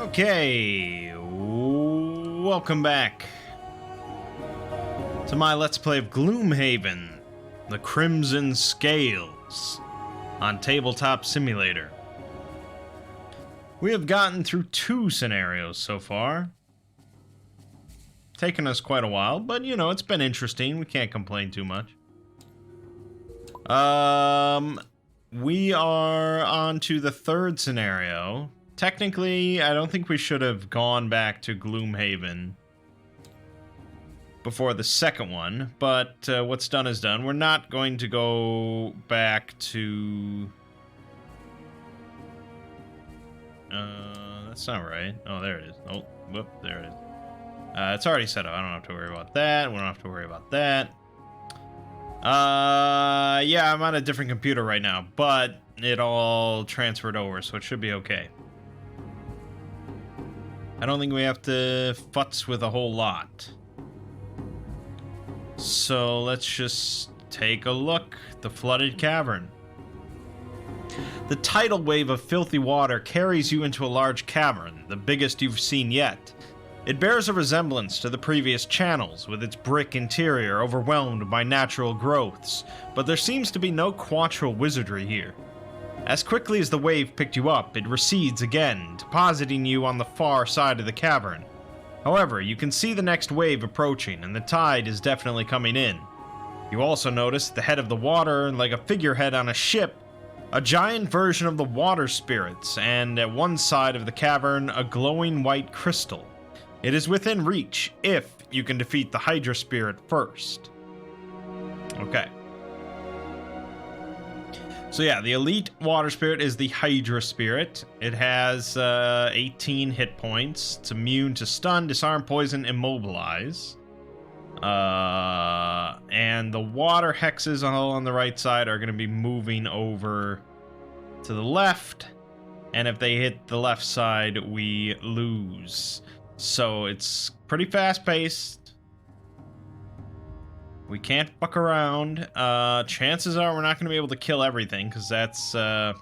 Okay, welcome back to my Let's Play of Gloomhaven, the Crimson Scales, on Tabletop Simulator. We have gotten through 2 scenarios so far. Taken us quite a while, but you know, it's been interesting. We can't complain too much. We are on to the 3rd scenario. Technically, I don't think we should have gone back to Gloomhaven before the 2nd one, but what's done is done. We're not going to go back to... that's not right. Oh, there it is. Oh, whoop, there it is. It's already set up. I don't have to worry about that. We don't have to worry about that. Yeah, I'm on a different computer right now, but it all transferred over, so it should be okay. I don't think we have to futz with a whole lot. So let's just take a look. The flooded cavern. The tidal wave of filthy water carries you into a large cavern, the biggest you've seen yet. It bears a resemblance to the previous channels, with its brick interior overwhelmed by natural growths, but there seems to be no quattro wizardry here. As quickly as the wave picked you up, it recedes again, depositing you on the far side of the cavern. However, you can see the next wave approaching, and the tide is definitely coming in. You also notice at the head of the water, like a figurehead on a ship, a giant version of the water spirits, and at one side of the cavern, a glowing white crystal. It is within reach, if you can defeat the Hydra Spirit first. Okay. So yeah, the elite water spirit is the Hydra Spirit. It has 18 hit points. It's immune to stun, disarm, poison, immobilize. And the water hexes all on the right side are going to be moving over to the left. And if they hit the left side, we lose. So it's pretty fast-paced. We can't fuck around. Chances are we're not going to be able to kill everything, because that's 9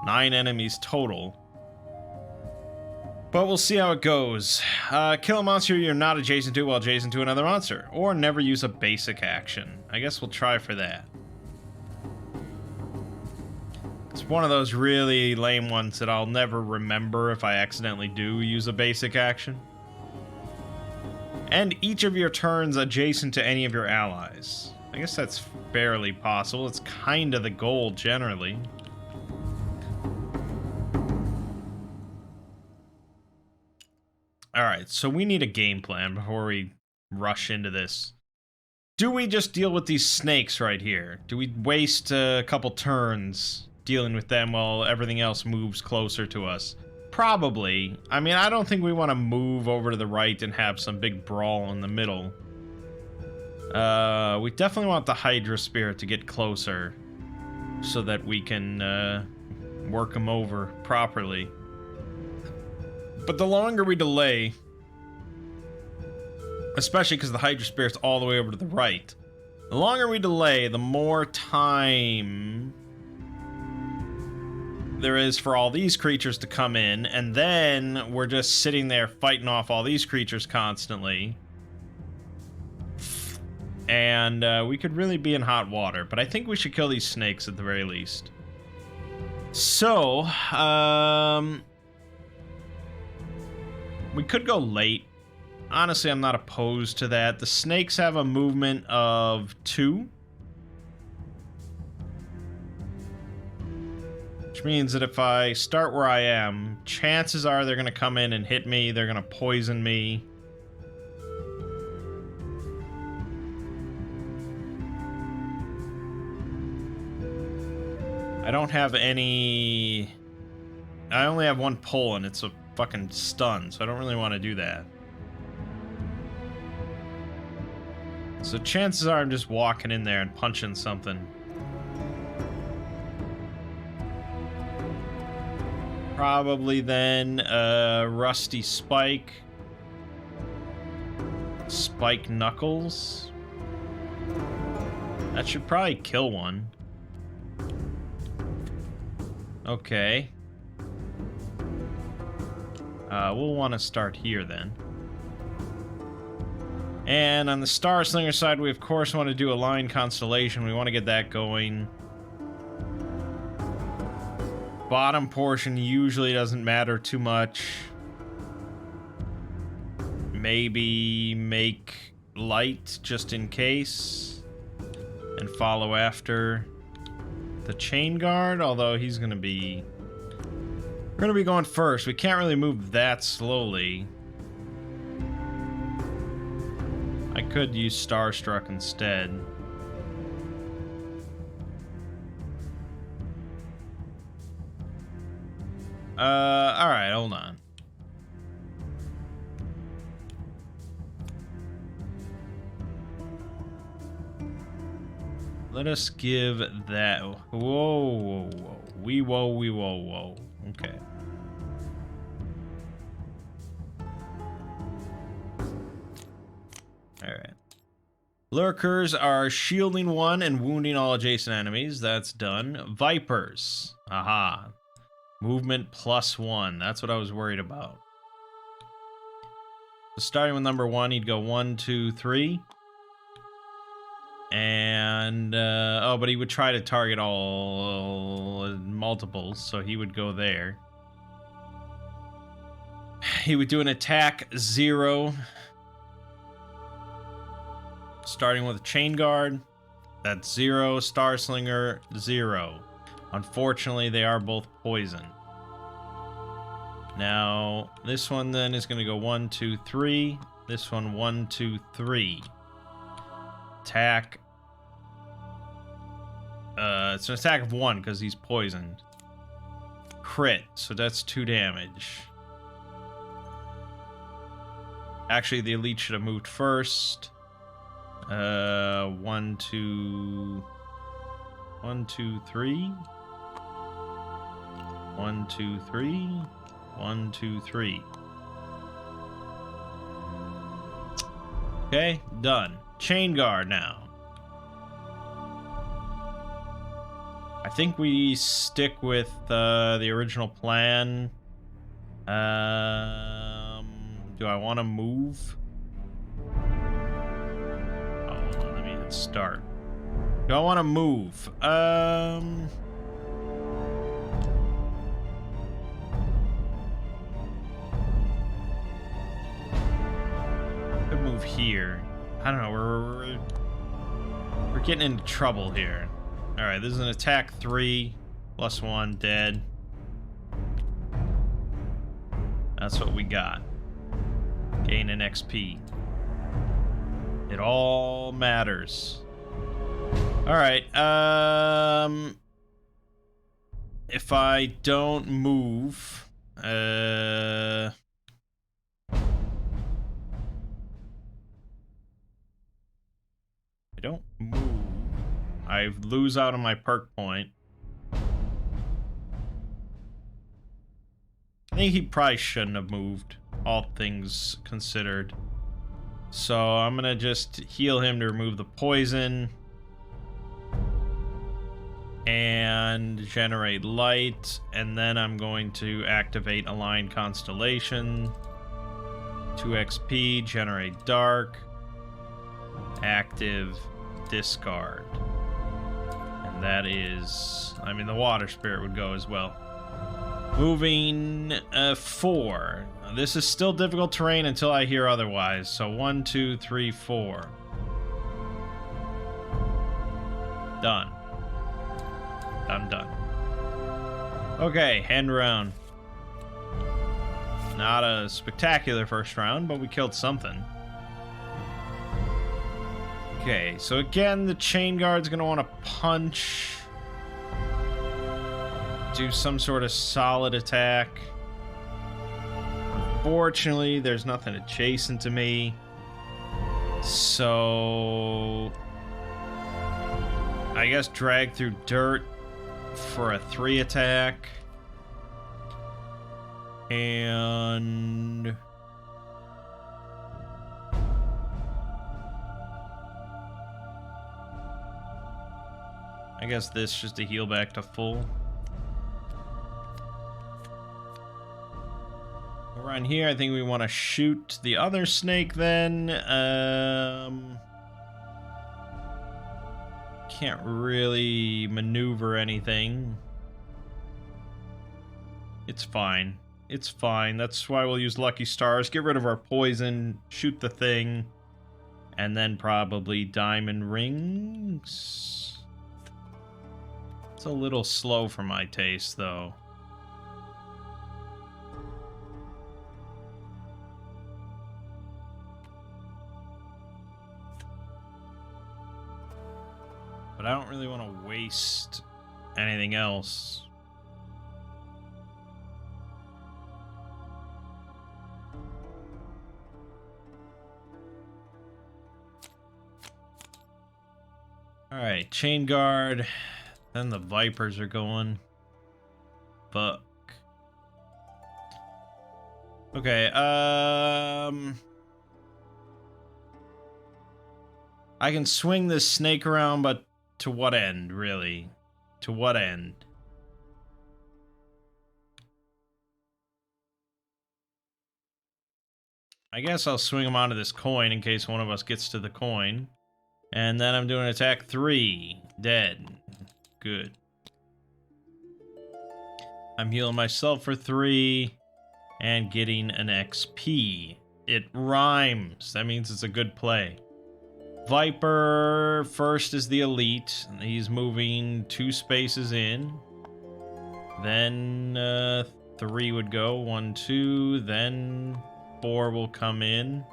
enemies total. But we'll see how it goes. Kill a monster you're not adjacent to while adjacent to another monster. Or never use a basic action. I guess we'll try for that. It's one of those really lame ones that I'll never remember if I accidentally do use a basic action. And each of your turns adjacent to any of your allies. I guess that's fairly possible. It's kind of the goal, generally. Alright, so we need a game plan before we rush into this. Do we just deal with these snakes right here? Do we waste a couple turns dealing with them while everything else moves closer to us? Probably. I mean, I don't think we want to move over to the right and have some big brawl in the middle. We definitely want the Hydra Spirit to get closer so that we can work him over properly. But the longer we delay, especially because the Hydra Spirit's all the way over to the right, the longer we delay, the more time there is for all these creatures to come in, and then we're just sitting there fighting off all these creatures constantly. And we could really be in hot water, but I think we should kill these snakes at the very least. So, we could go late. Honestly, I'm not opposed to that. The snakes have a movement of 2. Which means that if I start where I am, chances are they're going to come in and hit me. They're going to poison me. I don't have any... I only have 1 pull and it's a fucking stun, so I don't really want to do that. So chances are I'm just walking in there and punching something. Probably then Rusty Spike. Spike Knuckles. That should probably kill one. Okay. We'll want to start here then. And on the Star Slinger side, we of course want to do a line constellation. We want to get that going. Bottom portion usually doesn't matter too much. Maybe make light just in case. And follow after the chain guard, although he's going to be... We're going to be going first. We can't really move that slowly. I could use Starstruck instead. Alright, hold on. Let us give that... Whoa, whoa, whoa. Wee, whoa, wee, whoa, whoa. Okay. Alright. Lurkers are shielding one and wounding all adjacent enemies. That's done. Vipers. Aha. Movement +1. That's what I was worried about. So starting with number 1, he'd go 1, 2, 3. And, oh, but he would try to target all multiples, so he would go there. He would do an attack 0. Starting with a chain guard. That's 0. Star Slinger, 0. Unfortunately, they are both poison. Now, this one then is going to go 1, 2, 3. This one, 1, 2, 3. Attack. It's an attack of 1 because he's poisoned. Crit, so that's 2 damage. Actually, the elite should have moved first. 1, 2... 1, 2, 3. 1, 2, 3. 1, 2, 3. Okay, done. Chain guard now. I think we stick with the original plan. Do I want to move? Oh, hold on, let me hit start. Do I want to move? Could move here. I don't know. We're getting into trouble here. All right, this is an attack 3 +1 dead. That's what we got. Gain an XP. It all matters. All right. If I don't move, I don't move, I lose out on my perk point. I think he probably shouldn't have moved, all things considered. So I'm gonna just heal him to remove the poison. And generate light. And then I'm going to activate Align Constellation. 2 XP, generate dark. Active, discard. And that is... I mean, the water spirit would go as well. Moving 4. This is still difficult terrain until I hear otherwise. So 1, 2, 3, 4. Done. I'm done. Okay, end round. Not a spectacular first round, but we killed something. Okay, so again, the chain guard's gonna want to punch. Do some sort of solid attack. Unfortunately, there's nothing adjacent to me. So... I guess drag through dirt for a 3 attack. And... I guess this just to heal back to full. Around here, I think we want to shoot the other snake then. Can't really maneuver anything. It's fine. It's fine. That's why we'll use Lucky Stars. Get rid of our poison, shoot the thing, and then probably diamond rings. It's a little slow for my taste, though. But I don't really want to waste anything else. Alright, chain guard. Then the vipers are going. Fuck. Okay, I can swing this snake around, but to what end, really? To what end? I guess I'll swing him onto this coin in case one of us gets to the coin. And then I'm doing attack 3. Dead. Good. I'm healing myself for 3. And getting an XP. It rhymes. That means it's a good play. Viper first is the elite. He's moving 2 spaces in. Then 3 would go. 1, 2. Then 4 will come in.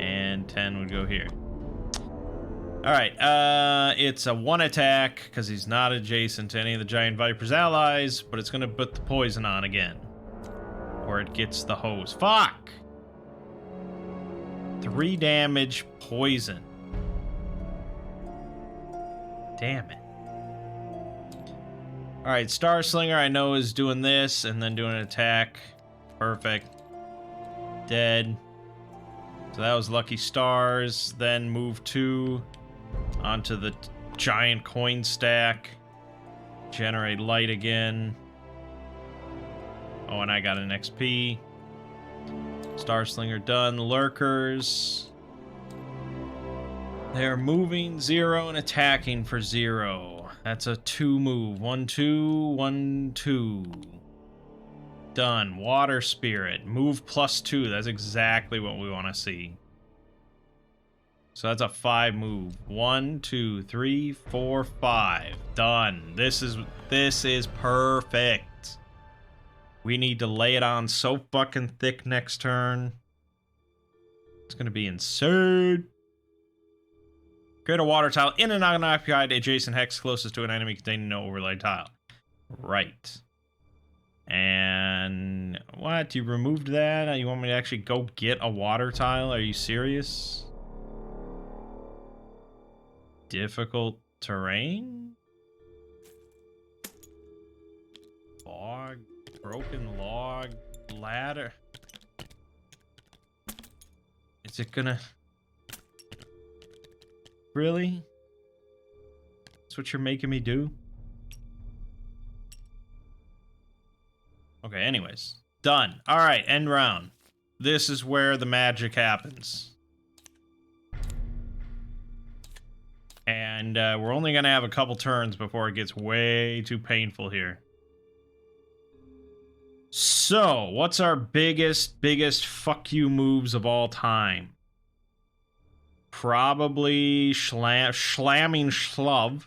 And 10 would go here. Alright, it's a 1 attack, because he's not adjacent to any of the Giant Viper's allies, but it's going to put the poison on again. Or it gets the hose. Fuck! 3 damage, poison. Damn it. Alright, Star Slinger I know is doing this, and then doing an attack. Perfect. Dead. So that was Lucky Stars. Then move 2 onto the giant coin stack. Generate light again. Oh, and I got an XP. Star Slinger done. Lurkers. They're moving 0 and attacking for 0. That's a 2 move. 1, 2, 1, 2. Done. Water Spirit. Move +2. That's exactly what we want to see. So that's a 5 move. 1, 2, 3, 4, 5. Done. This is perfect. We need to lay it on so fucking thick next turn. It's gonna be insane. Create a water tile in an unoccupied adjacent hex closest to an enemy containing no overlay tile. Right. And what? You removed that? You want me to actually go get a water tile? Are you serious? Difficult terrain? Log, broken log, ladder. Is it gonna... Really? That's what you're making me do? Okay, anyways. Done. Alright, end round. This is where the magic happens. And we're only going to have a couple turns before it gets way too painful here. So, what's our biggest fuck you moves of all time? Probably slamming Shlove.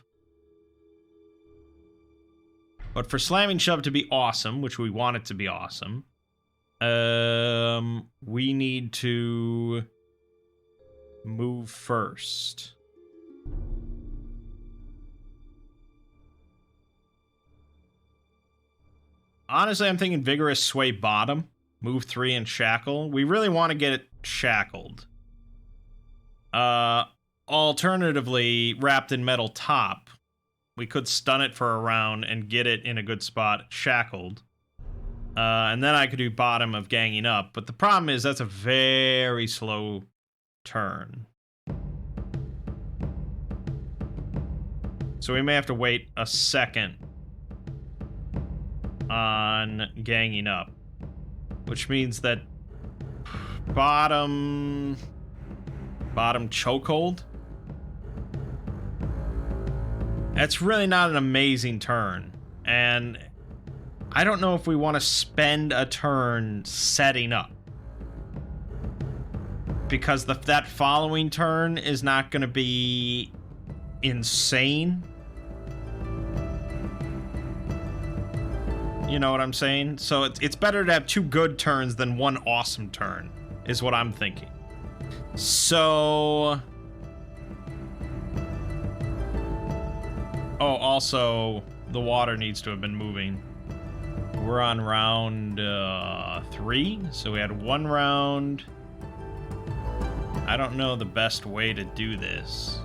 But for slamming shove to be awesome, which we want it to be awesome, we need to move first. Honestly, I'm thinking Vigorous Sway bottom, move 3 and shackle. We really want to get it shackled. Alternatively, Wrapped in Metal top. We could stun it for a round and get it in a good spot, shackled. And then I could do bottom of ganging up. But the problem is that's a very slow turn. So we may have to wait a second on ganging up. which means that bottom chokehold. That's really not an amazing turn, and I don't know if we want to spend a turn setting up, because that following turn is not going to be insane. You know what I'm saying? So it's better to have 2 good turns than 1 awesome turn, is what I'm thinking. So... Oh, also, the water needs to have been moving. We're on round 3, so we had 1 round. I don't know the best way to do this.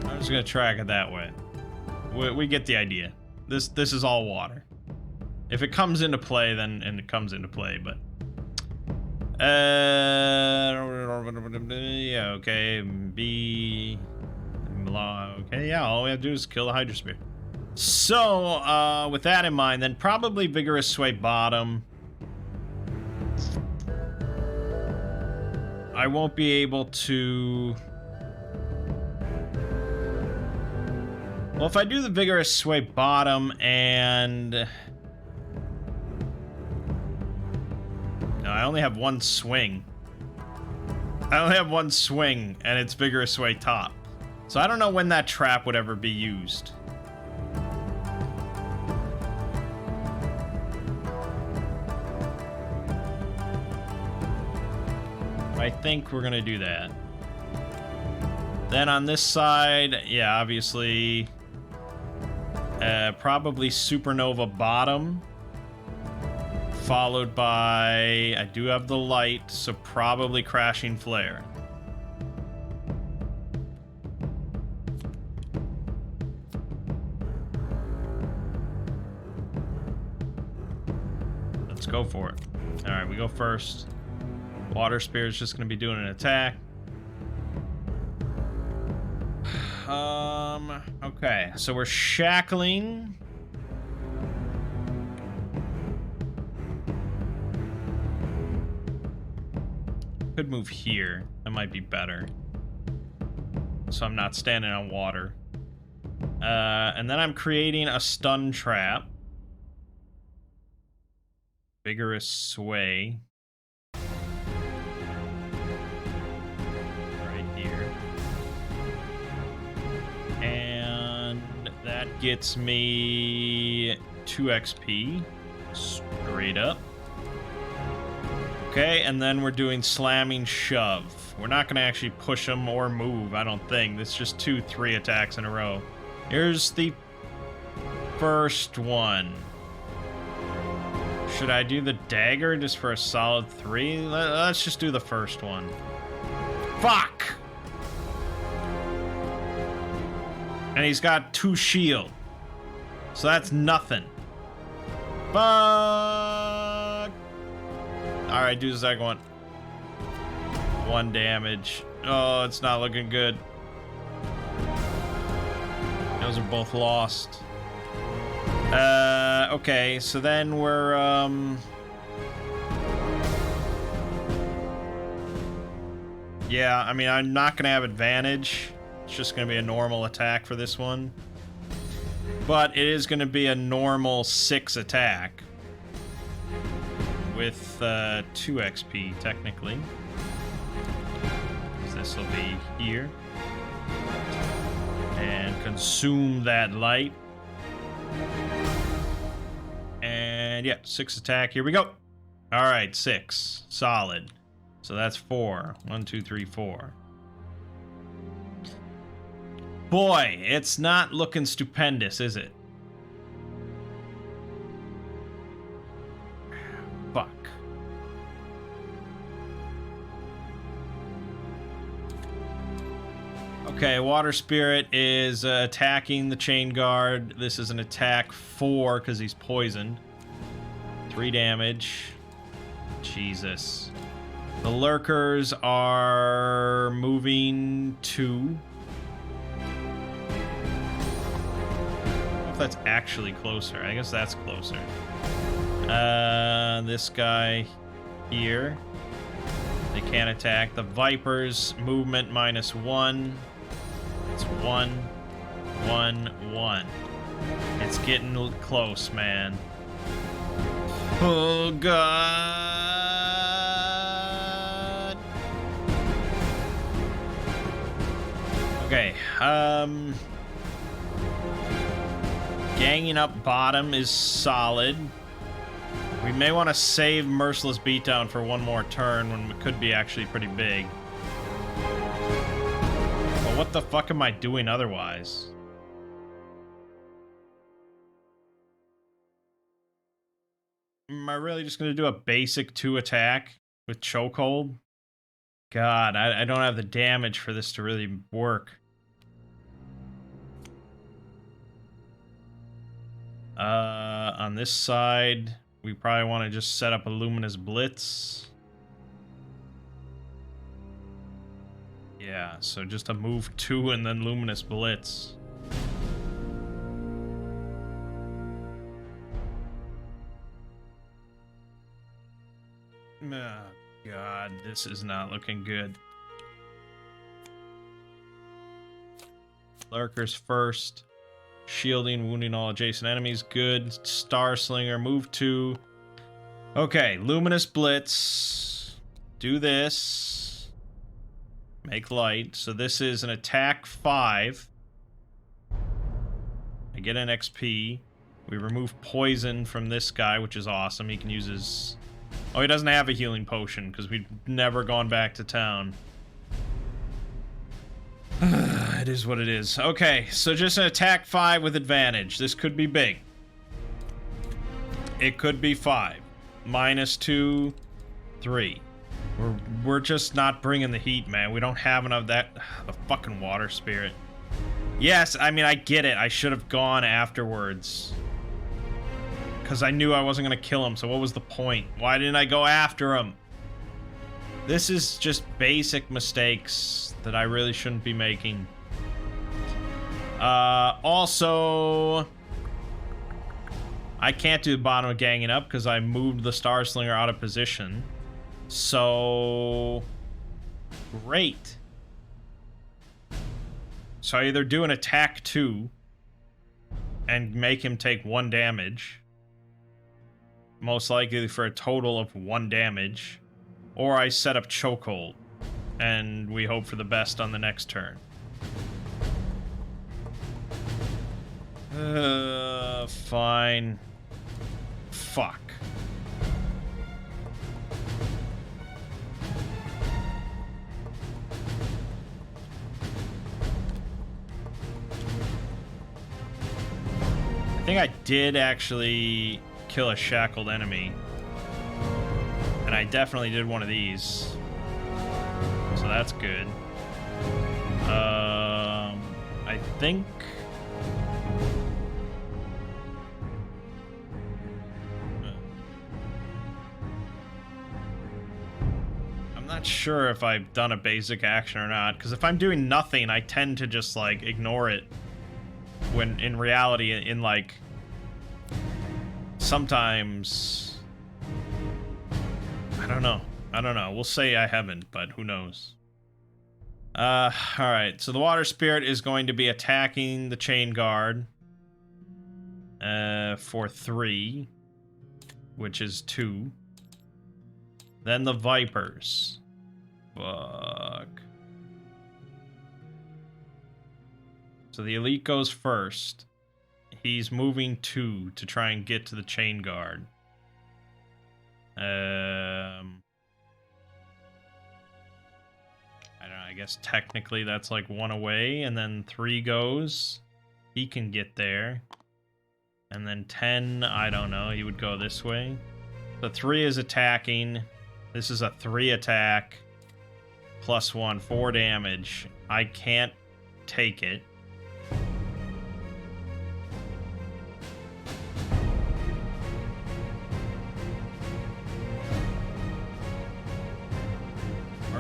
I'm just gonna track it that way. We get the idea. This is all water. If it comes into play, then it comes into play, but yeah, okay. B okay, yeah, all we have to do is kill the Hydrosphere. So, with that in mind, then probably Vigorous Sway bottom. I won't be able to... Well, if I do the Vigorous Sway bottom and... No, I only have 1 swing. I only have 1 swing, and it's Vigorous Sway top. So I don't know when that trap would ever be used. I think we're gonna do that. Then on this side, yeah, obviously, probably Supernova bottom, followed by, I do have the light, so probably Crashing Flare. Let's go for it. All right, we go first. Water Spirit's just gonna be doing an attack. Okay, so we're shackling. Could move here. That might be better. So I'm not standing on water. And then I'm creating a stun trap. Vigorous Sway. Right here. And that gets me 2 XP. Straight up. Okay, and then we're doing Slamming Shove. We're not going to actually push him or move, I don't think. This is just 2-3 attacks in a row. Here's the first one. Should I do the dagger just for a solid 3? Let's just do the first one. Fuck! And he's got 2 shield. So that's nothing. Fuck! Alright, do the second one. 1 damage. Oh, it's not looking good. Those are both lost. Okay, so then we're, yeah, I mean, I'm not gonna have advantage. It's just gonna be a normal attack for this one. But it is gonna be a normal 6 attack. With, 2 XP, technically. This will be here. And consume that light. And yeah, 6 attack. Here we go. All right, 6. Solid. So that's 4. 1, 2, 3, 4. Boy, it's not looking stupendous, is it? Fuck. Okay, Water Spirit is attacking the Chain Guard. This is an attack 4 because he's poisoned. 3 damage. Jesus. The Lurkers are moving 2. If that's actually closer. I guess that's closer. This guy here. They can't attack. The Vipers, movement -1. It's 1, 1, 1. It's getting close, man. Oh, God. Okay, ganging up bottom is solid. We may want to save Merciless Beatdown for one more turn when it could be actually pretty big. But what the fuck am I doing otherwise? Am I really just going to do a basic 2 attack with Chokehold? God, I don't have the damage for this to really work. On this side, we probably want to just set up a Luminous Blitz. Yeah, so just a move 2 and then Luminous Blitz. Oh, God, this is not looking good. Lurkers first. Shielding, wounding all adjacent enemies. Good. Star Slinger, move 2. Okay, Luminous Blitz. Do this. Make light. So this is an attack 5. I get an XP. We remove poison from this guy, which is awesome. He can use his... Oh, he doesn't have a healing potion, because we've never gone back to town. It is what it is. Okay, so just an attack 5 with advantage. This could be big. It could be 5. -2, 3. We're just not bringing the heat, man. We don't have enough of that. The fucking water spirit. Yes, I mean, I get it. I should have gone afterwards. Because I knew I wasn't going to kill him, so what was the point? Why didn't I go after him? This is just basic mistakes that I really shouldn't be making. Also, I can't do the bottom of ganging up because I moved the Star Slinger out of position. So, great. So I either do an attack 2 and make him take 1 damage, most likely for a total of 1 damage, or I set up Chokehold and we hope for the best on the next turn. Fine. Fuck. I think I did actually kill a shackled enemy. And I definitely did one of these. So that's good. I think... I'm not sure if I've done a basic action or not, because if I'm doing nothing, I tend to just, like, ignore it. When, in reality, in like... Sometimes... I don't know. We'll say I haven't, but who knows. Alright, so the Water Spirit is going to be attacking the Chain Guard. For 3. Which is 2. Then the Vipers. Fuck. So the Elite goes first. He's moving 2 to try and get to the Chain Guard. I don't know, I guess technically that's like 1 away, and then 3 goes. He can get there. And then 10, I don't know, he would go this way. So 3 is attacking. This is a 3 attack. +1, 4 damage. I can't take it.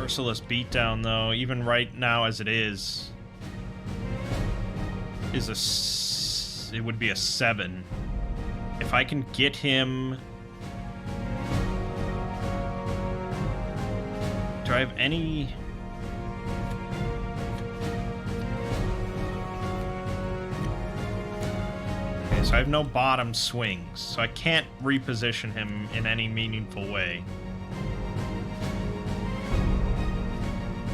Merciless beatdown, though, even right now as it is it would be a 7. If I can get him... Do I have any... Okay, so I have no bottom swings, so I can't reposition him in any meaningful way.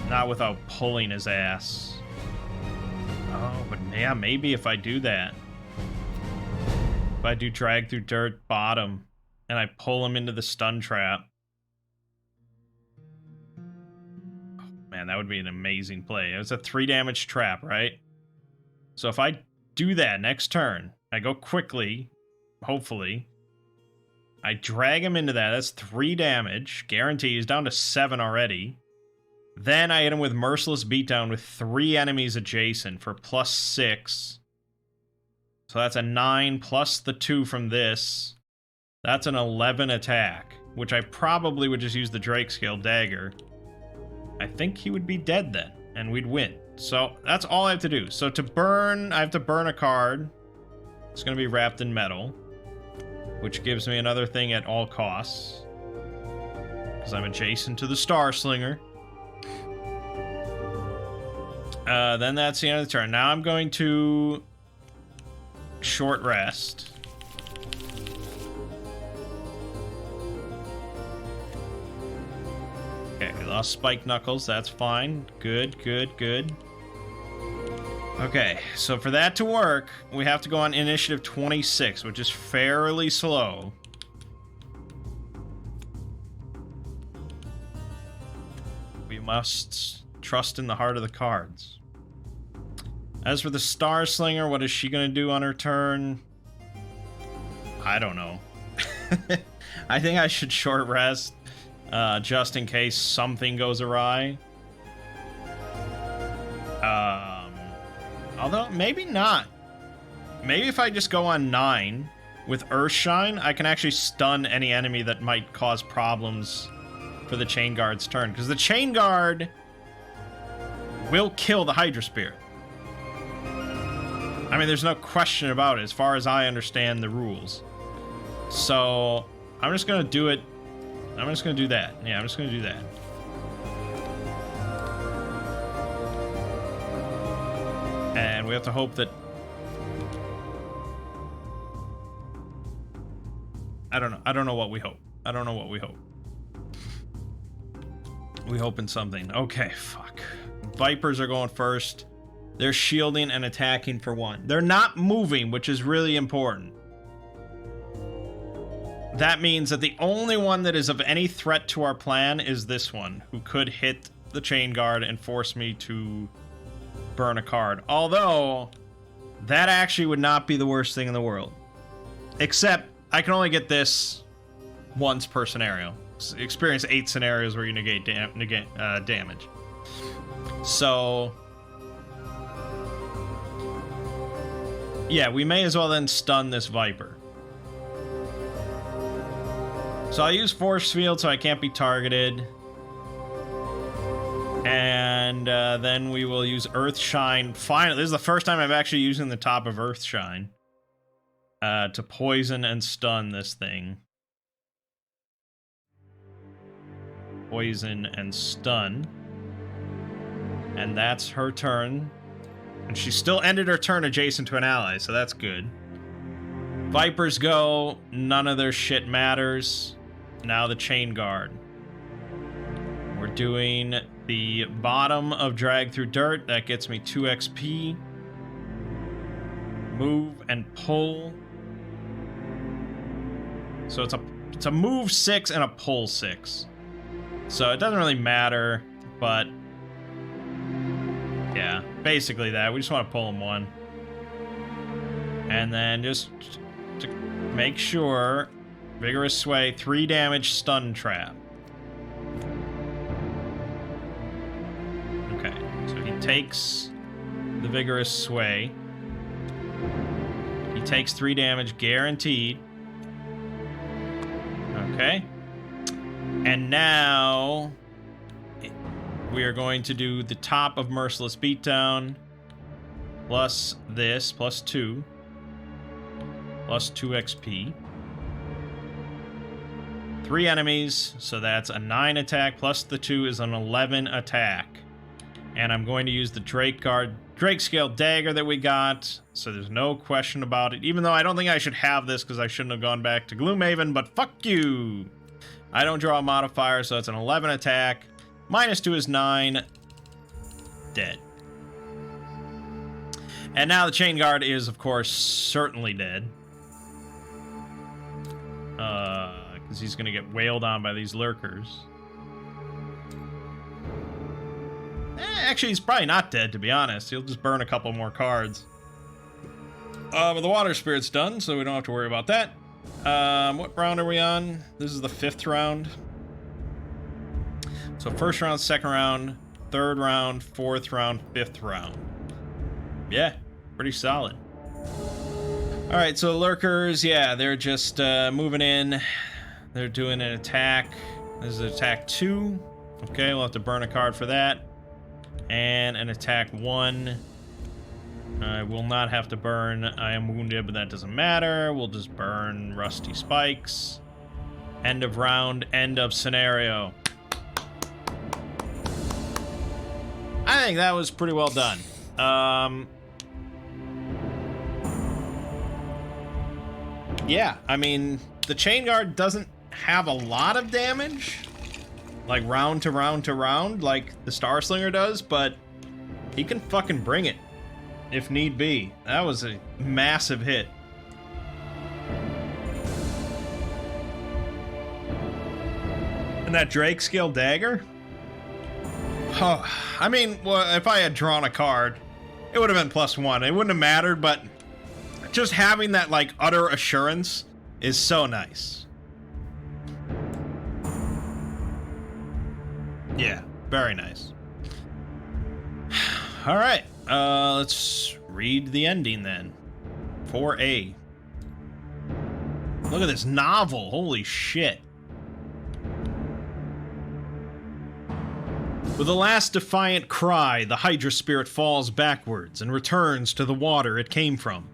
Not without pulling his ass. Oh, but yeah, maybe if I do that. If I do drag through dirt bottom and I pull him into the stun trap. Oh, man, that would be an amazing play. It was a 3 damage trap, right? So if I do that next turn, I go quickly, hopefully. I drag him into that. That's 3 damage. Guarantee. He's down to 7 already. Then I hit him with Merciless Beatdown with 3 enemies adjacent for +6. So that's a 9 plus the 2 from this. That's an 11 attack, which I probably would just use the Drake Scale Dagger. I think he would be dead then, and we'd win. So that's all I have to do. So to burn, I have to burn a card. It's going to be Wrapped in Metal, which gives me another thing at all costs, because I'm adjacent to the Star Slinger. Then that's the end of the turn. Now I'm going to short rest. Okay, we lost Spike Knuckles. That's fine. Good, good, good. Okay, so for that to work, we have to go on initiative 26, which is fairly slow. We must trust in the heart of the cards. As for the Star Slinger, what is she going to do on her turn? I don't know. I think I should short rest, just in case something goes awry. Although, maybe not. Maybe if I just go on 9 with Earthshine, I can actually stun any enemy that might cause problems for the Chain Guard's turn. Because the Chain Guard will kill the Hydra Spirit. I mean, there's no question about it, as far as I understand the rules. So, I'm just going to do it. I'm just going to do that. Yeah, I'm just going to do that. And we have to hope that... I don't know what we hope. I don't know what we hope. We hope in something. Okay, fuck. Vipers are going first. They're shielding and attacking for 1. They're not moving, which is really important. That means that the only one that is of any threat to our plan is this one, who could hit the Chain Guard and force me to burn a card. Although, that actually would not be the worst thing in the world. Except, I can only get this once per scenario. Experience 8 scenarios where you negate damage. So... yeah, we may as well then stun this Viper. So I'll use Force Field so I can't be targeted. And then we will use Earthshine. Finally, this is the first time I'm actually using the top of Earthshine to poison and stun this thing. Poison and stun. And that's her turn. And she still ended her turn adjacent to an ally, so that's good. Vipers go. None of their shit matters. Now the Chain Guard. We're doing the bottom of Drag Through Dirt. That gets me 2 XP. Move and pull. So it's a move 6 and a pull 6. So it doesn't really matter, but... yeah, basically that. We just want to pull him 1. And then just to make sure, Vigorous Sway, 3 damage stun trap. Okay, so he takes the Vigorous Sway. He takes 3 damage guaranteed. Okay. And now... we are going to do the top of Merciless Beatdown, plus this, plus 2, plus 2 XP. 3 enemies, so that's a 9 attack, plus the 2 is an 11 attack. And I'm going to use the Drake Scale Dagger that we got, so there's no question about it. Even though I don't think I should have this because I shouldn't have gone back to Gloomhaven, but fuck you! I don't draw a modifier, so it's an 11 attack. Minus 2 is 9. Dead. And now the Chain Guard is, of course, certainly dead. Because he's going to get wailed on by these lurkers. Actually, he's probably not dead, to be honest. He'll just burn a couple more cards. But the Water Spirit's done, so we don't have to worry about that. What round are we on? This is the 5th round. So 1st round, 2nd round, 3rd round, 4th round, 5th round. Yeah, pretty solid. Alright, so lurkers, yeah, they're just moving in. They're doing an attack. This is attack 2. Okay, we'll have to burn a card for that. And an attack 1. I will not have to burn I am wounded, but that doesn't matter. We'll just burn Rusty Spikes. End of round, end of scenario. I think that was pretty well done. Yeah, I mean, the Chain Guard doesn't have a lot of damage, like round to round to round, like the Star Slinger does, but he can fucking bring it if need be. That was a massive hit. And that Drake Scale Dagger? Oh, I mean, well, if I had drawn a card, it would have been +1. It wouldn't have mattered, but just having that, like, utter assurance is so nice. Yeah, very nice. All right, let's read the ending then. 4A. Look at this novel, holy shit. With a last defiant cry, the Hydra Spirit falls backwards and returns to the water it came from.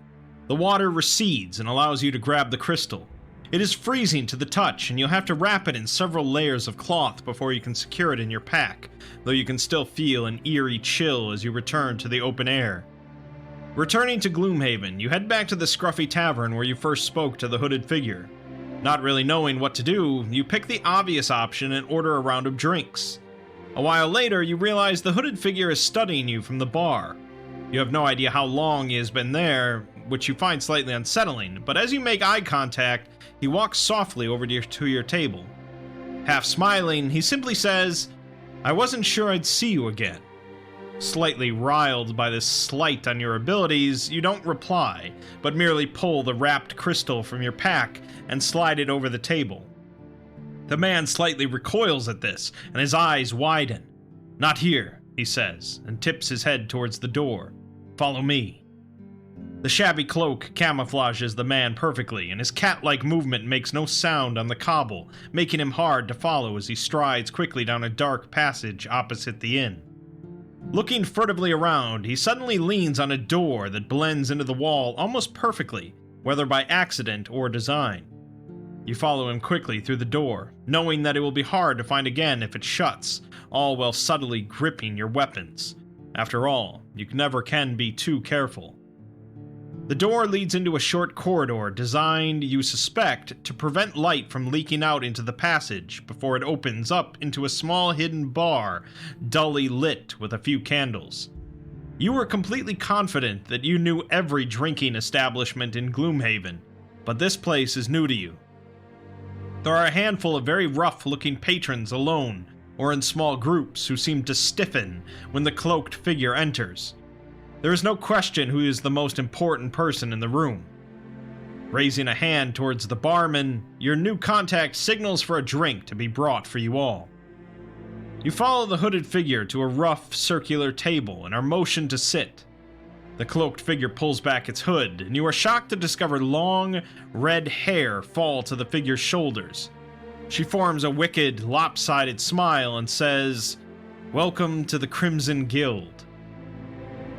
The water recedes and allows you to grab the crystal. It is freezing to the touch, and you'll have to wrap it in several layers of cloth before you can secure it in your pack, though you can still feel an eerie chill as you return to the open air. Returning to Gloomhaven, you head back to the scruffy tavern where you first spoke to the hooded figure. Not really knowing what to do, you pick the obvious option and order a round of drinks. A while later, you realize the hooded figure is studying you from the bar. You have no idea how long he has been there, which you find slightly unsettling, but as you make eye contact, he walks softly over to your table. Half smiling, he simply says, "I wasn't sure I'd see you again." Slightly riled by this slight on your abilities, you don't reply, but merely pull the wrapped crystal from your pack and slide it over the table. The man slightly recoils at this, and his eyes widen. "Not here," he says, and tips his head towards the door. "Follow me." The shabby cloak camouflages the man perfectly, and his cat-like movement makes no sound on the cobble, making him hard to follow as he strides quickly down a dark passage opposite the inn. Looking furtively around, he suddenly leans on a door that blends into the wall almost perfectly, whether by accident or design. You follow him quickly through the door, knowing that it will be hard to find again if it shuts, all while subtly gripping your weapons. After all, you never can be too careful. The door leads into a short corridor designed, you suspect, to prevent light from leaking out into the passage before it opens up into a small hidden bar, dully lit with a few candles. You were completely confident that you knew every drinking establishment in Gloomhaven, but this place is new to you. There are a handful of very rough-looking patrons alone, or in small groups who seem to stiffen when the cloaked figure enters. There is no question who is the most important person in the room. Raising a hand towards the barman, your new contact signals for a drink to be brought for you all. You follow the hooded figure to a rough, circular table and are motioned to sit. The cloaked figure pulls back its hood, and you are shocked to discover long, red hair fall to the figure's shoulders. She forms a wicked, lopsided smile and says, Welcome to the Crimson Guild.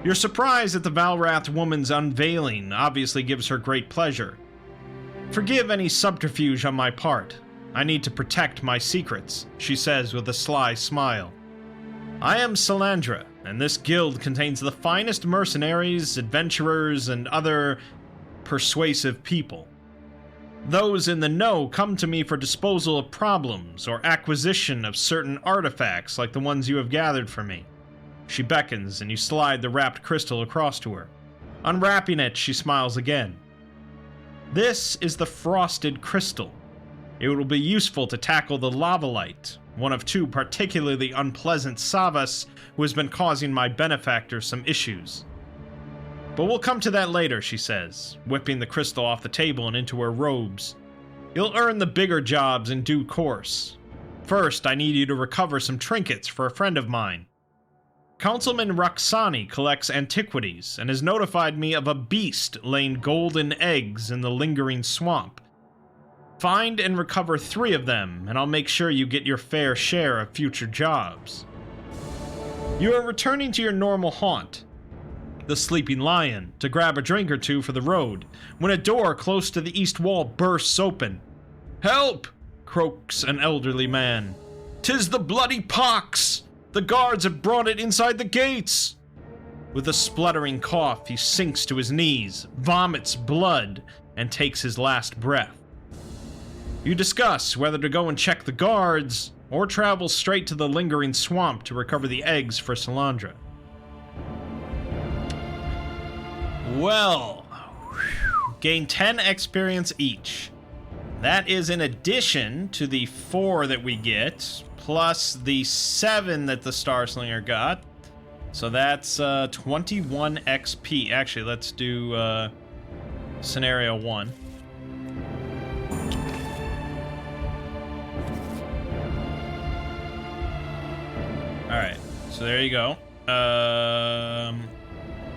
Your surprise at the Valrath woman's unveiling obviously gives her great pleasure. Forgive any subterfuge on my part. I need to protect my secrets, she says with a sly smile. I am Salandra, and this guild contains the finest mercenaries, adventurers, and other persuasive people. Those in the know come to me for disposal of problems or acquisition of certain artifacts like the ones you have gathered for me. She beckons, and you slide the wrapped crystal across to her. Unwrapping it, she smiles again. This is the frosted crystal. It will be useful to tackle the Lavalite, one of two particularly unpleasant Savas who has been causing my benefactor some issues. But we'll come to that later, she says, whipping the crystal off the table and into her robes. You'll earn the bigger jobs in due course. First, I need you to recover some trinkets for a friend of mine. Councilman Roxani collects antiquities and has notified me of a beast laying golden eggs in the lingering swamp. Find and recover 3 of them, and I'll make sure you get your fair share of future jobs. You are returning to your normal haunt, the Sleeping Lion, to grab a drink or two for the road, when a door close to the east wall bursts open. Help! Croaks an elderly man. 'Tis the bloody pox! The guards have brought it inside the gates! With a spluttering cough, he sinks to his knees, vomits blood, and takes his last breath. You discuss whether to go and check the guards, or travel straight to the lingering swamp to recover the eggs for Salandra. Well, gain 10 experience each. That is in addition to the 4 that we get, plus the 7 that the Starslinger got. So that's 21 XP. Actually, let's do scenario 1. Alright, so there you go.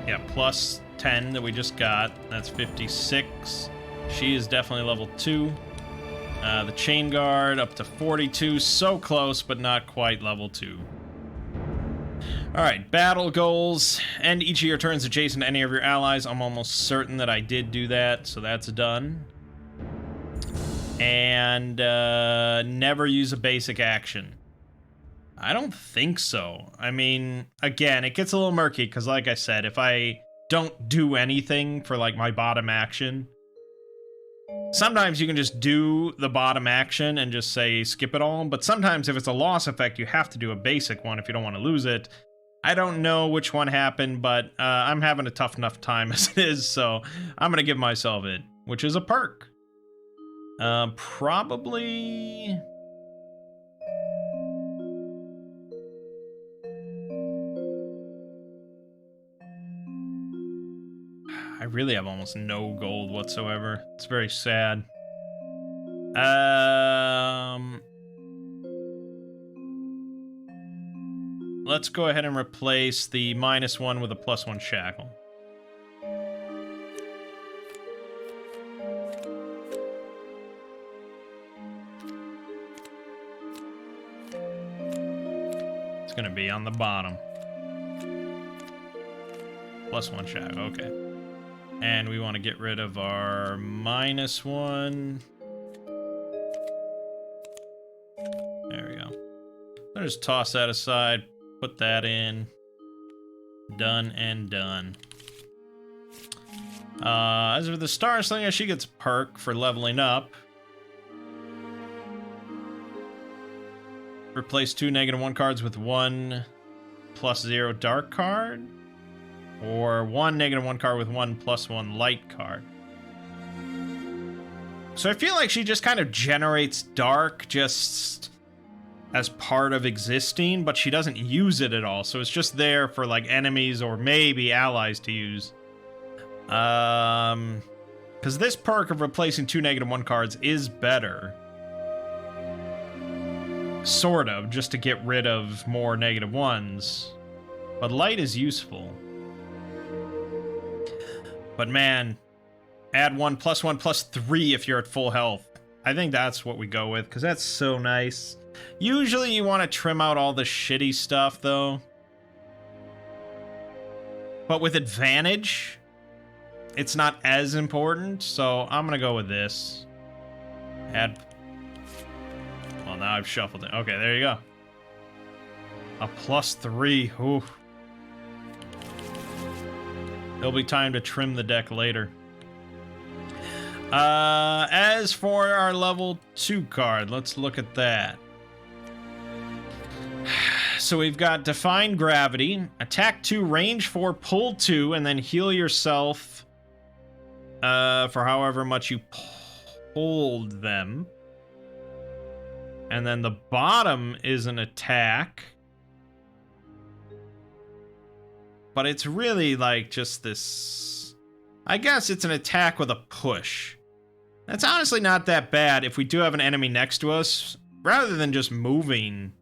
Yeah, plus 10 that we just got. That's 56. She is definitely level 2. The Chain Guard up to 42. So close, but not quite level 2. Alright, battle goals. End each of your turns adjacent to any of your allies. I'm almost certain that I did do that, so that's done. And never use a basic action. I don't think so. I mean, again, it gets a little murky, because like I said, if I don't do anything for, like, my bottom action, sometimes you can just do the bottom action and just say skip it all, but sometimes if it's a loss effect, you have to do a basic one if you don't want to lose it. I don't know which one happened, but I'm having a tough enough time as it is, so I'm going to give myself it, which is a perk. Probably... I really have almost no gold whatsoever. It's very sad. Let's go ahead and replace the -1 with a +1 shackle. It's gonna be on the bottom. +1 shackle, okay. And we want to get rid of our -1. There we go. I'll just toss that aside, put that in. Done and done. As for the Starslinger, she gets a perk for leveling up. Replace 2 -1 cards with 1 +0 dark card. Or 1 -1 card with 1 +1 light card. So I feel like she just kind of generates dark just as part of existing, but she doesn't use it at all. So it's just there for like enemies or maybe allies to use. Because this perk of replacing 2 -1 cards is better. Sort of, just to get rid of more -1s. But light is useful. But man, add 1 +1 +3 if you're at full health. I think that's what we go with, because that's so nice. Usually you want to trim out all the shitty stuff, though. But with advantage, it's not as important, so I'm going to go with this. Add... Well, now I've shuffled it. Okay, there you go. A +3. Ooh. There'll be time to trim the deck later. As for our level 2 card, let's look at that. So we've got Define Gravity, Attack 2, Range 4, Pull 2, and then heal yourself for however much you pulled them. And then the bottom is an attack. But it's really like just this... I guess it's an attack with a push. That's honestly not that bad if we do have an enemy next to us. Rather than just moving,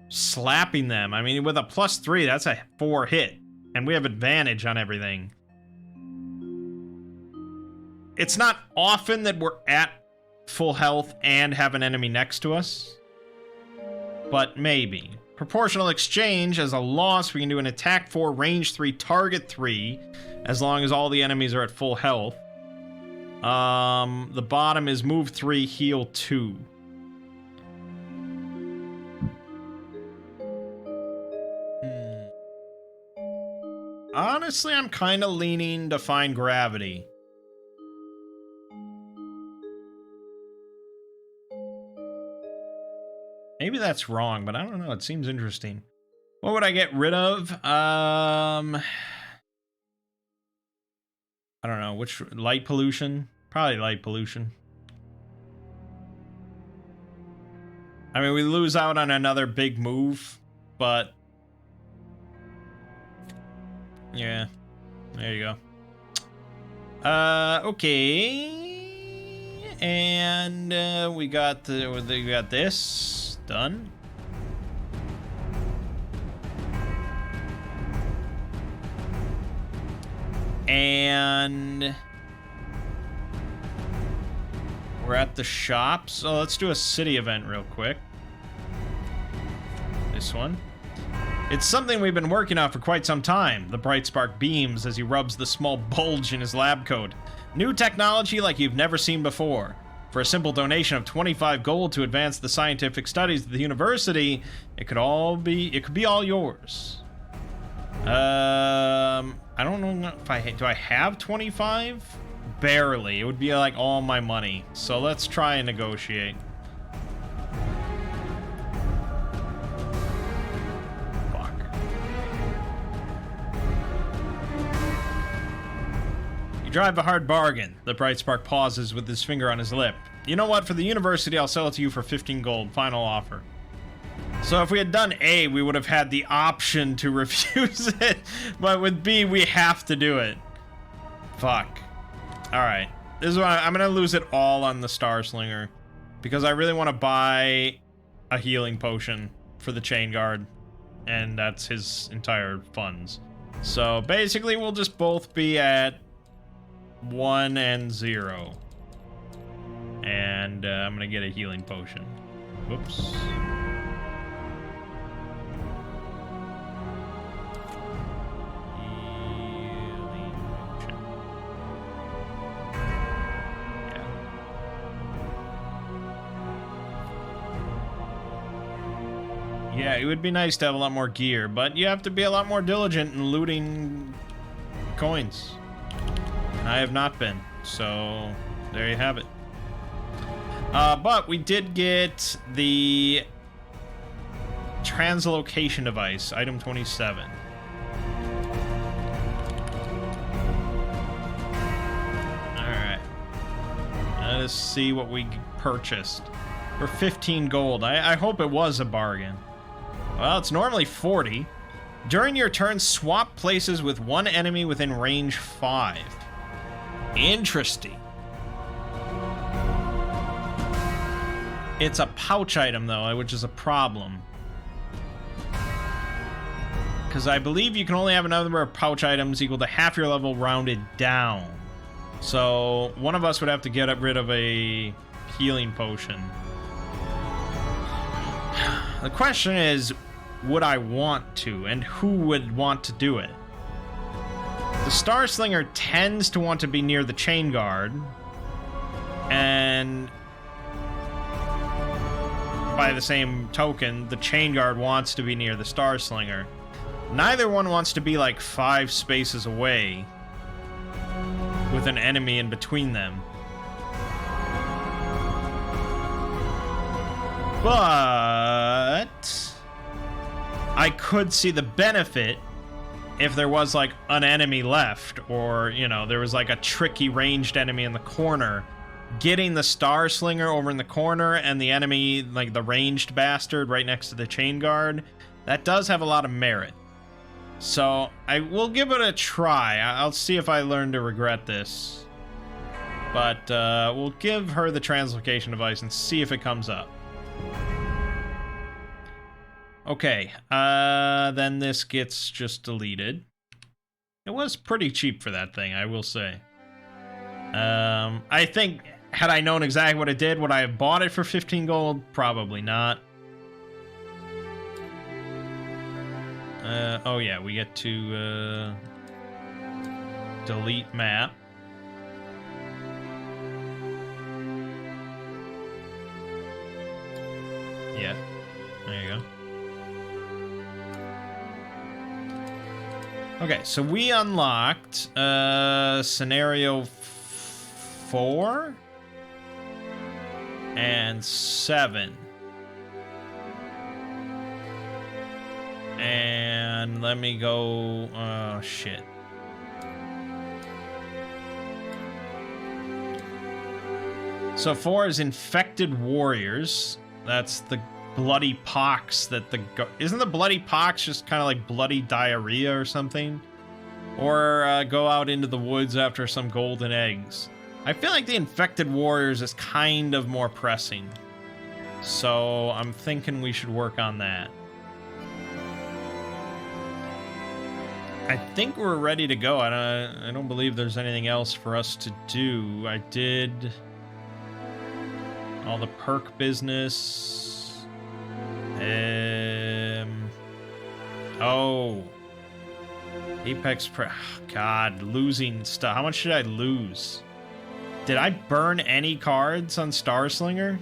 slapping them. I mean, with a +3, that's a 4 hit. And we have advantage on everything. It's not often that we're at full health and have an enemy next to us. But maybe. Proportional Exchange, as a loss, we can do an attack 4, range 3, target 3, as long as all the enemies are at full health. The bottom is move 3, heal 2. Honestly, I'm kind of leaning Define Gravity. Maybe that's wrong, but I don't know. It seems interesting. What would I get rid of? I don't know. Which light pollution? Probably light pollution. I mean, we lose out on another big move, but yeah, there you go. Okay, and we got this done. And we're at the shop, so let's do a city event real quick. This one. It's something we've been working on for quite some time. The bright spark beams as he rubs the small bulge in his lab coat. New technology like you've never seen before. For a simple donation of 25 gold to advance the scientific studies at the university, it could be all yours. I don't know if do I have 25? Barely. It would be like all my money. So let's try and negotiate. Fuck. You drive a hard bargain. The bright spark pauses with his finger on his lip. You know what? For the university, I'll sell it to you for 15 gold. Final offer. So if we had done A, we would have had the option to refuse it. But with B, we have to do it. Fuck. Alright. This is why I'm going to lose it all on the Star Slinger. Because I really want to buy a healing potion for the Chain Guard. And that's his entire funds. So basically, we'll just both be at 1 and 0. And I'm going to get a healing potion. Whoops. Yeah, it would be nice to have a lot more gear, but you have to be a lot more diligent in looting coins. And I have not been, so there you have it. But we did get the translocation device, item 27. Alright. Let us see what we purchased. For 15 gold. I hope it was a bargain. Well, it's normally 40. During your turn, swap places with one enemy within range 5. Interesting. It's a pouch item, though, which is a problem. Because I believe you can only have a number of pouch items equal to half your level rounded down. So, one of us would have to get rid of a healing potion. The question is, would I want to, and who would want to do it? The Star Slinger tends to want to be near the Chain Guard, and by the same token, the Chain Guard wants to be near the Star Slinger. Neither one wants to be like 5 spaces away with an enemy in between them. But I could see the benefit if there was like an enemy left, or, you know, there was like a tricky ranged enemy in the corner. Getting the Star Slinger over in the corner and the enemy, like the ranged bastard, right next to the Chain Guard, that does have a lot of merit. So I will give it a try. I'll see if I learn to regret this. But we'll give her the translocation device and see if it comes up. Okay, then this gets just deleted. It was pretty cheap for that thing, I will say. I think, had I known exactly what it did, would I have bought it for 15 gold? Probably not. Oh yeah, we get to delete map. Yeah, there you go. Okay, so we unlocked scenario 4 and 7. And let me go, oh shit. So 4 is Infected Warriors. That's the bloody pox that isn't the bloody pox just kind of like bloody diarrhea or something? Or go out into the woods after some golden eggs. I feel like the Infected Warriors is kind of more pressing. So I'm thinking we should work on that. I think we're ready to go. I don't believe there's anything else for us to do. I did all the perk business. Oh. Apex God, losing stuff. How much did I lose? Did I burn any cards on Star Slinger?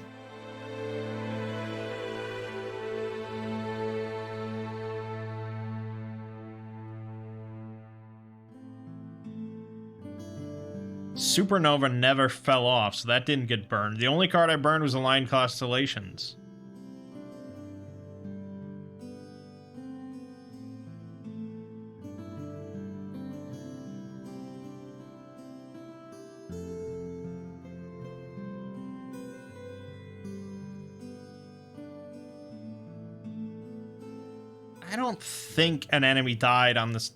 Supernova never fell off, so that didn't get burned. The only card I burned was Aligned Constellations. I don't think an enemy died on this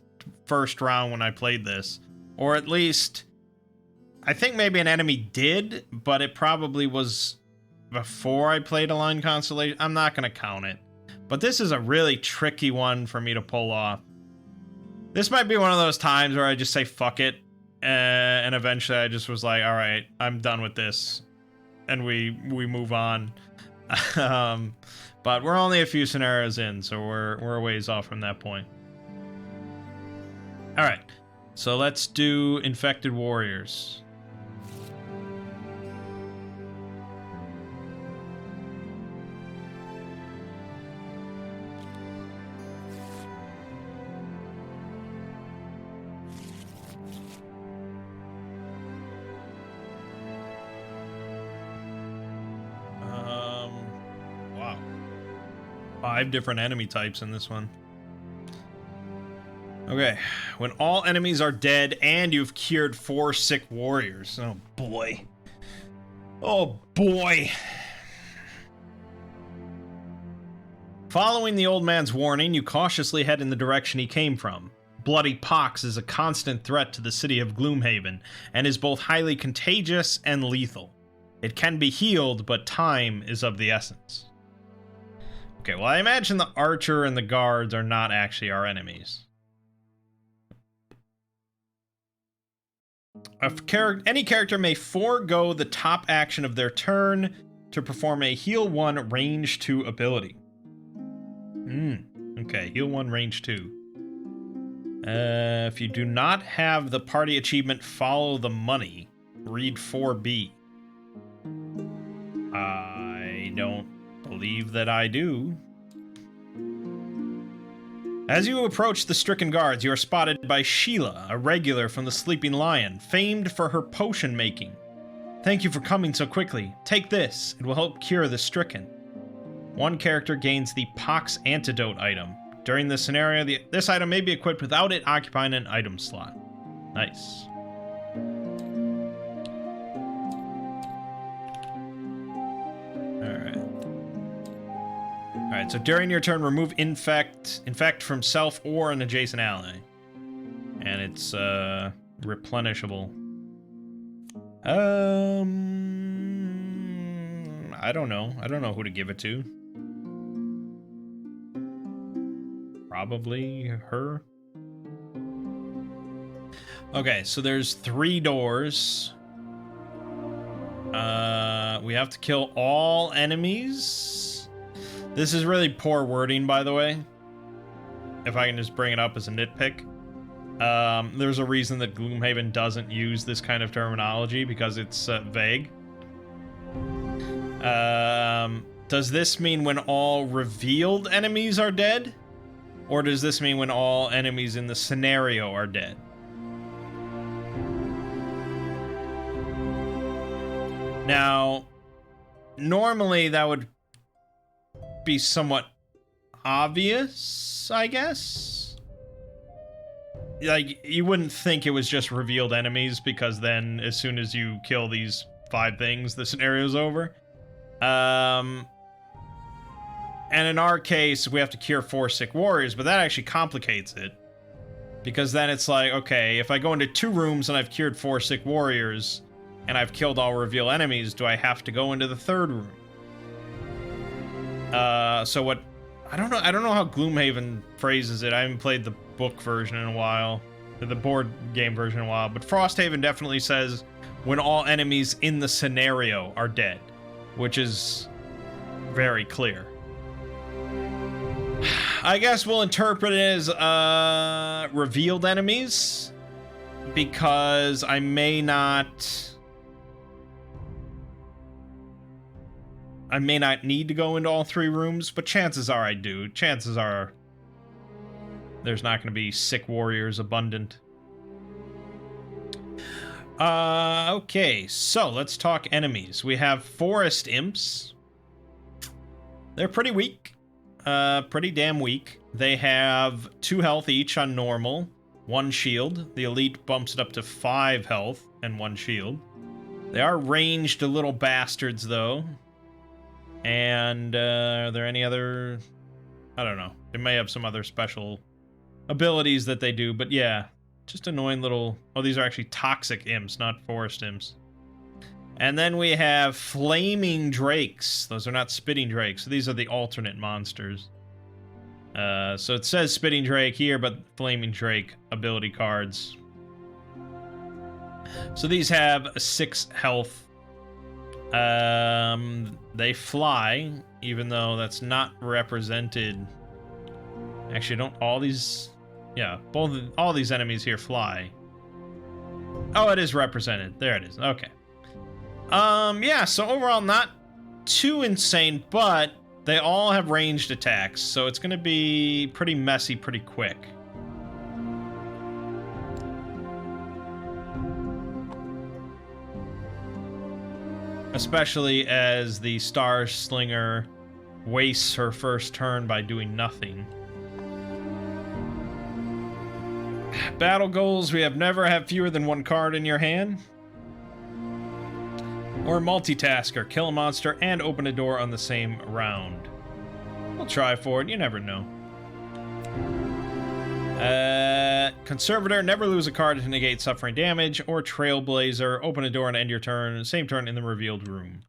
first round when I played this. Or at least, I think maybe an enemy did, but it probably was before I played Aligned Constellation. I'm not going to count it. But this is a really tricky one for me to pull off. This might be one of those times where I just say fuck it. And eventually I just was like, all right, I'm done with this. And we move on. But we're only a few scenarios in, so we're a ways off from that point. All right, so let's do Infected Warriors. Wow. 5 different enemy types in this one. Okay, when all enemies are dead and you've cured 4 sick warriors. Oh boy. Oh boy. Following the old man's warning, you cautiously head in the direction he came from. Bloody pox is a constant threat to the city of Gloomhaven, and is both highly contagious and lethal. It can be healed, but time is of the essence. Okay, well I imagine the archer and the guards are not actually our enemies. Any character may forego the top action of their turn to perform a heal 1 range 2 ability. Okay, heal 1, range 2. If you do not have the party achievement Follow the Money, read 4B. I don't believe that I do. As you approach the stricken guards, you are spotted by Sheila, a regular from the Sleeping Lion, famed for her potion making. Thank you for coming so quickly. Take this. It will help cure the stricken. One character gains the Pox Antidote item. During this scenario, this item may be equipped without it occupying an item slot. Nice. Alright, so during your turn, remove infect from self or an adjacent ally. And it's replenishable. I don't know. I don't know who to give it to. Probably her. Okay, so there's 3 doors. We have to kill all enemies. This is really poor wording, by the way. If I can just bring it up as a nitpick. There's a reason that Gloomhaven doesn't use this kind of terminology, because it's vague. Does this mean when all revealed enemies are dead? Or does this mean when all enemies in the scenario are dead? Now, normally that would be somewhat obvious, I guess. Like, you wouldn't think it was just revealed enemies, because then as soon as you kill these 5 things, the scenario's over. And in our case, we have to cure 4 sick warriors, but that actually complicates it. Because then it's like, okay, if I go into 2 rooms and I've cured 4 sick warriors, and I've killed all reveal enemies, do I have to go into the 3rd room? So what... I don't know how Gloomhaven phrases it. I haven't played the book version in a while. Or the board game version in a while. But Frosthaven definitely says when all enemies in the scenario are dead. Which is very clear. I guess we'll interpret it as revealed enemies, because I may not need to go into all 3 rooms, but chances are I do. Chances are there's not going to be sick warriors abundant. Okay, so let's talk enemies. We have forest imps. They're pretty weak. Pretty damn weak. They have 2 health each on normal, 1 shield. The elite bumps it up to 5 health and 1 shield. They are ranged little bastards, though. And, are there any other... I don't know. They may have some other special abilities that they do, but yeah. Just annoying little... Oh, these are actually toxic imps, not forest imps. And then we have Flaming Drakes. Those are not Spitting Drakes. So these are the alternate monsters. So it says Spitting Drake here, but Flaming Drake ability cards. So these have 6 health. They fly, even though that's not represented. Actually, don't all these... Yeah, all these enemies here fly. Oh, it is represented. There it is. Okay. Yeah, so overall not too insane, but they all have ranged attacks, so it's gonna be pretty messy pretty quick. Especially as the Star Slinger wastes her first turn by doing nothing. Battle goals, we have never have fewer than 1 card in your hand. Or multitasker, kill a monster and open a door on the same round. We'll try for it, you never know. Conservator, never lose a card to negate suffering damage. Or Trailblazer, open a door and end your turn, same turn in the revealed room.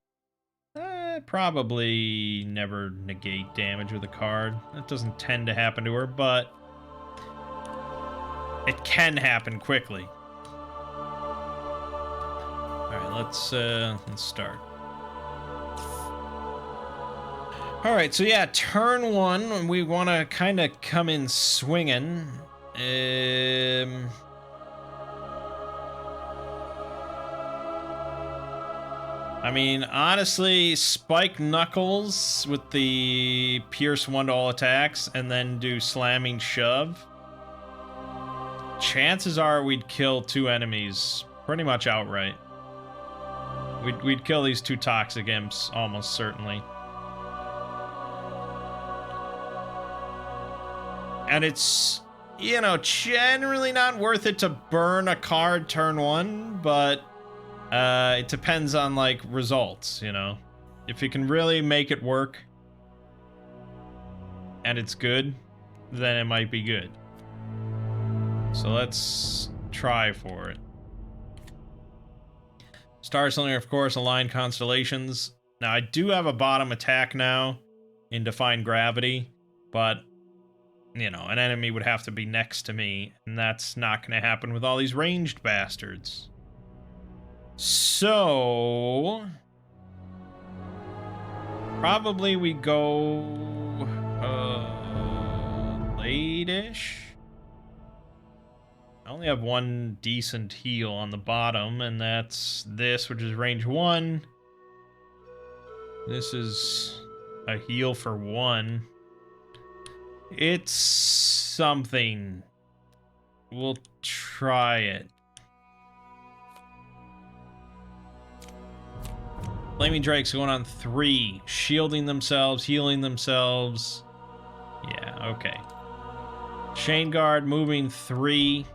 Probably never negate damage with a card. That doesn't tend to happen to her, but it can happen quickly. Alright, let's start. Alright, so yeah, turn one, we want to kind of come in swinging. I mean, honestly, spike Knuckles with the Pierce 1 to all attacks, and then do Slamming Shove. Chances are we'd kill 2 enemies pretty much outright. We'd kill these 2 Toxic Imps, almost certainly. And it's, you know, generally not worth it to burn a card turn 1, but it depends on, like, results, you know? If you can really make it work, and it's good, then it might be good. So let's try for it. Star Slinger, of course, aligned constellations. Now, I do have a bottom attack now in Define Gravity, but, you know, an enemy would have to be next to me, and that's not going to happen with all these ranged bastards. So, probably we go late-ish. I only have 1 decent heal on the bottom, and that's this, which is range 1. This is a heal for 1. It's something. We'll try it. Flaming Drake's going on 3. Shielding themselves, healing themselves. Yeah, okay. Chain Guard moving 3.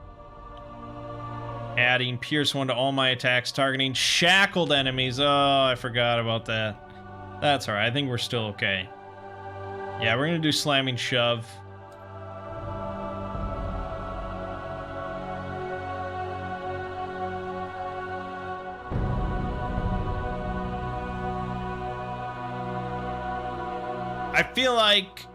Adding Pierce 1 to all my attacks, targeting shackled enemies. Oh, I forgot about that. That's alright, I think we're still okay. Yeah, we're gonna do Slamming Shove. I feel like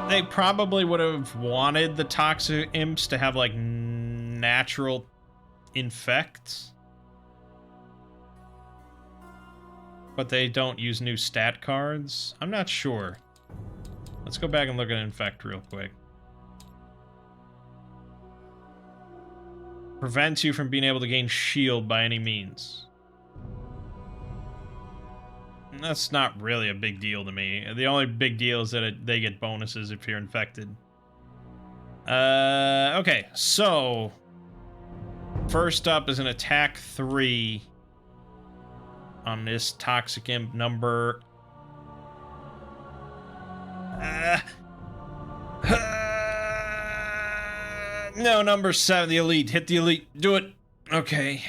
they probably would have wanted the Toxic Imps to have, like, natural infects. But they don't use new stat cards? I'm not sure. Let's go back and look at infect real quick. Prevents you from being able to gain shield by any means. That's not really a big deal to me. The only big deal is that they get bonuses if you're infected. Okay, so first up is an attack 3 on this Toxic Imp number. No, number 7, the Elite. Hit the Elite. Do it. Okay.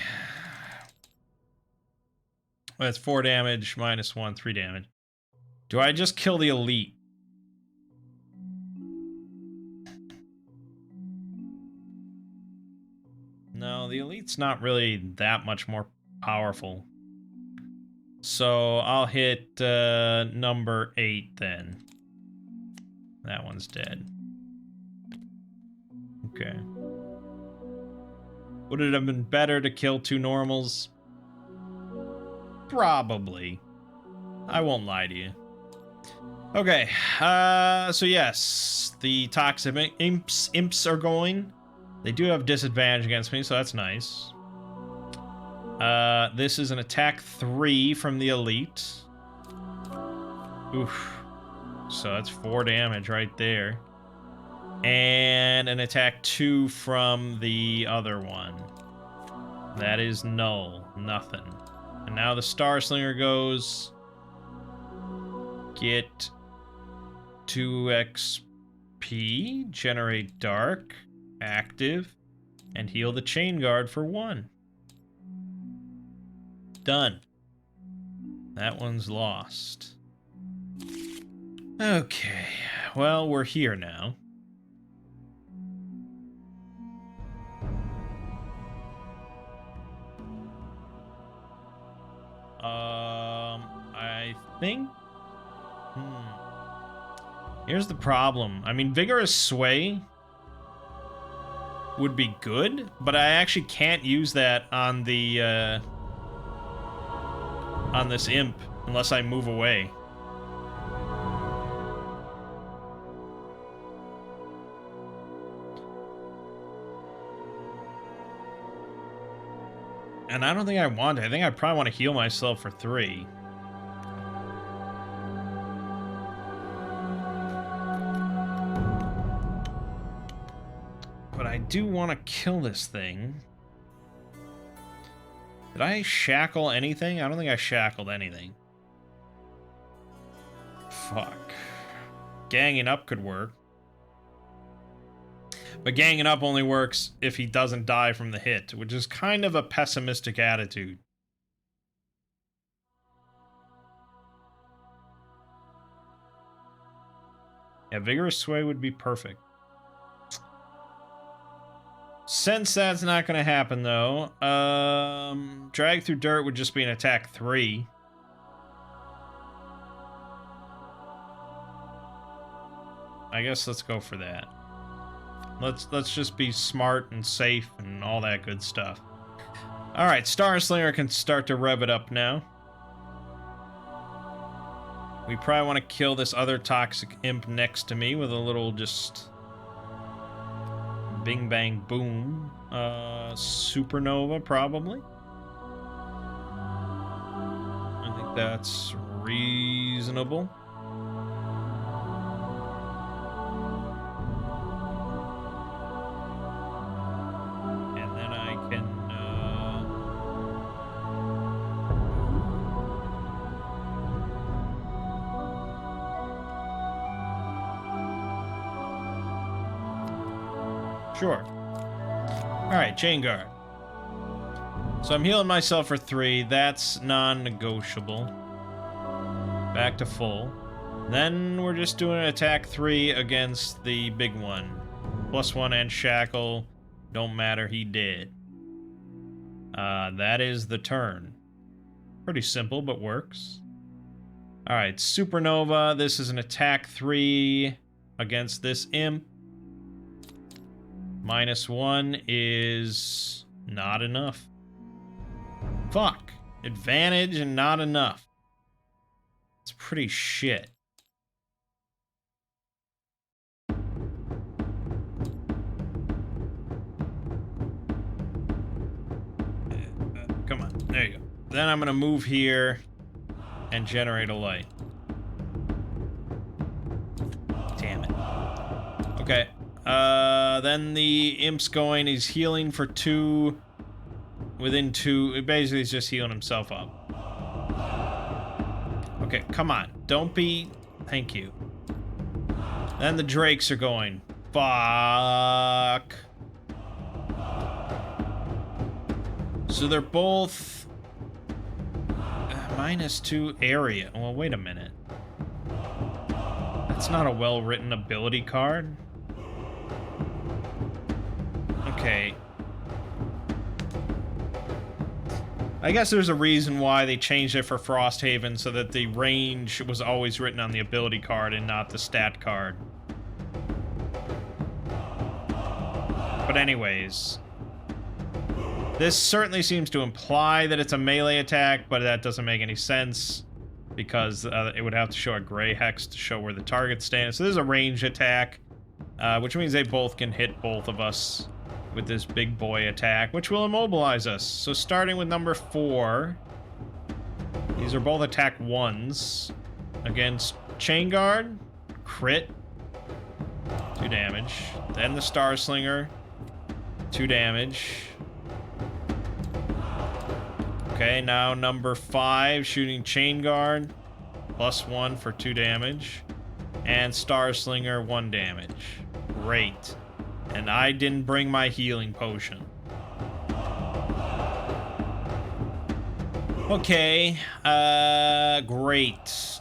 That's 4 damage, -1, 3 damage. Do I just kill the Elite? No, the Elite's not really that much more powerful. So I'll hit number 8 then. That one's dead. Okay. Would it have been better to kill 2 normals? Probably. I won't lie to you. Okay, so yes, the Toxic Imps are going. They do have disadvantage against me, so that's nice. This is an attack 3 from the Elite. Oof. So that's 4 damage right there. And an attack 2 from the other one. That is null. Nothing. And now the Star Slinger goes. Get 2 XP. Generate Dark. Active. And heal the Chain Guard for 1. Done. That one's lost. Okay. Well, we're here now. I think... Here's the problem. I mean, Vigorous Sway would be good, but I actually can't use that on the, on this imp unless I move away. And I don't think I want to. I think I probably want to heal myself for 3. But I do want to kill this thing. Did I shackle anything? I don't think I shackled anything. Fuck. Ganging up could work. But ganging up only works if he doesn't die from the hit, which is kind of a pessimistic attitude. Yeah, Vigorous Sway would be perfect. Since that's not going to happen, though, Drag Through Dirt would just be an attack 3. I guess let's go for that. Let's just be smart and safe and all that good stuff. Alright, Star Slinger can start to rev it up now. We probably want to kill this other toxic imp next to me with a little just... bing bang boom. Supernova, probably. I think that's reasonable. Sure. Alright, Chain Guard. So I'm healing myself for 3. That's non-negotiable. Back to full. Then we're just doing an attack 3 against the big one. +1 and shackle. Don't matter, he did. That is the turn. Pretty simple, but works. Alright, Supernova. This is an attack 3 against this imp. -1 is not enough. Fuck. Advantage and not enough. It's pretty shit. Come on. There you go. Then I'm going to move here and generate a light. Damn it. Okay. Then the imp's going, he's healing for 2, within 2, basically he's just healing himself up. Okay, come on, don't be, thank you. Then the drakes are going, fuck. So they're both, -2 area, well wait a minute. That's not a well-written ability card. Okay. I guess there's a reason why they changed it for Frosthaven so that the range was always written on the ability card and not the stat card. But anyways, this certainly seems to imply that it's a melee attack, but that doesn't make any sense because it would have to show a gray hex to show where the target stands. So this is a range attack, which means they both can hit both of us with this big boy attack, which will immobilize us. So starting with number 4, these are both attack 1s against Chain Guard, crit, 2 damage. Then the Star Slinger, 2 damage. Okay, now number 5, shooting Chain Guard, +1 for 2 damage. And Star Slinger, 1 damage. Great. And I didn't bring my healing potion. Okay, great.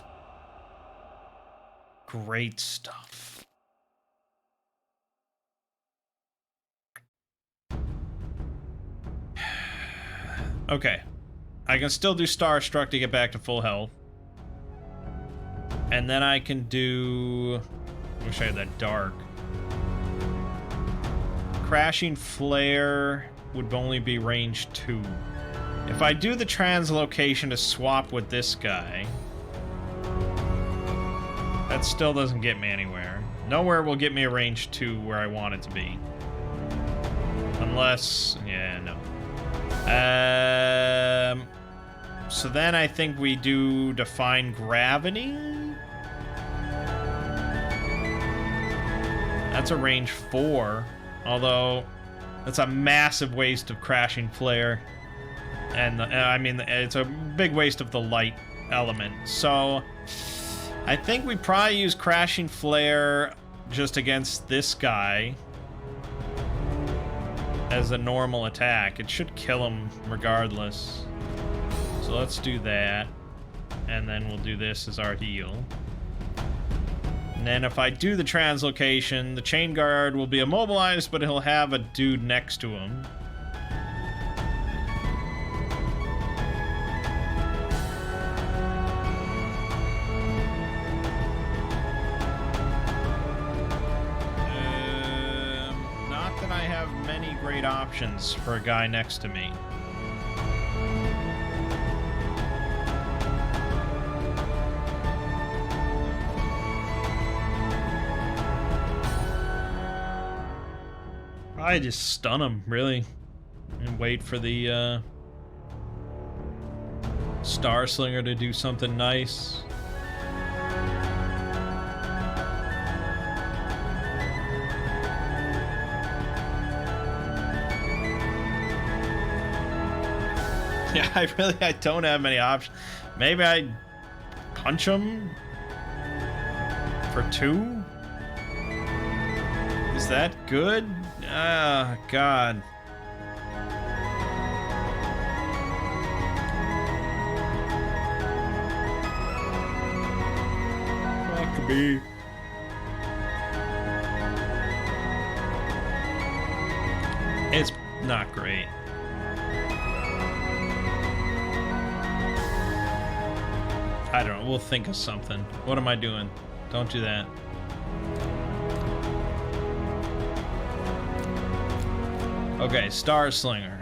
Great stuff. Okay. I can still do Starstruck to get back to full health. And then I can do... I wish I had that dark. Crashing Flare would only be range 2. If I do the translocation to swap with this guy, that still doesn't get me anywhere. Nowhere will get me a range 2 where I want it to be. Unless... yeah, no. So then I think we do define gravity. That's a range 4, although that's a massive waste of crashing flare, and I mean it's a big waste of the light element. So I think we probably use crashing flare just against this guy as a normal attack. It should kill him regardless. So let's do that, and then we'll do this as our heal. And then if I do the translocation, the chain guard will be immobilized, but he'll have a dude next to him. Not that I have many great options for a guy next to me. I just stun him, really, and wait for the Star Slinger to do something nice. Yeah, I don't have many options. Maybe I punch him for 2? Is that good? Ah, God. Fuck me. It's not great. I don't know. We'll think of something. What am I doing? Don't do that. Okay, Star Slinger.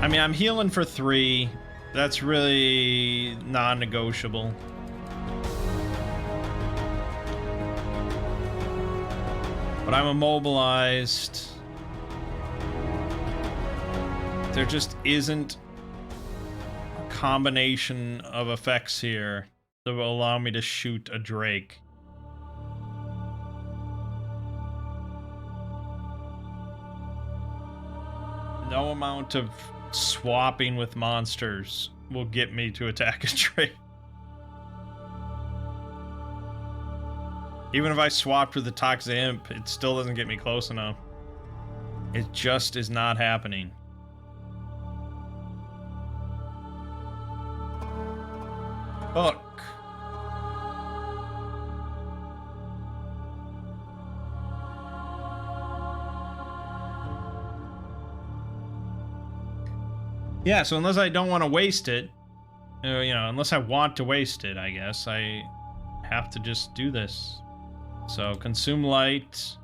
I mean, I'm healing for 3. That's really non-negotiable. But I'm immobilized. There just isn't a combination of effects here that will allow me to shoot a Drake. No amount of swapping with monsters will get me to attack a Drake. Even if I swapped with the Toxic Imp, it still doesn't get me close enough. It just is not happening. Fuck. Yeah, so unless I don't want to waste it, you know, unless I want to waste it, I guess, I have to just do this. So, consume light,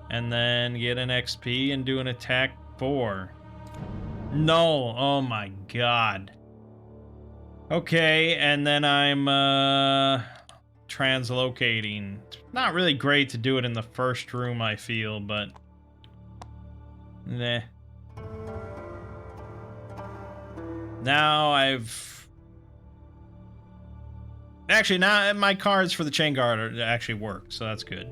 and then get an XP and do an attack 4. No! Oh my god. Okay, and then I'm, translocating. It's not really great to do it in the first room, I feel, but... Nah. Now I've... Actually, now my cards for the chain guard actually work, so that's good.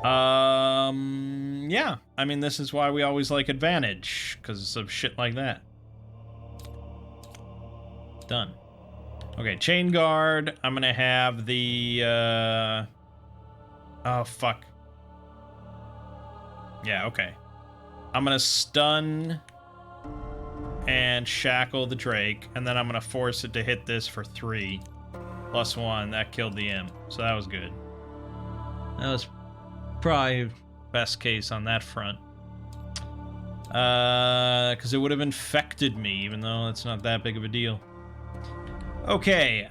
Yeah. I mean, this is why we always like advantage, because of shit like that. Done. Okay, chain guard. I'm gonna have the, oh, fuck. Yeah, okay. I'm gonna stun... and shackle the Drake, and then I'm gonna force it to hit this for 3. +1, that killed the imp, so that was good. That was probably best case on that front. Because it would have infected me, even though it's not that big of a deal. Okay,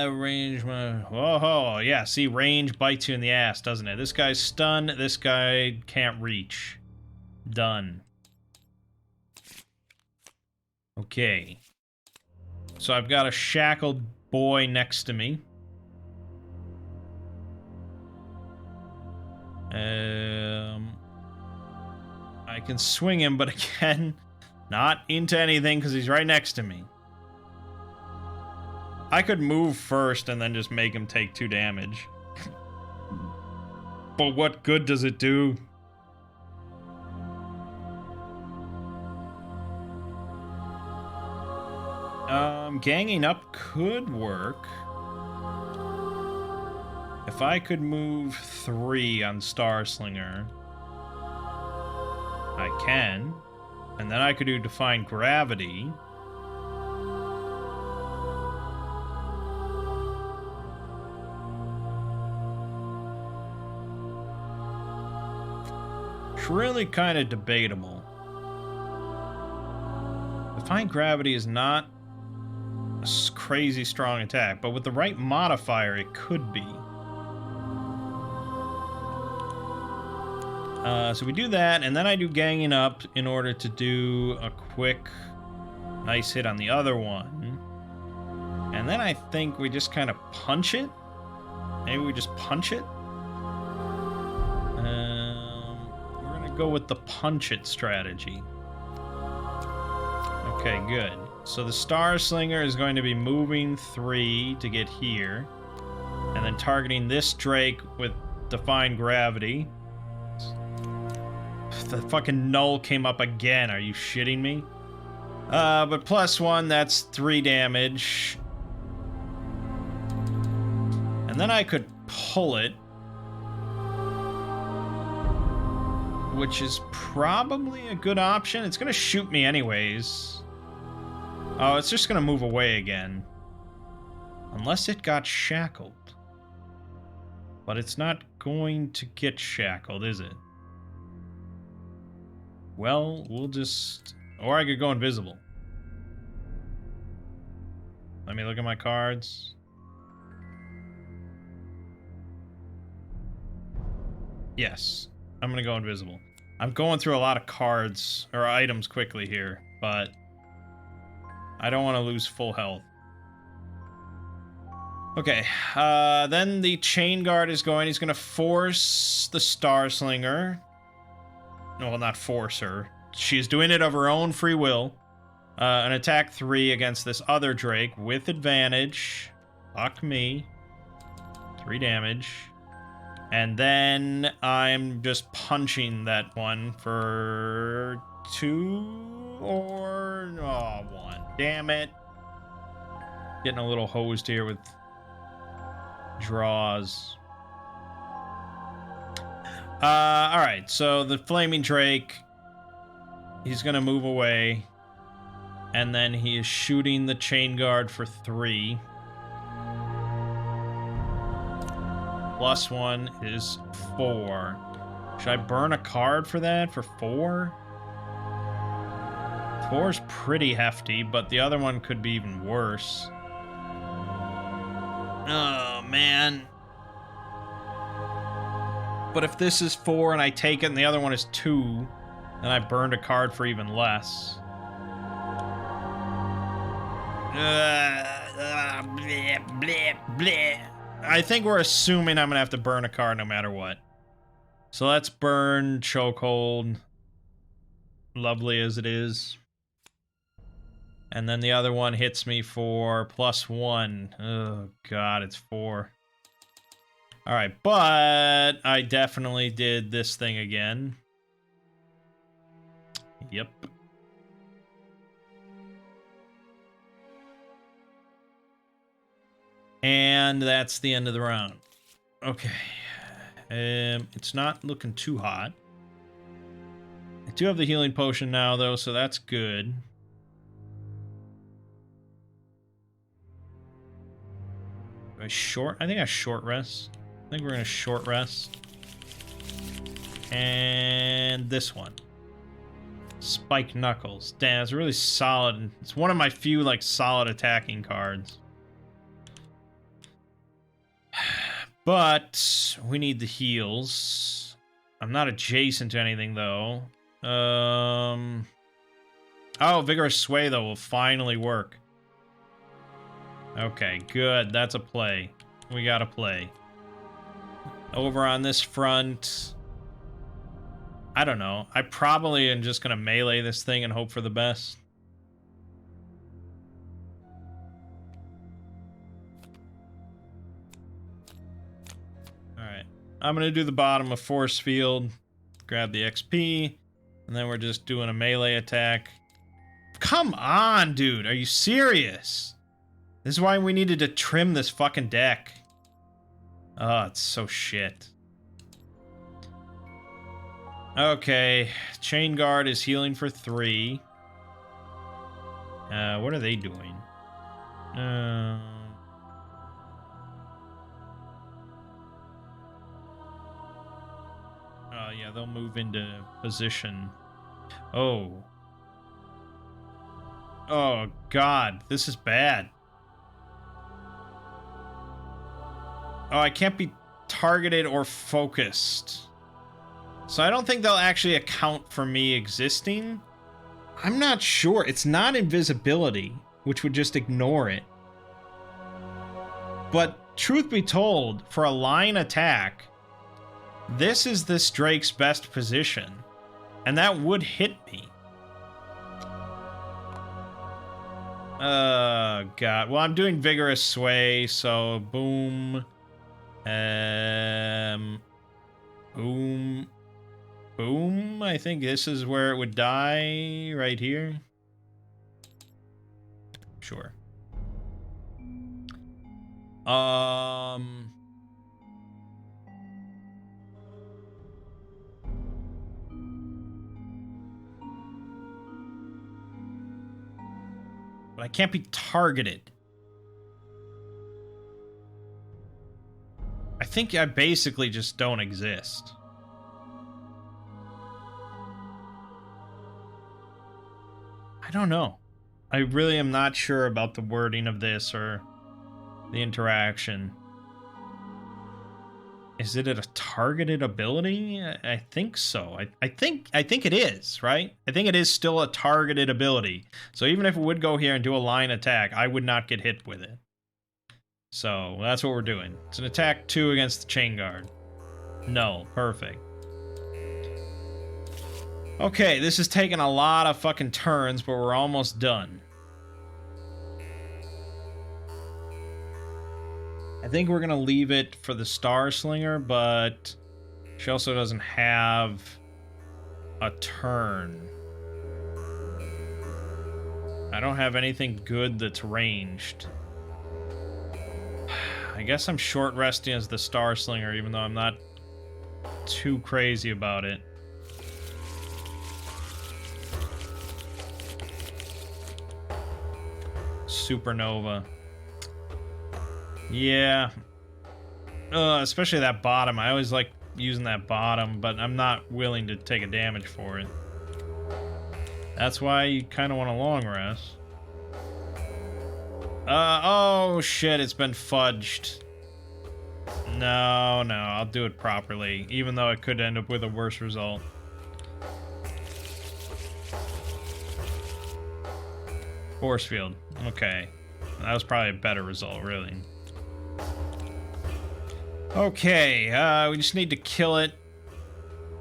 range, whoa, yeah, see, range bites you in the ass, doesn't it? This guy's stunned, this guy can't reach. Done. Okay. So I've got a shackled boy next to me. I can swing him, but again, not into anything because he's right next to me. I could move first and then just make him take 2 damage. But what good does it do? Ganging up could work. If I could move 3 on Starslinger, I can. And then I could do Define Gravity. It's really kind of debatable. Define Gravity is not a crazy strong attack, but with the right modifier, it could be. So we do that, and then I do Ganging Up in order to do a quick, nice hit on the other one. And then I think we just kind of punch it. Maybe we just punch it. We're going to go with the punch it strategy. Okay, good. So the Star Slinger is going to be moving 3 to get here. And then targeting this Drake with Define Gravity. The fucking null came up again. Are you shitting me? But +1, that's 3 damage. And then I could pull it. Which is probably a good option. It's gonna shoot me anyways. Oh, it's just gonna move away again. Unless it got shackled. But it's not going to get shackled, is it? Well, we'll just... Or I could go invisible. Let me look at my cards. Yes, I'm gonna go invisible. I'm going through a lot of cards, or items quickly here, but... I don't want to lose full health. Okay, then the Chain Guard is going. He's gonna force the Star Slinger. Well, not force her. She's doing it of her own free will. An attack 3 against this other Drake with advantage. Fuck me. 3 damage. And then I'm just punching that one for 2 or... Oh, 1. Damn it. Getting a little hosed here with draws. Alright, so the Flaming Drake, he's gonna move away, and then he is shooting the Chain Guard for 3. +1 is 4. Should I burn a card for that, for 4? 4 is pretty hefty, but the other one could be even worse. Oh, man. But if this is 4 and I take it and the other one is 2, then I burned a card for even less. Bleh, bleh, bleh. I think we're assuming I'm going to have to burn a card no matter what. So let's burn Chokehold. Lovely as it is. And then the other one hits me for +1. Oh, God, it's 4. Alright, but I definitely did this thing again. Yep. And that's the end of the round. Okay. It's not looking too hot. I do have the healing potion now, though, so that's good. I think I short rest. I think we're gonna short rest. And this one. Spike Knuckles. Damn, it's really solid. It's one of my few, like, solid attacking cards. But we need the heals. I'm not adjacent to anything, though. Oh, Vigorous Sway, though, will finally work. Okay, good. That's a play. We gotta play. Over on this front, I don't know. I probably am just going to melee this thing and hope for the best. Alright. I'm going to do the bottom of force field. Grab the XP. And then we're just doing a melee attack. Come on, dude. Are you serious? This is why we needed to trim this fucking deck. Oh, it's so shit. Okay. Chain Guard is healing for 3. What are they doing? Yeah, they'll move into position. Oh. Oh, God. This is bad. Oh, I can't be targeted or focused. So I don't think they'll actually account for me existing. I'm not sure. It's not invisibility, which would just ignore it. But truth be told, for a line attack, this is this Drake's best position. And that would hit me. God. Well, I'm doing Vigorous Sway, so boom. Boom. Boom. I think this is where it would die, right here. Sure. But I can't be targeted. I think I basically just don't exist. I don't know. I really am not sure about the wording of this or the interaction. Is it a targeted ability? I think so. I think it is, right? I think it is still a targeted ability. So even if it would go here and do a line attack, I would not get hit with it. So that's what we're doing. It's an attack 2 against the Chain Guard. No, perfect. Okay, this is taking a lot of fucking turns, but we're almost done. I think we're gonna leave it for the Star Slinger, but she also doesn't have a turn. I don't have anything good that's ranged. I guess I'm short resting as the Star Slinger, even though I'm not too crazy about it. Supernova. Yeah. Especially that bottom. I always like using that bottom, but I'm not willing to take a damage for it. That's why you kind of want a long rest. Oh shit, it's been fudged. No, I'll do it properly, even though it could end up with a worse result. Force field. Okay. That was probably a better result, really. Okay, we just need to kill it.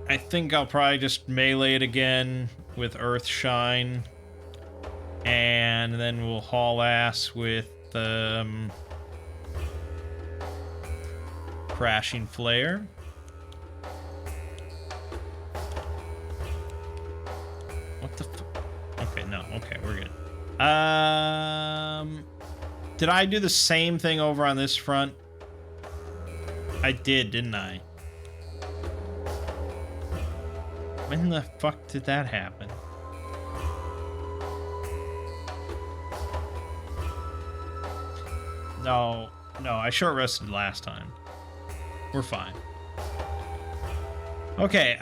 I think I'll probably just melee it again with Earth Shine. And then we'll haul ass with Crashing Flare. What the Okay, no. Okay, we're good. Did I do the same thing over on this front? I did, didn't I? When the fuck did that happen? No, I short rested last time. We're fine. Okay,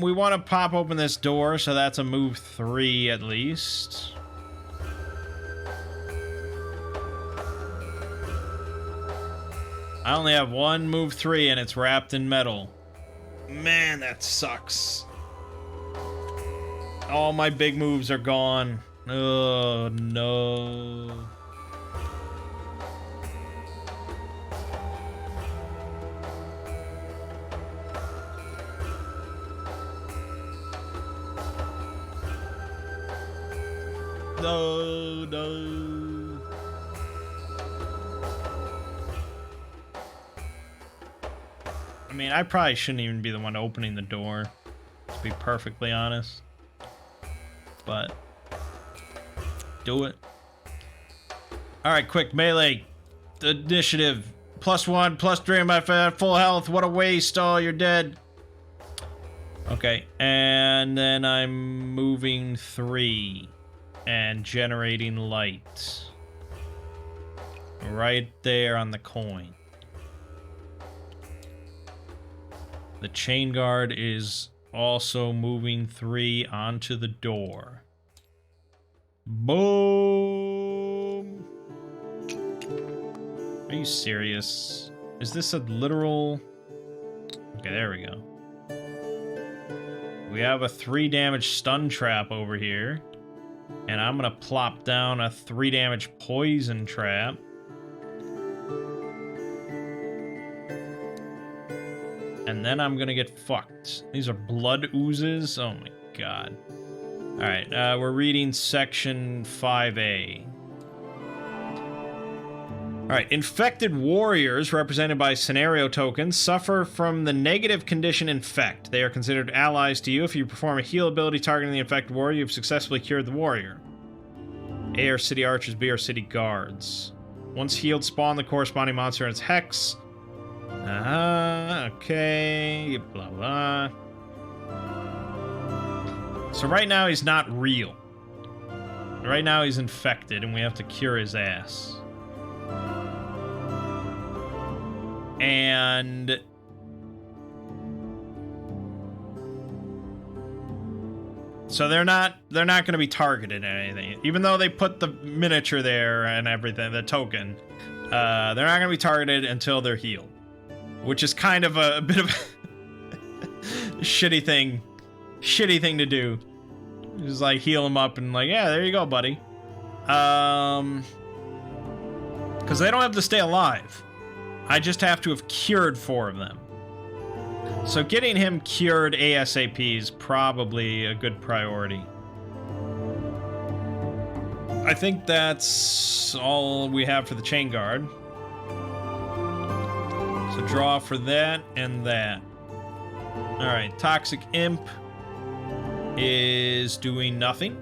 we want to pop open this door, so that's a move 3 at least. I only have one move 3 and it's wrapped in metal. Man, that sucks. All my big moves are gone. Oh, no. No, no. I mean, I probably shouldn't even be the one opening the door, to be perfectly honest. But do it. All right, quick melee initiative. +1, +3 on my full health. What a waste. Oh, you're dead. Okay, and then I'm moving 3 and generating light. Right there on the coin. The chain guard is also moving 3 onto the door. Boom! Are you serious? Is this a literal... Okay, there we go. We have a 3 damage stun trap over here. And I'm gonna plop down a 3 damage poison trap. And then I'm gonna get fucked. These are blood oozes? Oh my god. Alright, we're reading section 5A. Alright, infected warriors, represented by scenario tokens, suffer from the negative condition infect. They are considered allies to you. If you perform a heal ability targeting the infected warrior, you've successfully cured the warrior. A are city archers, B are city guards. Once healed, spawn the corresponding monster in its hex. Okay, blah blah. So right now he's not real. Right now he's infected and we have to cure his ass. And so they're not going to be targeted or anything. Even though they put the miniature there and everything, the token, they're not going to be targeted until they're healed. Which is kind of a bit of a shitty thing to do. Just like heal them up and like, yeah, there you go, buddy. Because they don't have to stay alive. I just have to have cured 4 of them. So getting him cured ASAP is probably a good priority. I think that's all we have for the chain guard. So draw for that and that. Alright, Toxic Imp is doing nothing.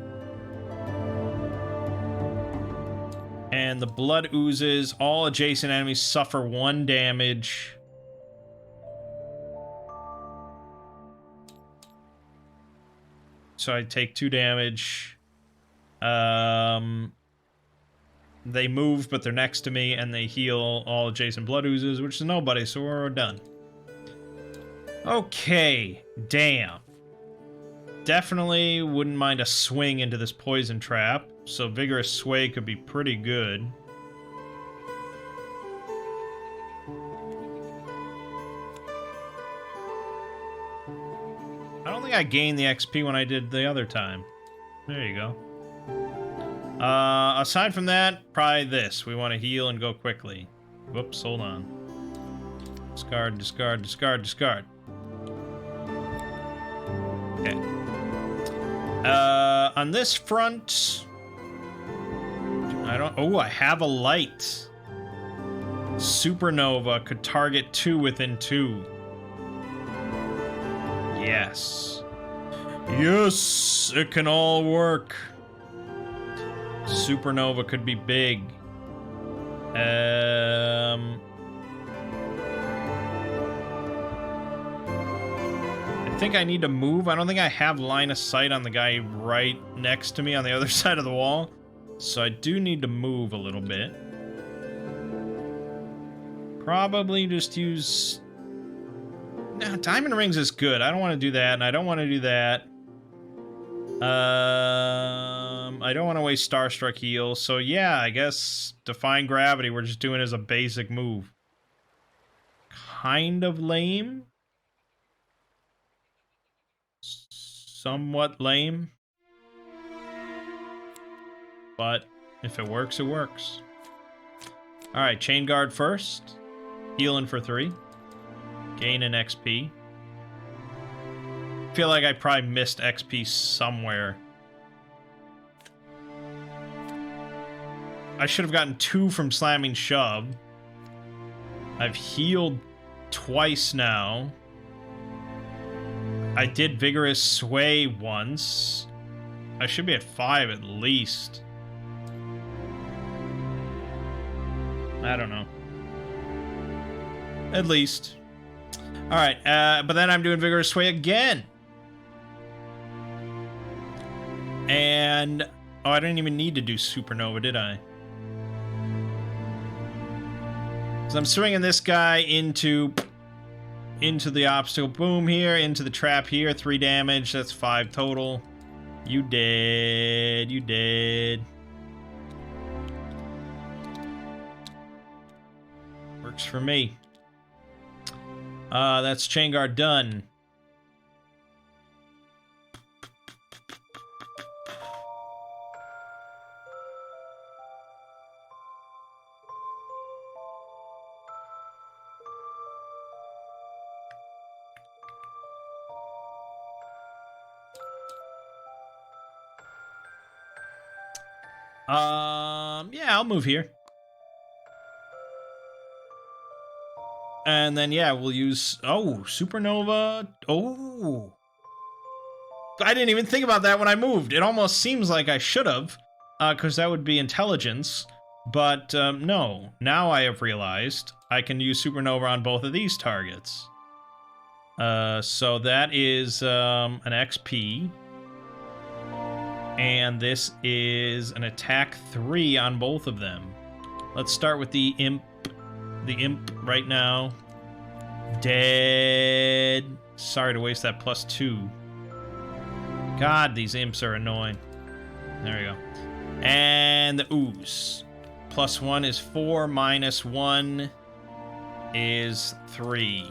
And the blood oozes. All adjacent enemies suffer 1 damage. So I take 2 damage. They move, but they're next to me, and they heal all adjacent blood oozes, which is nobody, so we're done. Okay, damn. Definitely wouldn't mind a swing into this poison trap, so Vigorous Sway could be pretty good. I don't think I gained the XP when I did the other time. There you go. Aside from that, probably this. We want to heal and go quickly. Whoops, hold on. Discard, discard, discard, discard. Okay. On this front... I have a light. Supernova could target 2 within 2. Yes. Yes! It can all work. Supernova could be big. I think I need to move. I don't think I have line of sight on the guy right next to me on the other side of the wall. So I do need to move a little bit. Probably just use... Nah, Diamond Rings is good. I don't want to do that, and I don't want to do that. I don't want to waste Starstruck Heal, so yeah, I guess Defying Gravity we're just doing as a basic move. Kind of lame. Somewhat lame. But if it works, it works. Alright, Chain Guard first. Healing for 3. Gain an XP. Feel like I probably missed XP somewhere. I should have gotten 2 from slamming shove. I've healed twice now. I did vigorous sway once. I should be at 5 at least. I don't know. At least. Alright, but then I'm doing vigorous sway again. And... oh, I didn't even need to do supernova, did I? So I'm swinging this guy into the obstacle. Boom here, into the trap here. 3 damage, that's 5 total. You dead, you dead. Works for me. That's chain guard done. Yeah, I'll move here. And then, yeah, we'll use... oh, supernova. Oh. I didn't even think about that when I moved. It almost seems like I should have, because that would be intelligence. But, no. Now I have realized I can use supernova on both of these targets. So that is an XP. And this is an attack 3 on both of them. Let's start with the imp. The imp right now. Dead. Sorry to waste that +2. God, these imps are annoying. There we go. And the ooze. +1 is 4, -1 is 3.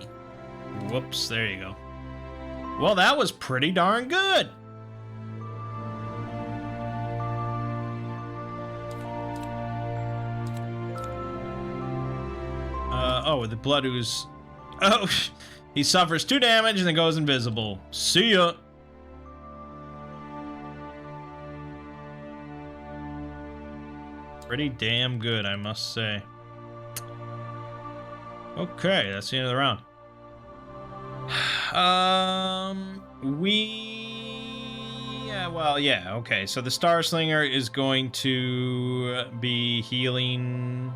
Whoops, there you go. Well, that was pretty darn good. Oh, the blood ooze. Oh, he suffers 2 damage and then goes invisible. See ya. Pretty damn good, I must say. Okay, that's the end of the round. Yeah, okay. So the Star Slinger is going to be healing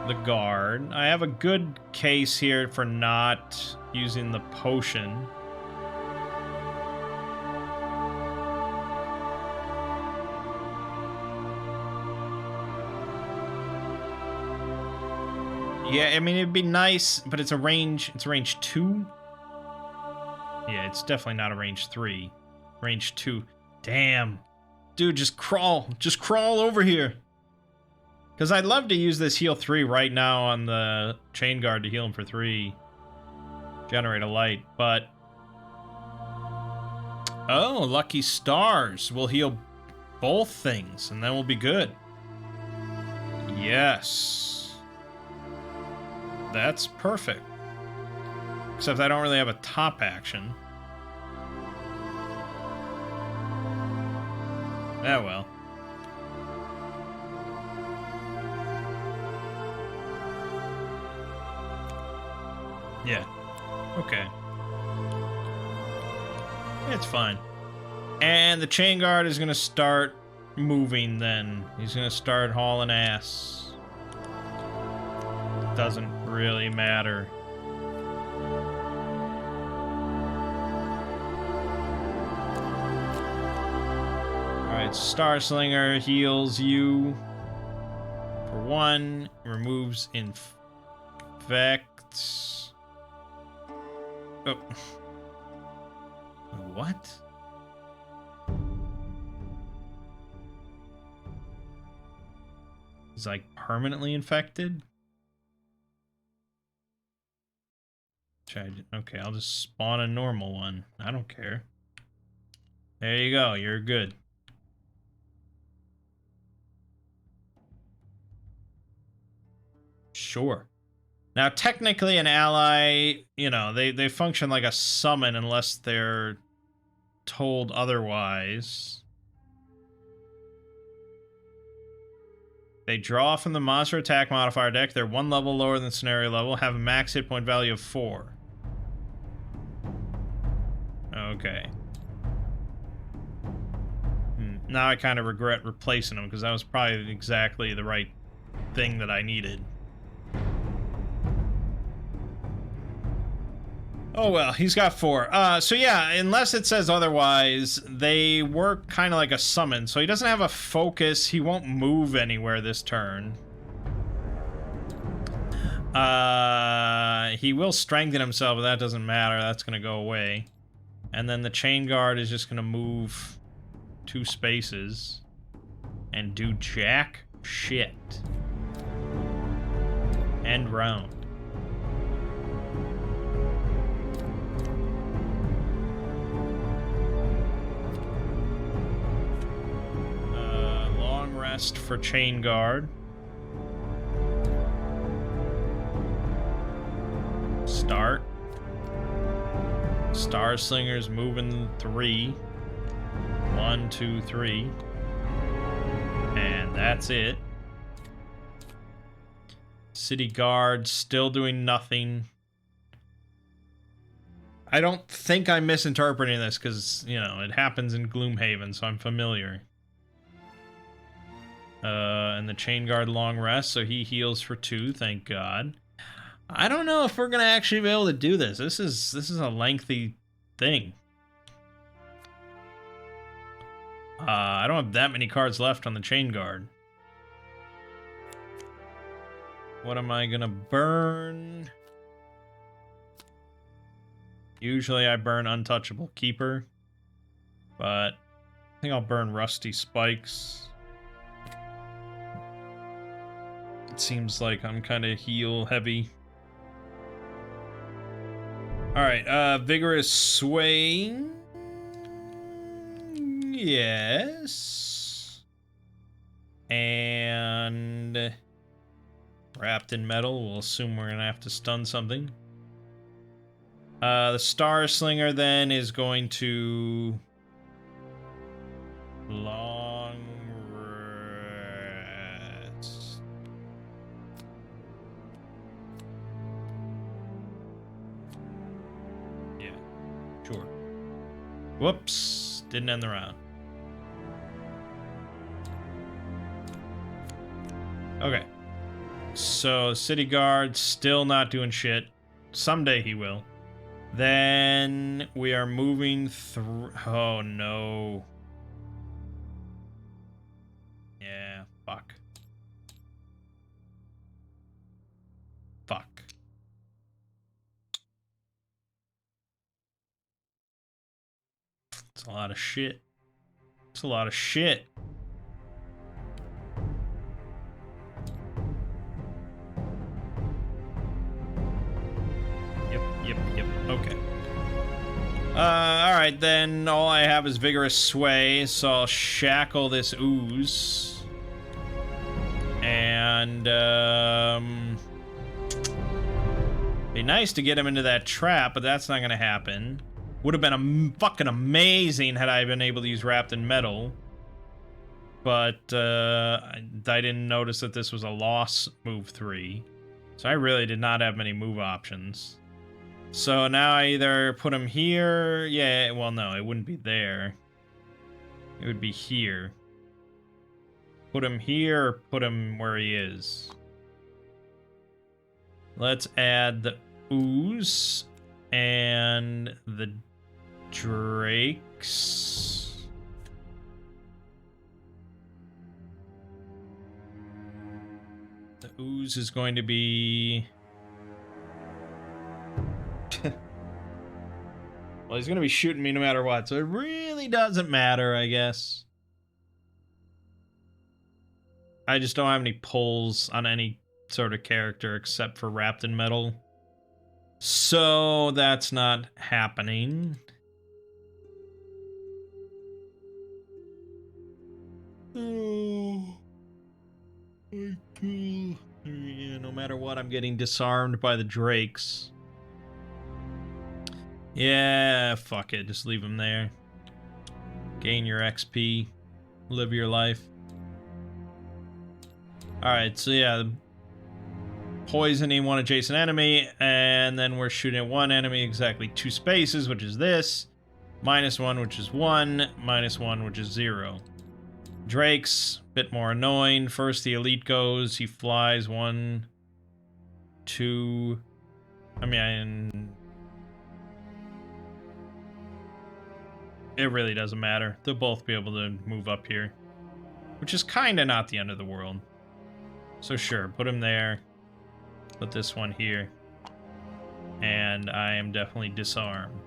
the guard. I have a good case here for not using the potion. Yeah, I mean, it'd be nice, but it's a range 2. Yeah, it's definitely not a range 3. Range 2. Damn. Dude, just crawl over here. Because I'd love to use this heal 3 right now on the chain guard to heal him for 3. Generate a light, but... oh, lucky stars. We'll heal both things, and then we'll be good. Yes. That's perfect. Except I don't really have a top action. Oh well. Yeah. Okay. It's fine. And the chain guard is gonna start moving then. He's gonna start hauling ass. Doesn't really matter. Alright, Star Slinger heals you for 1, removes infects. Oh. What? He's like permanently infected? Okay, I'll just spawn a normal one. I don't care. There you go, you're good. Sure. Now, technically, an ally, you know, they function like a summon unless they're told otherwise. They draw from the monster attack modifier deck. They're 1 level lower than scenario level. Have a max hit point value of 4. Okay. Now I kind of regret replacing them because that was probably exactly the right thing that I needed. Oh well, he's got 4. So yeah, unless it says otherwise, they work kind of like a summon. So he doesn't have a focus. He won't move anywhere this turn. He will strengthen himself, but that doesn't matter. That's going to go away. And then the Chain Guard is just going to move 2 spaces and do jack shit. End round. Long rest for Chain Guard. Start. Star Slinger's moving 3. 1, 2, 3. And that's it. City Guard still doing nothing. I don't think I'm misinterpreting this because, you know, it happens in Gloomhaven, so I'm familiar. And the Chain Guard long rest, so he heals for 2, thank God. I don't know if we're gonna actually be able to do this. This is a lengthy thing. I don't have that many cards left on the Chain Guard. What am I gonna burn? Usually I burn Untouchable Keeper, but I think I'll burn Rusty Spikes. It seems like I'm kind of heal heavy. Alright, Vigorous Sway. Yes. And Wrapped in Metal. We'll assume we're gonna have to stun something. The Star Slinger then is going to long rest. Yeah, sure. Whoops, didn't end the round. Okay. So, City Guard still not doing shit. Someday he will. Then we are moving through. Oh no. Yeah, fuck. Fuck. It's a lot of shit. It's a lot of shit. Yep, okay. Alright, then all I have is Vigorous Sway, so I'll shackle this ooze. And, be nice to get him into that trap, but that's not gonna happen. Would have been fucking amazing had I been able to use Wrapped in Metal. But, I didn't notice that this was a loss move 3. So I really did not have many move options. So now I either put him here. Yeah, well, no, it wouldn't be there. It would be here. Put him here or put him where he is. Let's add the ooze and the drakes. The ooze is going to be... Well, he's going to be shooting me no matter what, so it really doesn't matter, I guess. I just don't have any pulls on any sort of character except for Wrapped in Metal. So that's not happening. Oh, yeah, no matter what, I'm getting disarmed by the drakes. Yeah, fuck it. Just leave him there. Gain your XP. Live your life. Alright, so yeah. Poisoning one adjacent enemy, and then we're shooting at one enemy exactly 2 spaces, which is this. -1, which is 1. -1, which is 0. Drake's a bit more annoying. First the elite goes. He flies 1, 2... I mean... It really doesn't matter. They'll both be able to move up here. Which is kind of not the end of the world. So sure, put him there. Put this one here. And I am definitely disarmed.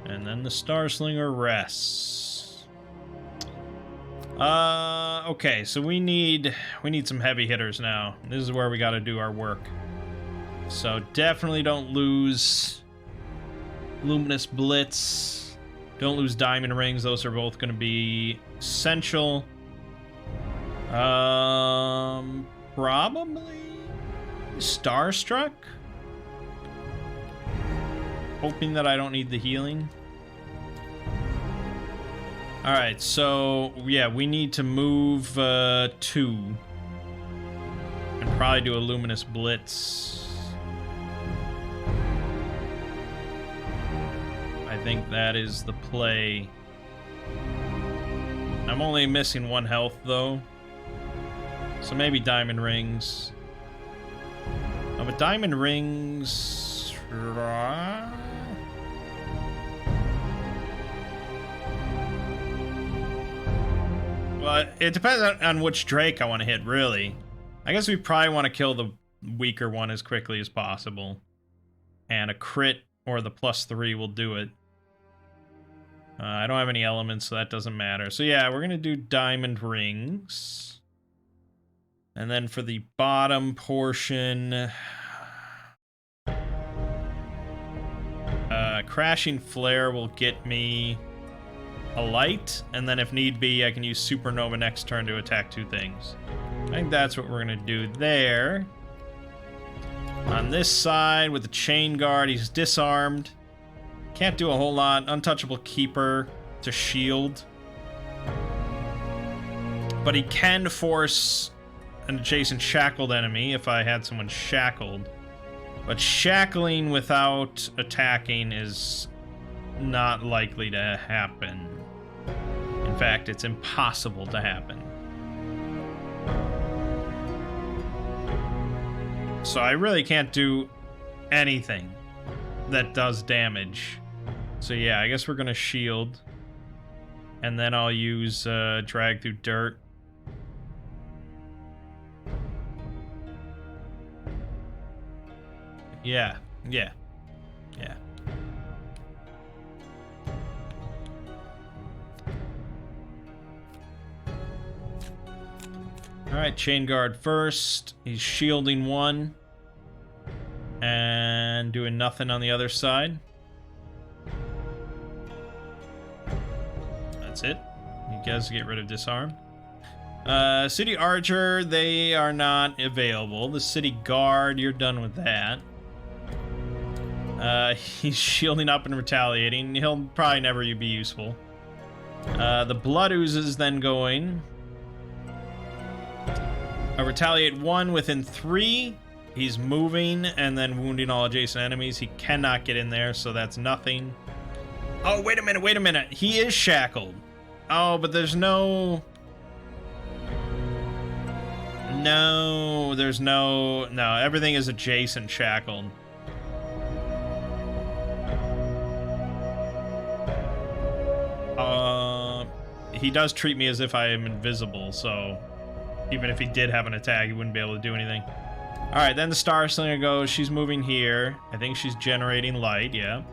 And then the Star Slinger rests. Okay, so we need some heavy hitters now. This is where we gotta do our work. So definitely don't lose Luminous Blitz. Don't lose Diamond Rings. Those are both gonna be essential. Probably Starstruck? Hoping that I don't need the healing. Alright, so yeah, we need to move 2. And probably do a Luminous Blitz. I think that is the play. I'm only missing 1 health though. So maybe Diamond Rings. Oh, but Diamond Rings... Well, it depends on which Drake I want to hit, really. I guess we probably want to kill the weaker one as quickly as possible. And a crit or the +3 will do it. I don't have any elements, so that doesn't matter. So yeah, we're going to do Diamond Rings. And then for the bottom portion... Crashing Flare will get me a light, and then if need be, I can use Supernova next turn to attack 2 things. I think that's what we're going to do there. On this side, with the Chain Guard, he's disarmed. Can't do a whole lot. Untouchable Keeper to shield. But he can force an adjacent shackled enemy if I had someone shackled. But shackling without attacking is not likely to happen. In fact, it's impossible to happen. So I really can't do anything that does damage. So yeah, I guess we're gonna shield. And then I'll use Drag Through Dirt. Yeah. Alright, Chain Guard first. He's shielding 1. And doing nothing on the other side. That's it. You guys get rid of Disarm. City Archer, they are not available. The City Guard, you're done with that. He's shielding up and retaliating. He'll probably never be useful. The Blood Oozes then going. Retaliate 1 within 3. He's moving and then wounding all adjacent enemies. He cannot get in there, so that's nothing. Oh, wait a minute. He is shackled. Oh, but there's no... No, there's no... No, everything is adjacent shackled. He does treat me as if I am invisible, so... Even if he did have an attack, he wouldn't be able to do anything. Alright, then the Star Slinger goes. She's moving here. I think she's generating light, yeah.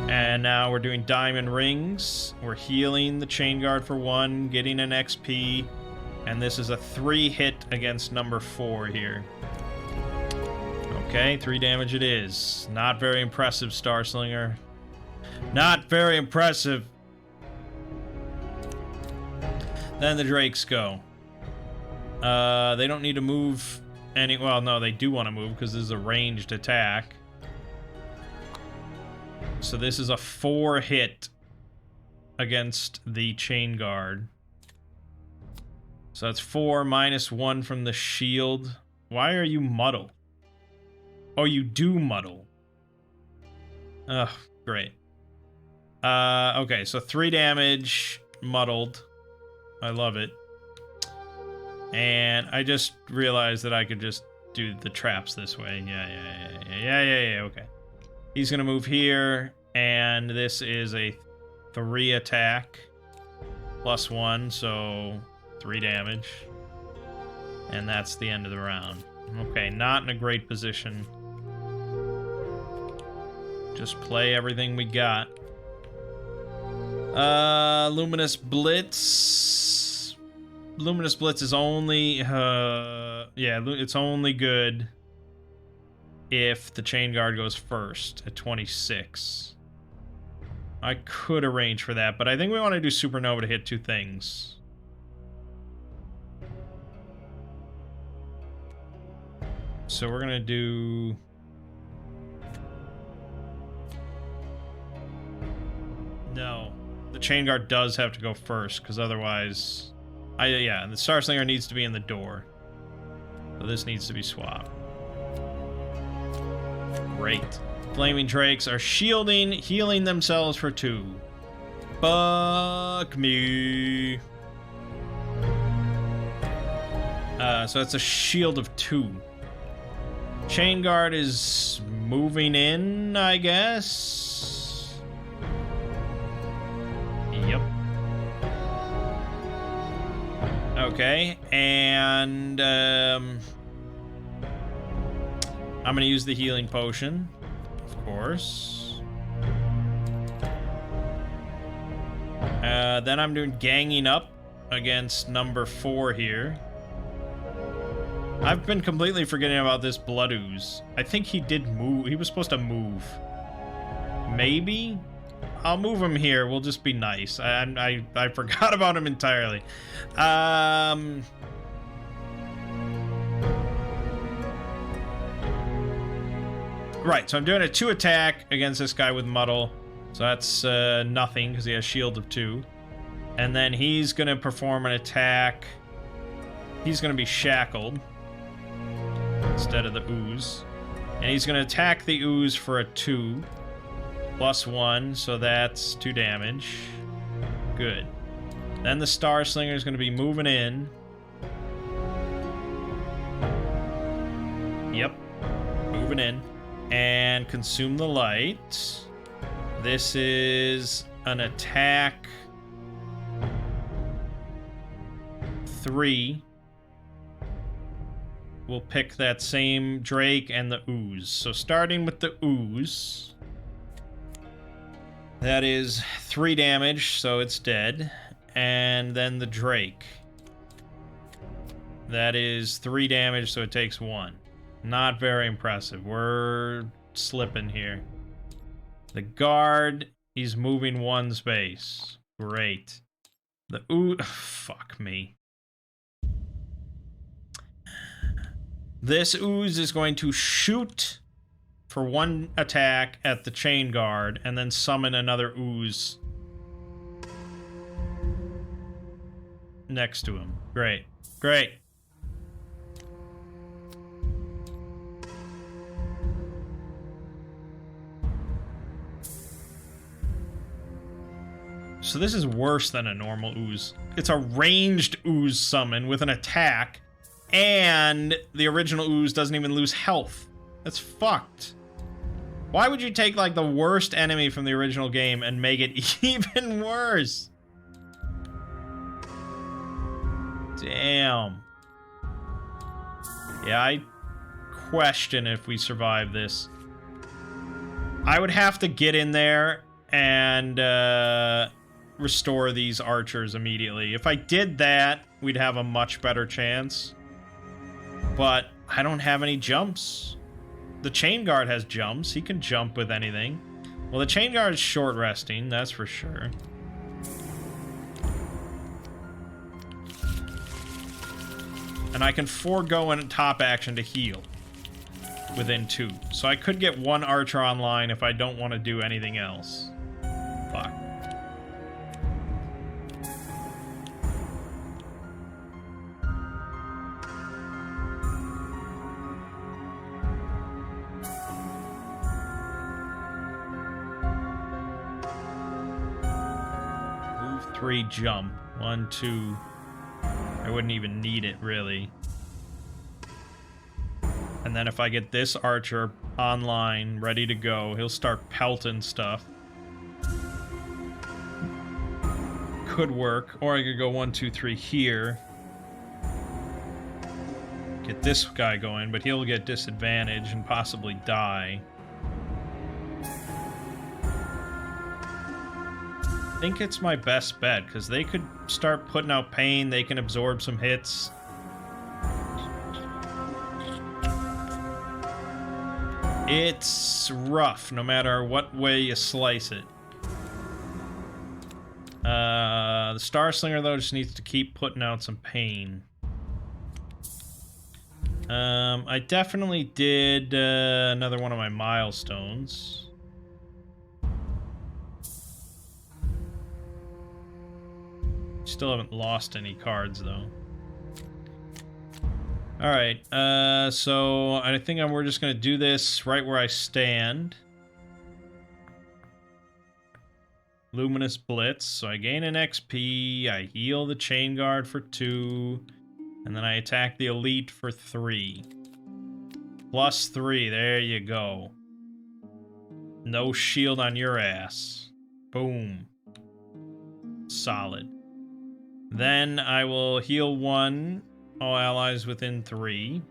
And now we're doing Diamond Rings. We're healing the Chain Guard for 1, getting an XP. And this is a 3-hit against number 4 here. Okay, 3 damage it is. Not very impressive, Star Slinger. Not very impressive. Then the Drakes go. They don't need to move any... Well, no, they do want to move because this is a ranged attack. So this is a 4-hit against the Chain Guard. So that's 4 minus 1 from the shield. Why are you muddle? Oh, you do muddle. Ugh, great. Okay, so 3 damage, muddled. I love it. And I just realized that I could just do the traps this way. Yeah, okay. He's gonna move here, and this is a 3 attack. Plus 1, so 3 damage. And that's the end of the round. Okay, not in a great position. Just play everything we got. Luminous Blitz. Luminous Blitz is only, yeah, it's only good if the Chain Guard goes first at 26. I could arrange for that, but I think we want to do Supernova to hit 2 things. So we're gonna do... No. The Chain Guard does have to go first, because otherwise... yeah, the Star Slinger needs to be in the door. So this needs to be swapped. Great. Flaming Drakes are shielding, healing themselves for 2. Fuck me. So it's a shield of 2. Chain Guard is moving in, I guess. Yep. Okay, and I'm gonna use the healing potion, of course. Then I'm doing ganging up against number 4 here. I've been completely forgetting about this Blood Ooze. I think he did move. He was supposed to move. Maybe? I'll move him here. We'll just be nice. I forgot about him entirely. Right, so I'm doing a 2 attack against this guy with Muddle. So that's nothing, because he has shield of 2. And then he's going to perform an attack. He's going to be shackled instead of the Ooze. And he's going to attack the Ooze for a 2. Plus 1, so that's 2 damage. Good. Then the Star Slinger is going to be moving in. Yep. Moving in. And consume the light. This is an attack 3. We'll pick that same Drake and the Ooze. So starting with the Ooze. That is 3 damage, so it's dead. And then the Drake. That is 3 damage, so it takes 1. Not very impressive. We're slipping here. The Guard, he's moving 1 space. Great. The Ooze... Fuck me. This Ooze is going to shoot for 1 attack at the Chain Guard, and then summon another Ooze next to him. Great. Great. So this is worse than a normal Ooze. It's a ranged Ooze summon with an attack, and the original Ooze doesn't even lose health. That's fucked. Why would you take, like, the worst enemy from the original game and make it even worse? Damn. Yeah, I question if we survive this. I would have to get in there and restore these archers immediately. If I did that, we'd have a much better chance. But I don't have any jumps. The Chain Guard has jumps. He can jump with anything. Well, the Chain Guard is short resting, that's for sure. And I can forego a top action to heal within 2. So I could get 1 archer online if I don't want to do anything else. Fuck. 3 jump. 1, 2. I wouldn't even need it, really. And then if I get this archer online, ready to go, he'll start pelting stuff. Could work. Or I could go 1, 2, 3 here. Get this guy going, but he'll get disadvantage and possibly die. I think it's my best bet, because they could start putting out pain, they can absorb some hits. It's rough, no matter what way you slice it. The Star Slinger, though, just needs to keep putting out some pain. I definitely did another one of my milestones. Still haven't lost any cards, though. Alright, so I think we're just going to do this right where I stand. Luminous Blitz, so I gain an XP, I heal the Chain Guard for 2, and then I attack the Elite for 3. Plus 3, there you go. No shield on your ass. Boom. Solid. Then I will heal 1, all allies within 3.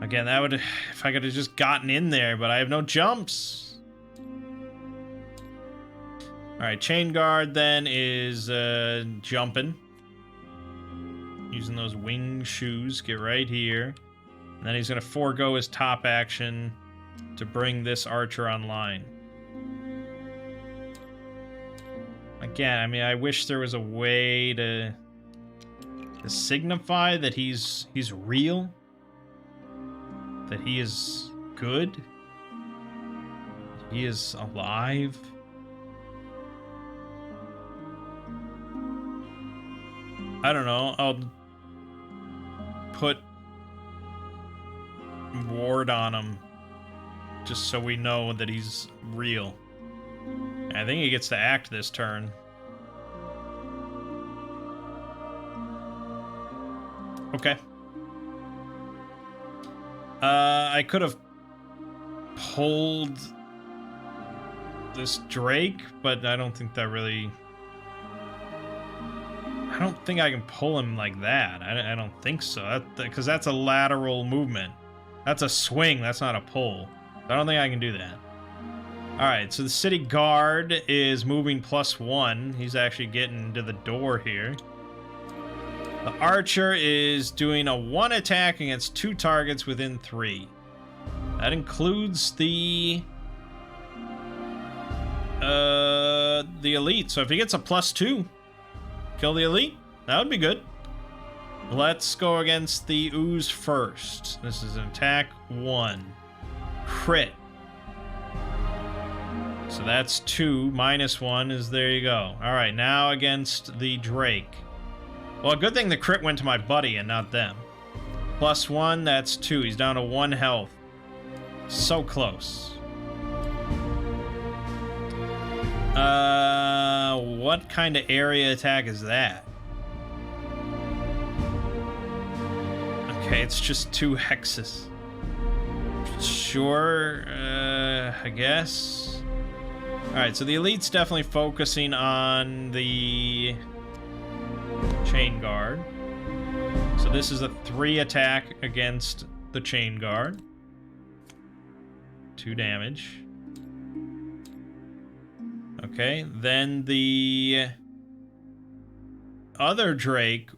Again, that would, if I could have just gotten in there, but I have no jumps. Alright, Chain Guard then is jumping. Using those wing shoes, get right here. And then he's going to forego his top action to bring this archer online. Again, I mean, I wish there was a way to signify that he's real. That he is good. He is alive. I don't know, I'll put ward on him just so we know that he's real. I think he gets to act this turn. Okay. I could have pulled this Drake, but I don't think that really... I don't think I can pull him like that. I don't think so. Because that's a lateral movement. That's a swing. That's not a pull. I don't think I can do that. Alright, so the City Guard is moving +1. He's actually getting to the door here. The Archer is doing a 1 attack against 2 targets within 3. That includes the Elite. So if he gets a +2... kill the Elite? That would be good. Let's go against the Ooze first. This is an attack 1. Crit. So that's 2. -1 is there you go. Alright, now against the Drake. Well, good thing the crit went to my buddy and not them. +1, that's 2. He's down to 1 health. So close. What kind of area attack is that? Okay, it's just 2 hexes. Sure, I guess. Alright, so the Elite's definitely focusing on the Chain Guard. So this is a 3 attack against the Chain Guard. 2 damage. Okay, then the other Drake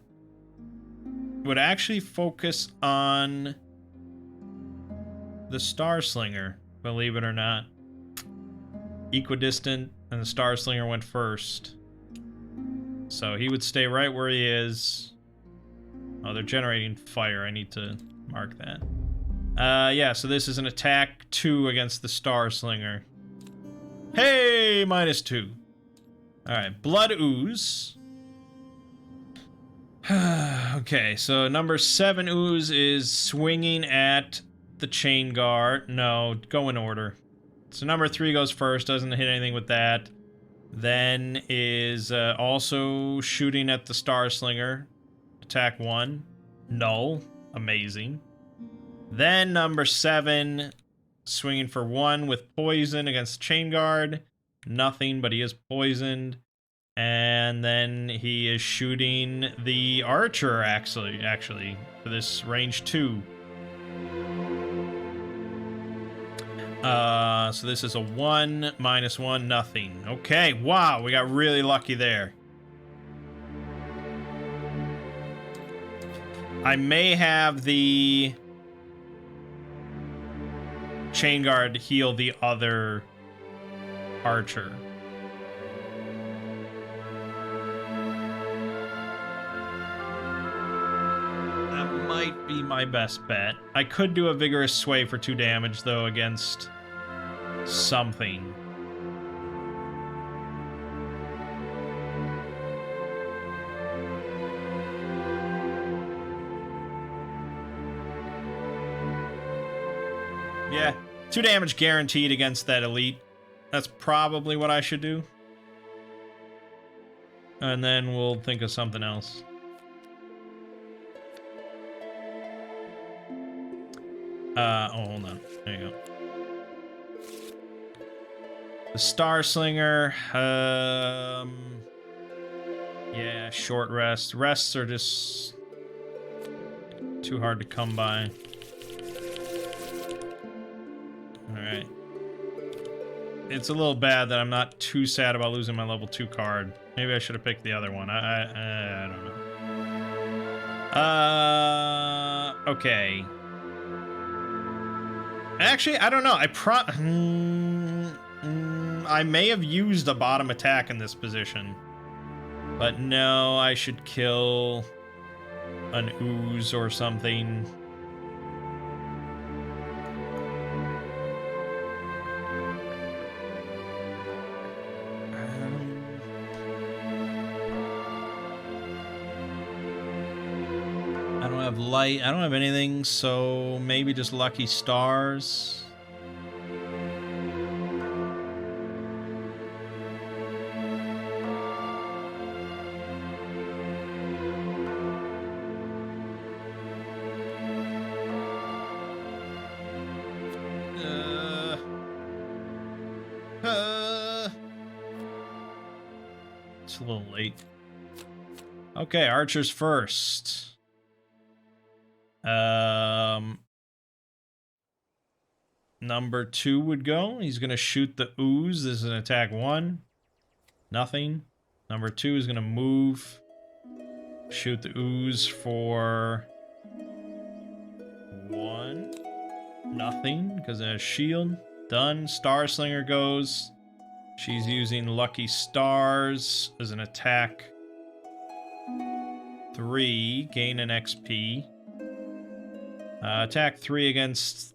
would actually focus on the Star Slinger, believe it or not. Equidistant, and the Star Slinger went first. So he would stay right where he is. Oh, they're generating fire. I need to mark that. Yeah, so this is an attack 2 against the Star Slinger. Hey, -2. Alright, Blood Ooze. Okay, so number 7 Ooze is swinging at the Chain Guard. No, go in order. So number 3 goes first, doesn't hit anything with that. Then is also shooting at the Star Slinger. Attack 1. Null. Amazing. Then number 7, swinging for 1 with poison against Chain Guard. Nothing, but he is poisoned. And then he is shooting the Archer, actually, for this range 2. So this is a 1, -1, nothing. Okay, wow, we got really lucky there. I may have the Chain Guard heal the other Archer. That might be my best bet. I could do a Vigorous Sway for 2 damage, though, against something. Yeah, 2 damage guaranteed against that elite. That's probably what I should do. And then we'll think of something else. Oh, hold on. There you go. The Star Slinger. Yeah, short rest. Rests are just too hard to come by. Alright. It's a little bad that I'm not too sad about losing my level 2 card. Maybe I should have picked the other one. I don't know. Okay. Actually, I don't know. I may have used a bottom attack in this position. But no, I should kill an ooze or something. I don't have light. I don't have anything, so maybe just lucky stars. It's a little late. Okay, Archers first. Number 2 would go. He's gonna shoot the ooze. This is an attack 1. Nothing. Number 2 is gonna move. Shoot the ooze for 1. Nothing, because it has shield. Done. Star Slinger goes. She's using Lucky Stars as an attack 3. Gain an XP. Attack 3 against...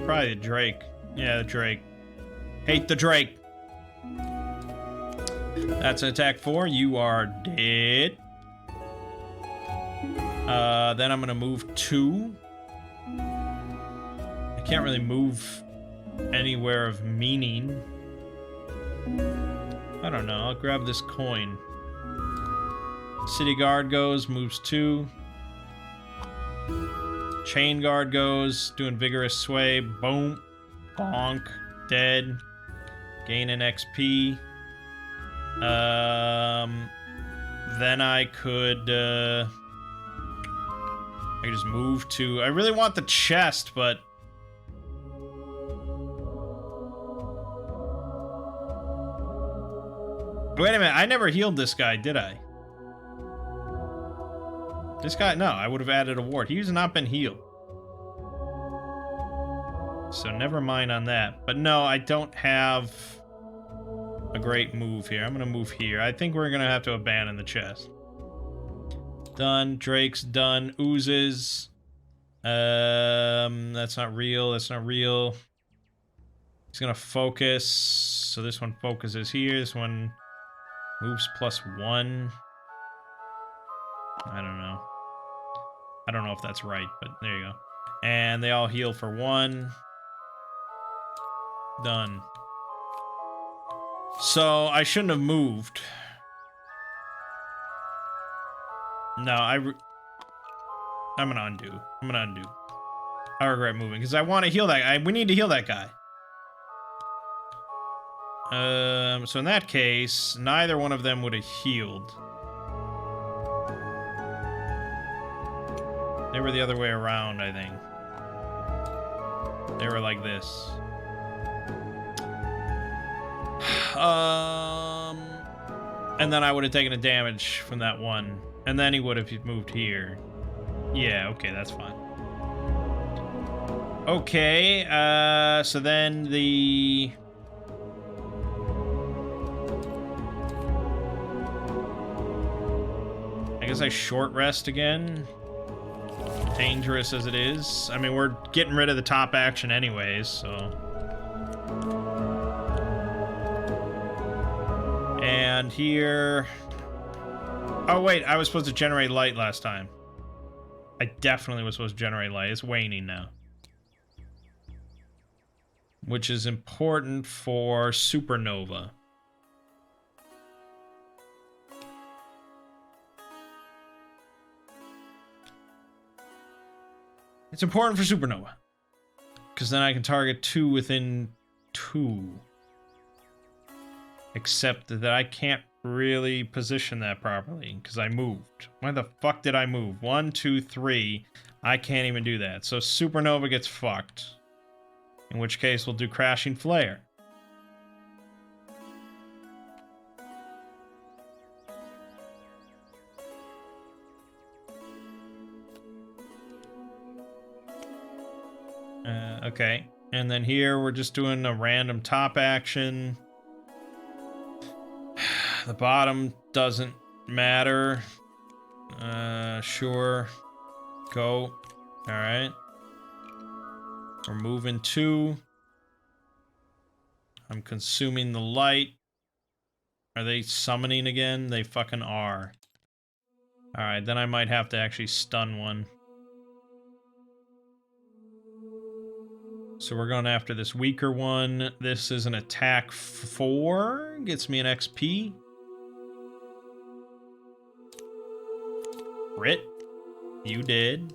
probably the Drake. Yeah, the Drake. Hate the Drake. That's an attack 4. You are dead. Then I'm gonna move 2. I can't really move anywhere of meaning. I don't know. I'll grab this coin. City Guard goes, moves 2. Chain Guard goes, doing Vigorous Sway. Boom. Bonk. Dead. Gain an XP. Then I could just move to... I really want the chest, but... Wait a minute, I never healed this guy, did I? This guy, no, I would have added a ward. He's not been healed. So never mind on that. But no, I don't have a great move here. I'm going to move here. I think we're going to have to abandon the chest. Done. Drake's done. Oozes. That's not real. That's not real. He's going to focus. So this one focuses here. This one moves +1. I don't know. I don't know if that's right, but there you go. And they all heal for 1. Done. So, I shouldn't have moved. No, I'm gonna undo. I regret moving, because I want to heal that guy. We need to heal that guy. So in that case, neither one of them would have healed. They were the other way around, I think. They were like this. And then I would have taken a damage from that one. And then he would have moved here. Yeah, okay, that's fine. Okay, so then the... I guess I short rest again. Dangerous as it is. I mean, we're getting rid of the top action anyways, so... And here... Oh, wait, I was supposed to generate light last time. I definitely was supposed to generate light. It's waning now. Which is important for supernova. It's important for supernova. Because then I can target 2 within 2. Except that I can't really position that properly because I moved. Why the fuck did I move? 1, 2, 3. I can't even do that. So supernova gets fucked. In which case we'll do crashing flare. Okay. And then here we're just doing a random top action. The bottom doesn't matter. Sure. Go. Alright. We're moving 2. I'm consuming the light. Are they summoning again? They fucking are. Alright, then I might have to actually stun one. So we're going after this weaker one. This is an attack 4. Gets me an XP. Crit. You did.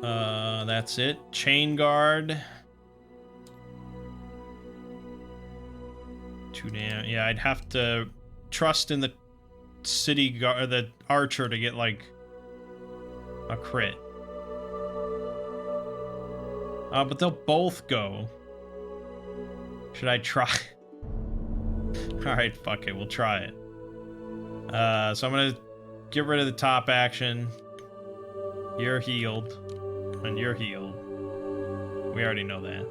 That's it. Chain guard. 2 damn. Yeah, I'd have to trust in the city guard, the archer, to get like a crit. But they'll both go. Should I try? Alright, fuck it, we'll try it. So I'm gonna get rid of the top action. You're healed. And you're healed. We already know that.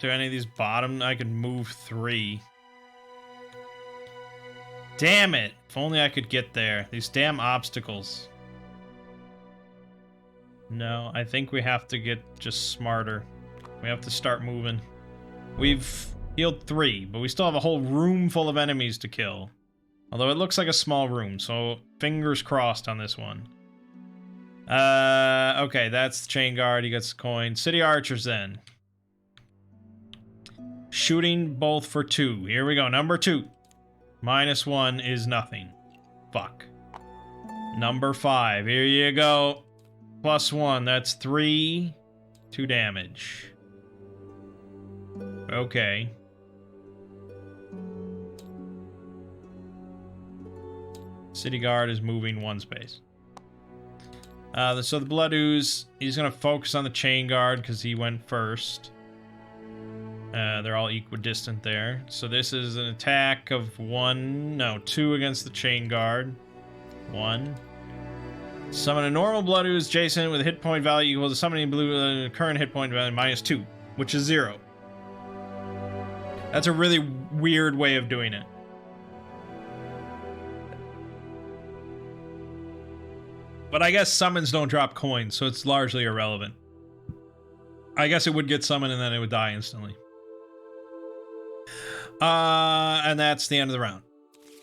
Do any of these bottom? I could move 3. Damn it! If only I could get there. These damn obstacles. No, I think we have to get just smarter. We have to start moving. We've healed 3, but we still have a whole room full of enemies to kill. Although it looks like a small room, so fingers crossed on this one. Okay, that's the chain guard. He gets the coin. City archers then. Shooting both for 2. Here we go, number 2. -1 is nothing. Fuck. Number 5. Here you go. +1. That's 3. 2 damage. Okay. City guard is moving 1 space. So the blood ooze, he's gonna focus on the chain guard because he went first. They're all equidistant there. So this is an attack of 2 against the chain guard. 1. Summon a normal blood ooze Jason with a hit point value equal to summoning blue current hit point value -2, which is 0. That's a really weird way of doing it. But I guess summons don't drop coins, so it's largely irrelevant. I guess it would get summoned and then it would die instantly. And that's the end of the round.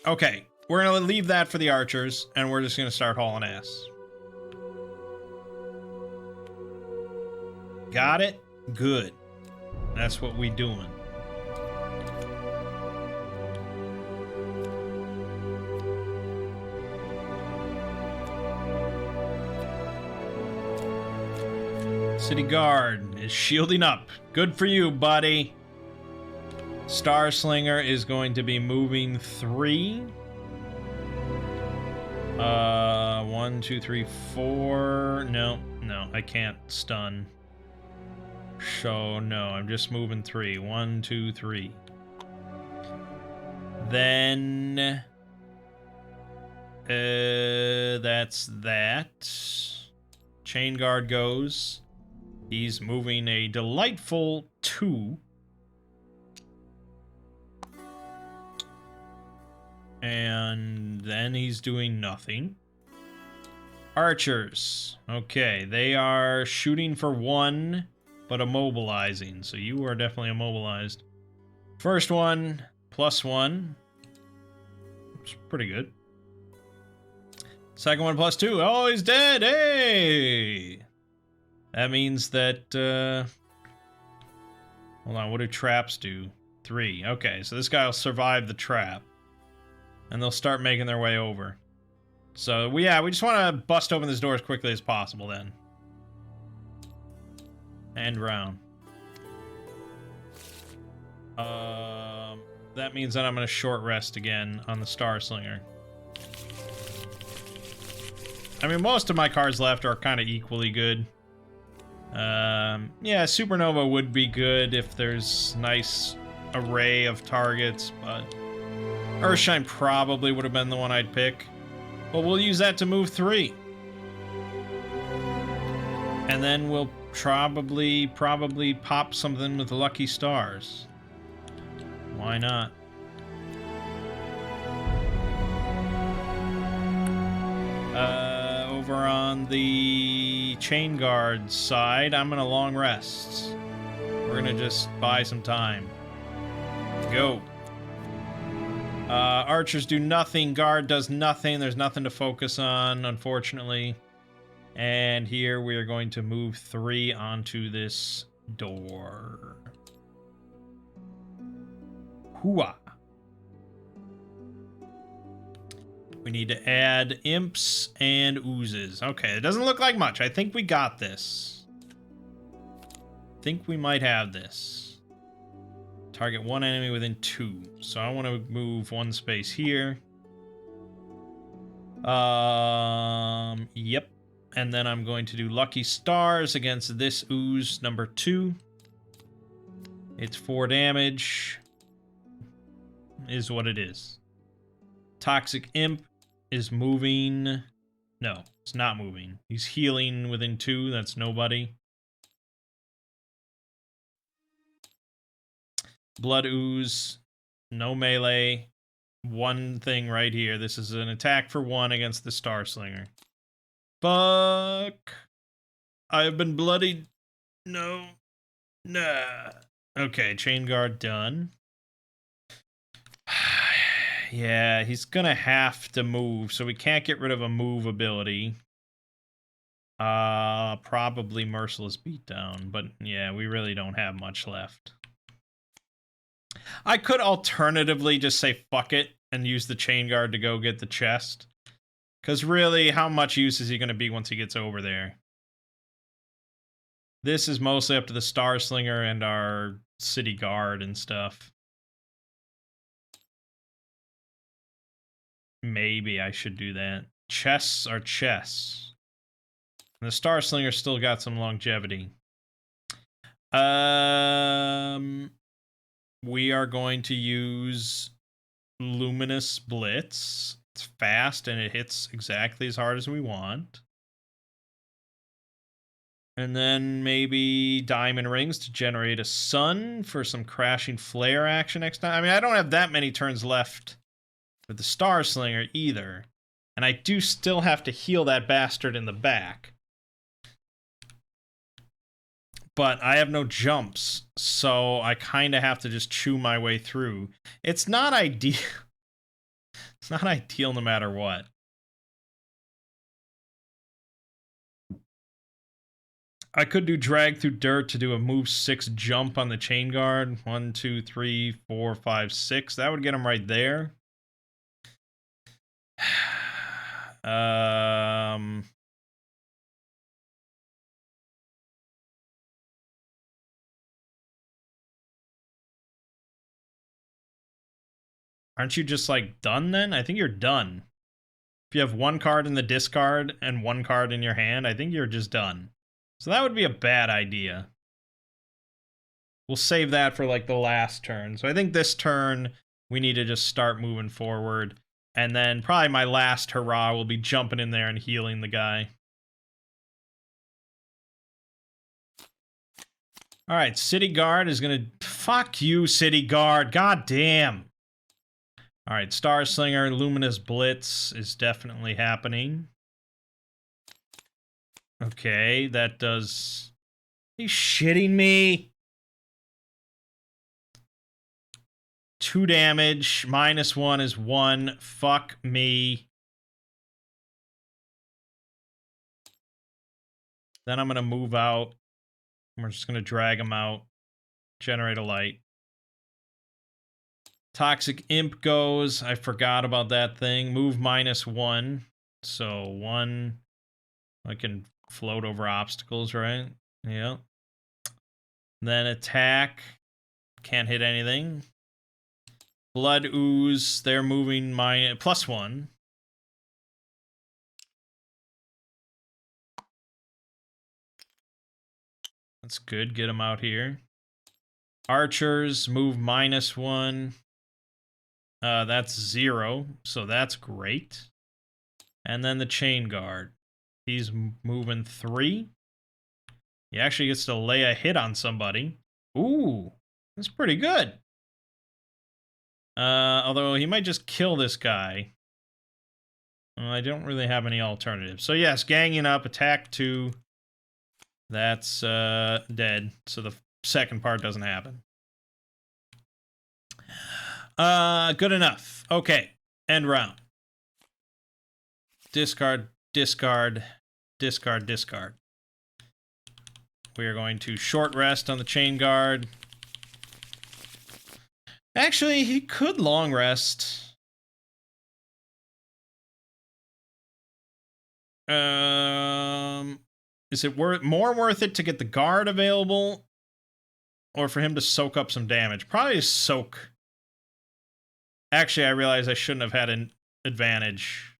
Okay, we're gonna leave that for the archers, and we're just gonna start hauling ass. Got it? Good. That's what we doing. City Guard is shielding up. Good for you, buddy. Star Slinger is going to be moving 3. 1, 2, 3, 4. No, I can't stun. So, no, I'm just moving 3. 1, 2, 3. Then... that's that. Chain Guard goes. He's moving a delightful 2. And then he's doing nothing. Archers. Okay, they are shooting for 1, but immobilizing. So you are definitely immobilized. First one, +1. It's pretty good. Second one, +2. Oh, he's dead! Hey! That means that, hold on, what do traps do? 3. Okay, so this guy will survive the trap. And they'll start making their way over. So, we just want to bust open this door as quickly as possible then. And round. That means that I'm going to short rest again on the Star Slinger. I mean, most of my cards left are kind of equally good. Yeah, Supernova would be good if there's nice array of targets, but Earthshine probably would have been the one I'd pick. But we'll use that to move 3. And then we'll probably pop something with Lucky Stars. Why not? Over on the Chain Guard side, I'm gonna long rest. We're gonna just buy some time. Go. Archers do nothing. Guard does nothing. There's nothing to focus on, unfortunately. And here we are going to move 3 onto this door. Hooah. We need to add imps and oozes. Okay, it doesn't look like much. I think we got this. I think we might have this. Target 1 enemy within 2. So I want to move 1 space here. Yep. And then I'm going to do Lucky Stars against this ooze number 2. It's 4 damage. Is what it is. Toxic Imp is moving. No, it's not moving. He's healing within 2. That's nobody. Blood Ooze. No melee. 1 thing right here. This is an attack for 1 against the Star Slinger. Fuck. I have been bloodied. No. Nah. Okay, Chain Guard done. Yeah, he's gonna have to move, so we can't get rid of a move ability. Probably Merciless Beatdown, but yeah, we really don't have much left. I could alternatively just say fuck it and use the Chain Guard to go get the chest. Because really, how much use is he going to be once he gets over there? This is mostly up to the Star Slinger and our City Guard and stuff. Maybe I should do that. Chests are chests. And the Star Slinger still got some longevity. We are going to use Luminous Blitz. It's fast and it hits exactly as hard as we want. And then maybe Diamond Rings to generate a sun for some Crashing Flare action next time. I mean, I don't have that many turns left with the Star Slinger either. And I do still have to heal that bastard in the back. But I have no jumps, so I kind of have to just chew my way through. It's not ideal. It's not ideal no matter what. I could do drag through dirt to do a move 6 jump on the chain guard. 1, 2, 3, 4, 5, 6. That would get him right there. Aren't you just like done then? I think you're done. If you have one card in the discard and one card in your hand, I think you're just done. So that would be a bad idea. We'll save that for like the last turn. So I think this turn we need to just start moving forward. And then probably my last hurrah will be jumping in there and healing the guy. Alright, City Guard is gonna... Fuck you, City Guard. God damn. Alright, Star Slinger, Luminous Blitz is definitely happening. Okay, that does... Are you shitting me? 2 damage, -1 is 1. Fuck me. Then I'm gonna move out. We're just gonna drag him out. Generate a light. Toxic Imp goes. I forgot about that thing. Move -1. So 1. I can float over obstacles, right? Yeah. Then attack. Can't hit anything. Blood Ooze. They're moving +1. That's good. Get them out here. Archers move -1. That's 0, so that's great. And then the Chain Guard. He's moving 3. He actually gets to lay a hit on somebody. Ooh, that's pretty good. Although he might just kill this guy. I don't really have any alternatives. So yes, ganging up, attack 2. That's dead. So the second part doesn't happen. Good enough. Okay, end round. Discard, discard, discard, discard. We are going to short rest on the Chain Guard. Actually, he could long rest. Is it more worth it to get the guard available, or for him to soak up some damage? Probably soak. Actually, I realized I shouldn't have had an advantage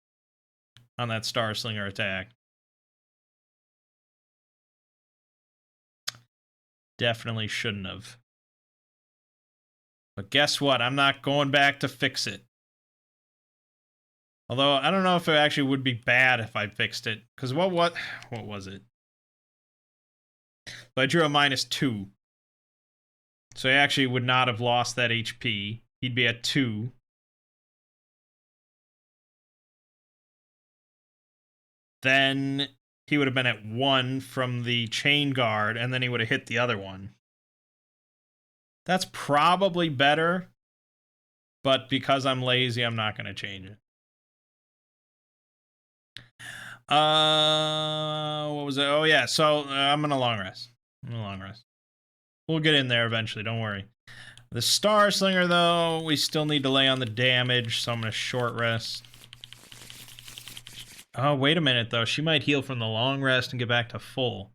on that Star Slinger attack. Definitely shouldn't have. But guess what? I'm not going back to fix it. Although, I don't know if it actually would be bad if I fixed it. Because what was it? So I drew a -2. So he actually would not have lost that HP. He'd be at 2. Then he would have been at 1 from the Chain Guard, and then he would have hit the other one. That's probably better, but because I'm lazy, I'm not going to change it. What was it? Oh, yeah, so I'm going to long rest. We'll get in there eventually, don't worry. The Star Slinger, though, we still need to lay on the damage, so I'm going to short rest. Oh, wait a minute, though. She might heal from the long rest and get back to full.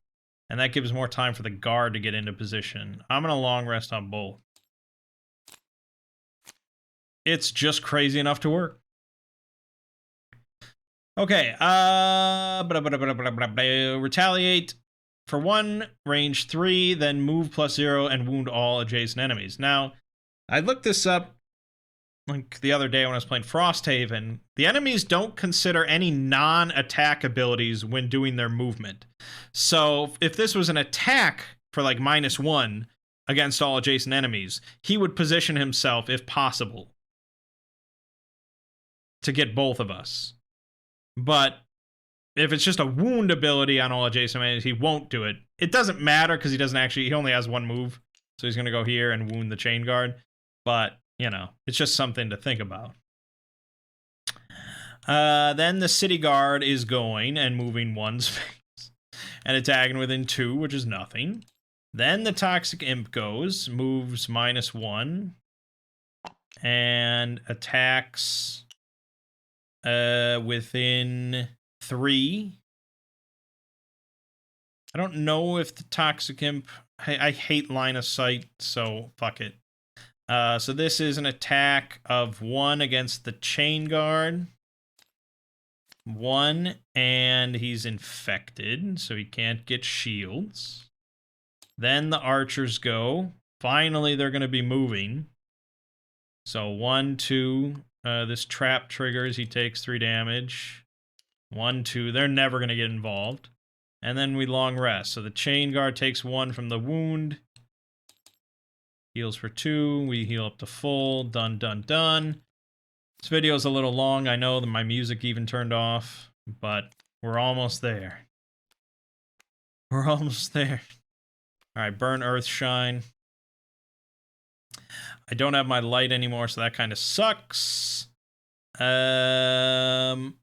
And that gives more time for the guard to get into position. I'm going to long rest on both. It's just crazy enough to work. Okay, retaliate for 1, range 3, then move +0 and wound all adjacent enemies. Now, I looked this up like the other day when I was playing Frosthaven. The enemies don't consider any non-attack abilities when doing their movement. So if this was an attack for like -1 against all adjacent enemies, he would position himself, if possible, to get both of us. But if it's just a wound ability on all adjacent enemies, he won't do it. It doesn't matter because he only has 1 move. So he's going to go here and wound the Chain Guard. But, you know, it's just something to think about. Then the City Guard is going and moving 1 space. and attacking within 2, which is nothing. Then the Toxic Imp goes, moves -1, and attacks within 3. I don't know if the Toxic Imp... I hate line of sight, so fuck it. So this is an attack of 1 against the Chain Guard. 1, and he's infected, so he can't get shields. Then the archers go. Finally, they're going to be moving. So 1, 2. This trap triggers. He takes 3 damage. 1, 2. They're never going to get involved. And then we long rest. So the Chain Guard takes 1 from the wound. Heals for 2. We heal up to full. Done, done, done. This video is a little long. I know that my music even turned off. But we're almost there. We're almost there. Alright, burn Earth Shine. I don't have my light anymore, so that kind of sucks. The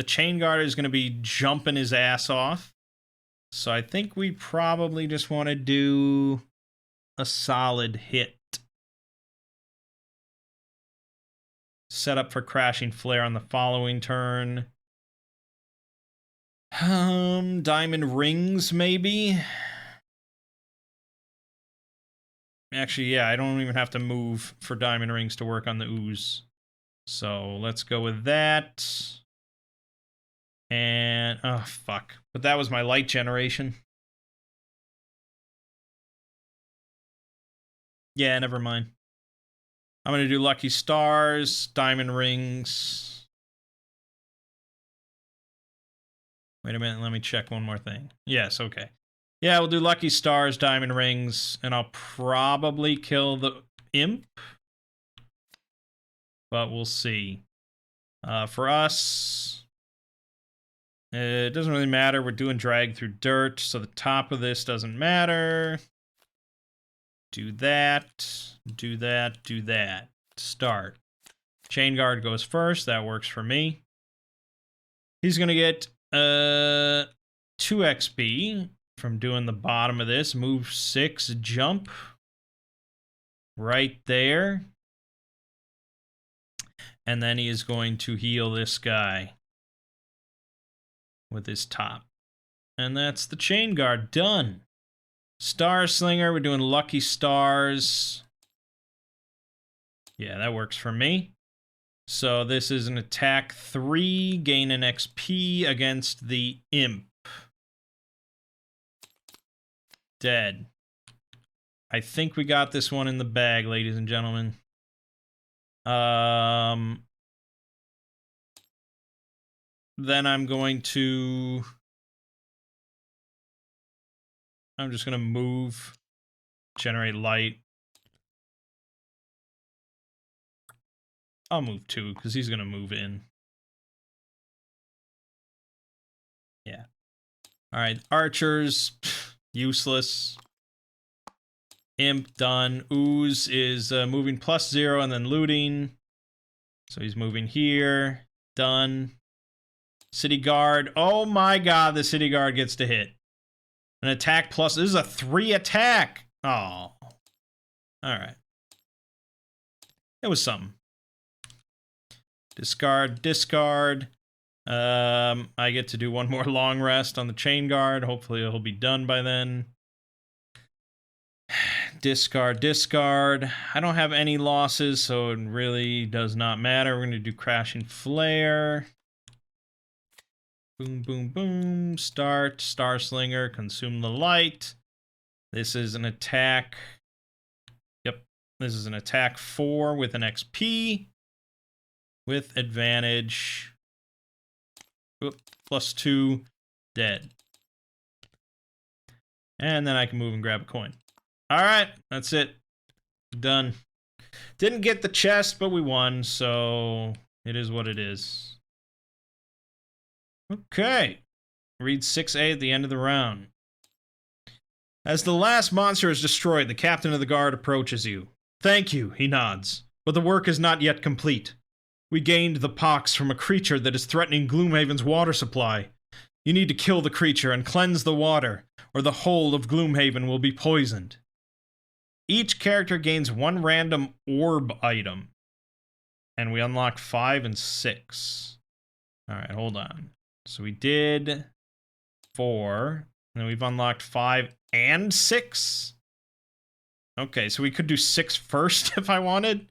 Chain Guard is going to be jumping his ass off. So I think we probably just want to do a solid hit. Set up for Crashing Flare on the following turn. Diamond Rings, maybe? Actually, yeah, I don't even have to move for Diamond Rings to work on the ooze. So let's go with that. And, oh, fuck. But that was my light generation. Yeah, never mind. I'm going to do Lucky Stars, Diamond Rings. Wait a minute, let me check one more thing. Yes, okay. Yeah, we'll do Lucky Stars, Diamond Rings, and I'll probably kill the Imp. But we'll see. For us, it doesn't really matter. We're doing Drag Through Dirt, so the top of this doesn't matter. Do that, do that, do that. Start. Chain Guard goes first. That works for me. He's going to get 2 XP from doing the bottom of this. Move 6, jump. Right there. And then he is going to heal this guy with his top. And that's the Chain Guard done. Star Slinger, we're doing Lucky Stars. Yeah, that works for me. So this is an attack 3, gain an XP against the Imp. Dead. I think we got this one in the bag, ladies and gentlemen. Then I'm just gonna move, generate light. I'll move 2, because he's gonna move in. Yeah. Alright, archers, useless. Imp, done. Ooze is moving +0 and then looting. So he's moving here. Done. City Guard. Oh my god, the City Guard gets to hit. An attack plus. This is a 3 attack. Oh. Alright. It was something. Discard, discard. I get to do one more long rest on the Chain Guard. Hopefully it'll be done by then. Discard, discard. I don't have any losses, so it really does not matter. We're going to do Crashing Flare. Boom, boom, boom. Start. Star Slinger. Consume the light. This is an attack. Yep. This is an attack 4 with an XP. With advantage. Oop, +2. Dead. And then I can move and grab a coin. Alright, that's it. Done. Didn't get the chest, but we won, so it is what it is. Okay. Read 6A at the end of the round. As the last monster is destroyed, the captain of the guard approaches you. Thank you, he nods. But the work is not yet complete. We gained the pox from a creature that is threatening Gloomhaven's water supply. You need to kill the creature and cleanse the water, or the whole of Gloomhaven will be poisoned. Each character gains one random orb item. And we unlocked 5 and 6. Alright, hold on. So we did 4. And then we've unlocked 5 and 6? Okay, so we could do 6 first if I wanted?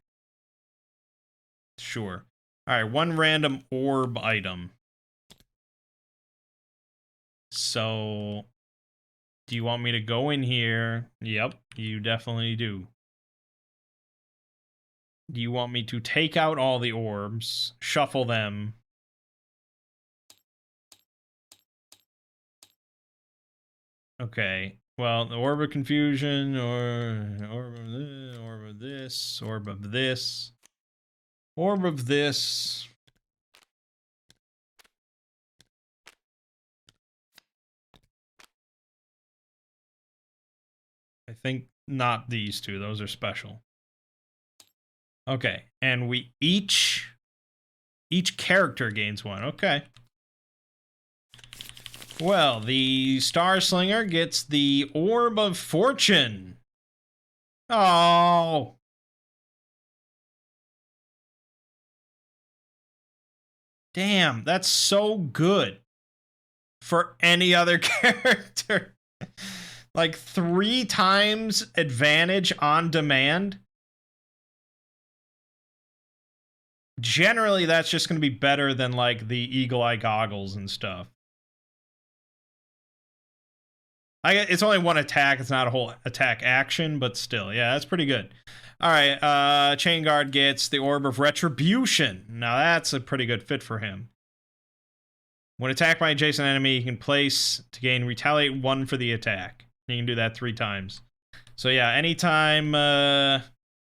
Sure. Alright, one random orb item. So, do you want me to go in here? Yep, you definitely do. Do you want me to take out all the orbs, shuffle them? Okay. Well, the orb of confusion, or orb of this, orb of this, orb of this, orb of this. I think not these two. Those are special. Okay, and we each character gains one. Okay. Well, the Star Slinger gets the Orb of Fortune. Oh. Damn, that's so good for any other character. Like 3 times advantage on demand. Generally, that's just going to be better than like the Eagle Eye goggles and stuff. It's only one attack. It's not a whole attack action, but still, yeah, that's pretty good. All right, Chain Guard gets the Orb of Retribution. Now that's a pretty good fit for him. When attacked by an adjacent enemy, he can place to gain Retaliate 1 for the attack. You can do that 3 times. So yeah, anytime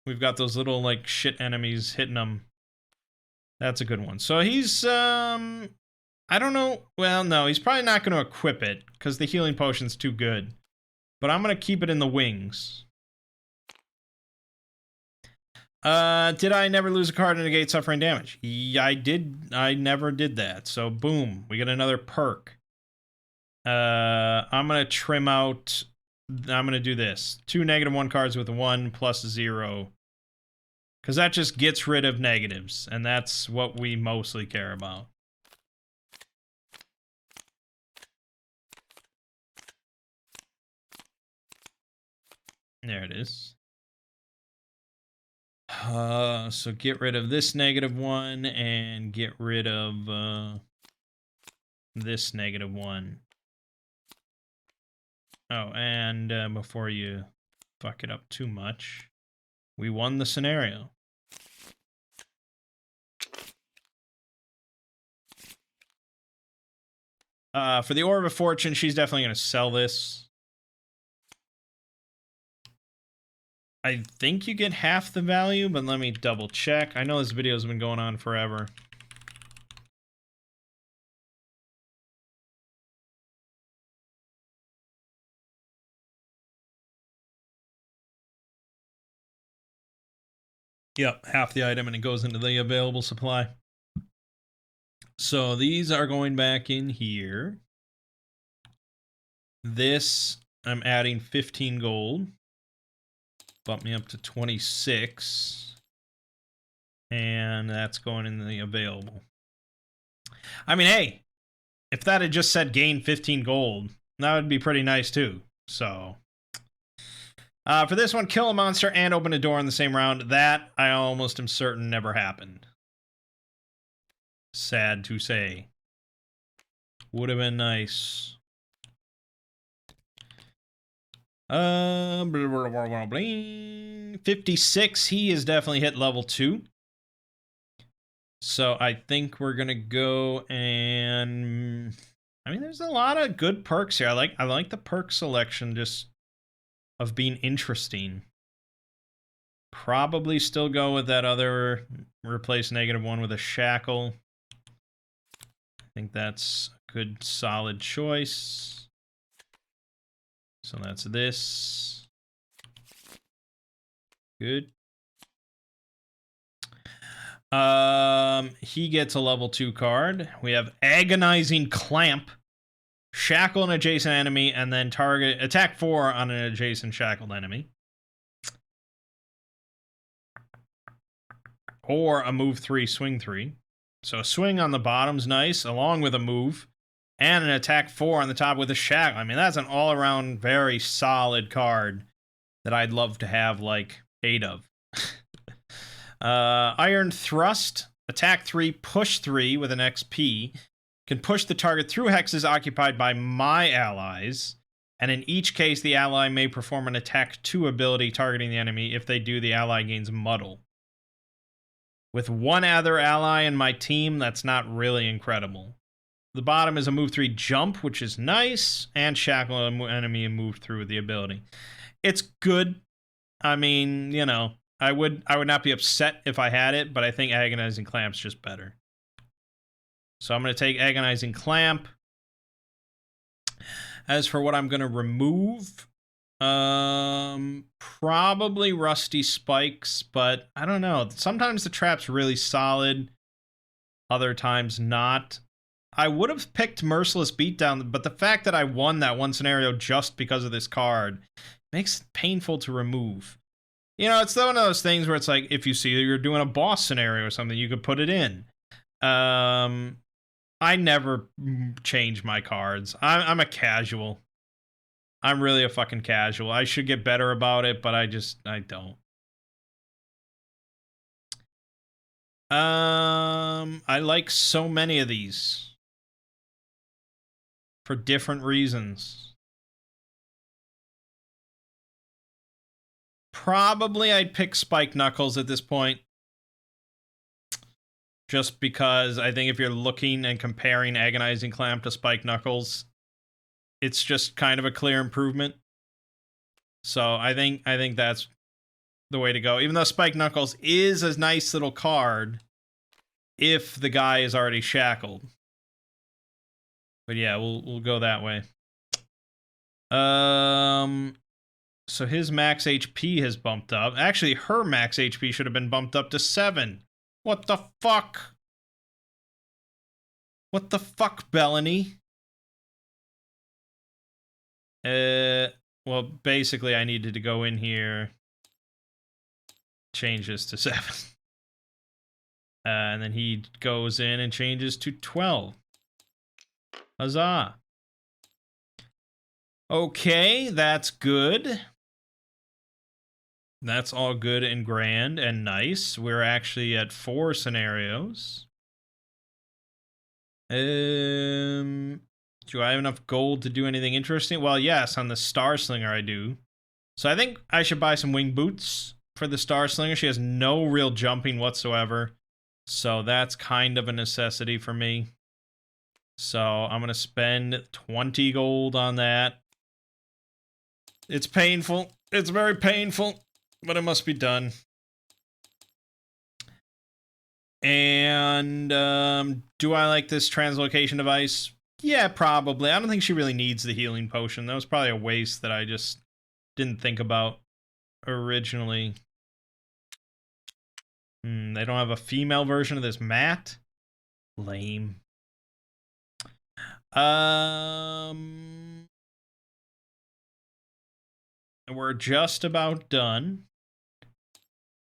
we've got those little like shit enemies hitting him, that's a good one. So he's I don't know. Well, no, he's probably not going to equip it because the healing potion's too good. But I'm going to keep it in the wings. Did I never lose a card and negate suffering damage? Yeah, I did. I never did that. So boom, we get another perk. I'm going to trim out. I'm going to do this. 2 -1 cards with 1 plus 0. Because that just gets rid of negatives. And that's what we mostly care about. There it is. So get rid of this -1 and get rid of this -1. Oh, and before you fuck it up too much, we won the scenario. For the Orb of Fortune, she's definitely going to sell this. I think you get half the value, but let me double check. I know this video's been going on forever. Yep, half the item and it goes into the available supply. So these are going back in here. This, I'm adding 15 gold. Bump me up to 26. And that's going in the available. I mean, hey, if that had just said gain 15 gold, that would be pretty nice too. So, for this one, kill a monster and open a door in the same round. That, I almost am certain, never happened. Sad to say. Would have been nice. 56, he has definitely hit level 2. So I think we're gonna go and I mean there's a lot of good perks here. I like the perk selection just of being interesting. Probably still go with that other replace -1 with a shackle. I think that's a good solid choice. So that's this. Good. He gets a level 2 card. We have Agonizing Clamp. shackle an adjacent enemy, and then target attack 4 on an adjacent shackled enemy. Or a move 3, swing 3. So a swing on the bottom's nice, along with a move, and an attack 4 on the top with a shackle. I mean, that's an all-around very solid card that I'd love to have, like, 8 of. Iron Thrust, attack 3, push 3 with an XP. Can push the target through hexes occupied by my allies, and in each case, the ally may perform an attack 2 ability targeting the enemy. If they do, the ally gains Muddle. With one other ally in my team, that's not really incredible. The bottom is a move 3 jump, which is nice, and shackle an enemy and move through the ability. It's good. I mean, you know, I would not be upset if I had it, but I think Agonizing Clamp's just better. So I'm going to take Agonizing Clamp. As for what I'm going to remove, probably Rusty Spikes, but I don't know. Sometimes the trap's really solid, other times not. I would have picked Merciless Beatdown, but the fact that I won that one scenario just because of this card makes it painful to remove. You know, it's one of those things where it's like, if you see you're doing a boss scenario or something, you could put it in. I never change my cards. I'm a casual. I'm really a fucking casual. I should get better about it, but I don't. I like so many of these for different reasons. Probably I'd pick Spike Knuckles at this point. Just because I think if you're looking and comparing Agonizing Clamp to Spike Knuckles, it's just kind of a clear improvement. So I think that's the way to go. Even though Spike Knuckles is a nice little card if the guy is already shackled. But yeah, we'll go that way. So his max HP has bumped up. Actually, her max HP should have been bumped up to 7. What the fuck? What the fuck, Bellany? Well, basically, I needed to go in here, change this to 7. And then he goes in and changes to 12. Huzzah. Okay, that's good. That's all good and grand and nice. We're actually at 4 scenarios. Do I have enough gold to do anything interesting? Well, yes, on the Star Slinger I do. So I think I should buy some wing boots for the Star Slinger. She has no real jumping whatsoever. So that's kind of a necessity for me. So I'm going to spend 20 gold on that. It's painful. It's very painful, but it must be done. And do I like this translocation device? Yeah, probably. I don't think she really needs the healing potion. That was probably a waste that I just didn't think about originally. They don't have a female version of this mat? Lame. We're just about done.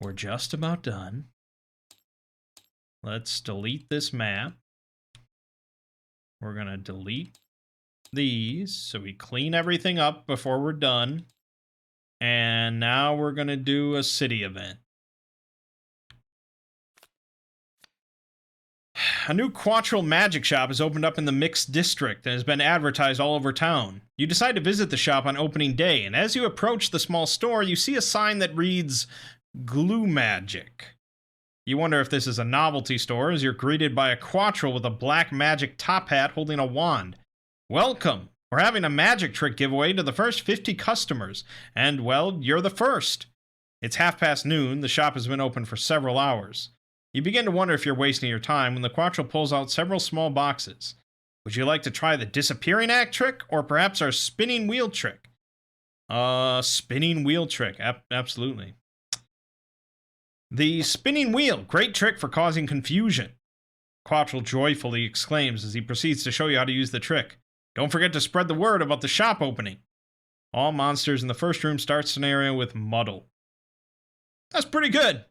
We're just about done. Let's delete this map. We're going to delete these so we clean everything up before we're done. And now we're going to do a city event. A new Quattrel magic shop has opened up in the Mixed District and has been advertised all over town. You decide to visit the shop on opening day, and as you approach the small store, you see a sign that reads, Glue Magic. You wonder if this is a novelty store as you're greeted by a Quattrel with a black magic top hat holding a wand. Welcome! We're having a magic trick giveaway to the first 50 customers, and, well, you're the first. It's noon. The shop has been open for several hours. You begin to wonder if you're wasting your time when the Quattrel pulls out several small boxes. Would you like to try the disappearing act trick, or perhaps our spinning wheel trick? Spinning wheel trick, absolutely. The spinning wheel, great trick for causing confusion. Quattrel joyfully exclaims as he proceeds to show you how to use the trick. Don't forget to spread the word about the shop opening. All monsters in the first room start scenario with muddle. That's pretty good.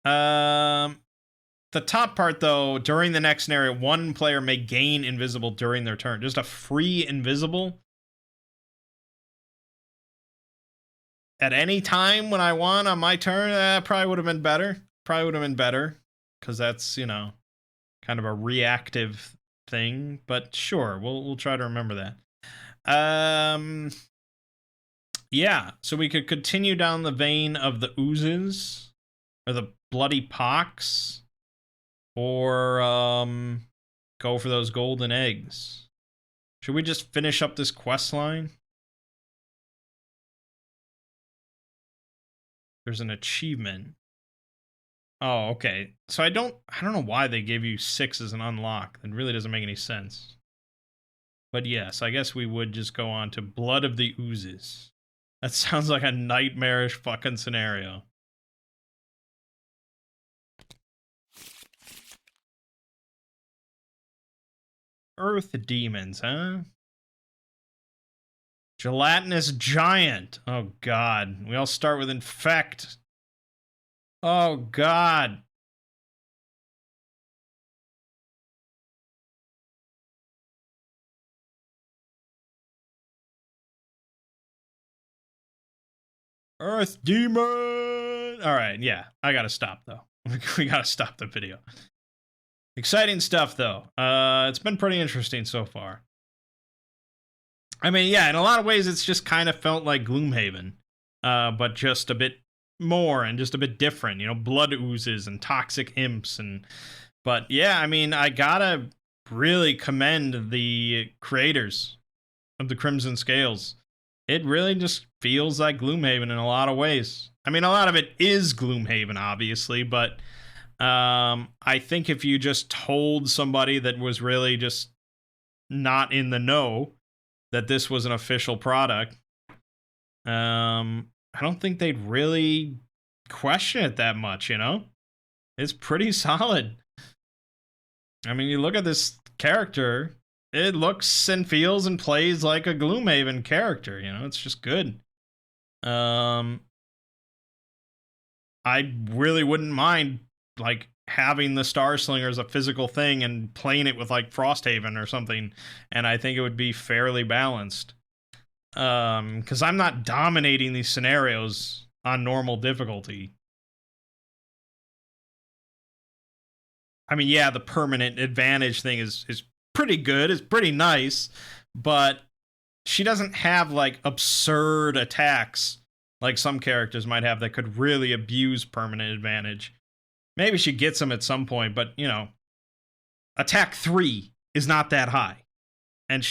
The top part, though, during the next scenario, one player may gain invisible during their turn. Just a free invisible at any time when I want on my turn, probably would have been better. Probably would have been better, because that's, you know, kind of a reactive thing. But sure, we'll try to remember that. Yeah, so we could continue down the vein of the oozes, or the bloody pox, or go for those golden eggs. Should we just finish up this quest line? There's an achievement. Oh, okay. So I don't know why they gave you 6 as an unlock. That really doesn't make any sense. But yes, I guess we would just go on to Blood of the Oozes. That sounds like a nightmarish fucking scenario. Earth demons, huh? Gelatinous giant. Oh, God. We all start with infect. Oh, God. Earth demon. All right, yeah. I gotta stop, though. We gotta stop the video. Exciting stuff, though. It's been pretty interesting so far. I mean, yeah, in a lot of ways, it's just kind of felt like Gloomhaven, but just a bit more and just a bit different. You know, blood oozes and toxic imps, but yeah, I mean, I gotta really commend the creators of the Crimson Scales. It really just feels like Gloomhaven in a lot of ways. I mean, a lot of it is Gloomhaven, obviously, but I think if you just told somebody that was really just not in the know that this was an official product, I don't think they'd really question it that much, you know? It's pretty solid. I mean, you look at this character, it looks and feels and plays like a Gloomhaven character, you know? It's just good. I really wouldn't mind, like, having the Star Slinger as a physical thing and playing it with, like, Frosthaven or something, and I think it would be fairly balanced. Because I'm not dominating these scenarios on normal difficulty. I mean, yeah, the permanent advantage thing is pretty good. It's pretty nice, but she doesn't have, like, absurd attacks like some characters might have that could really abuse permanent advantage. Maybe she gets them at some point, but, you know, attack 3 is not that high. And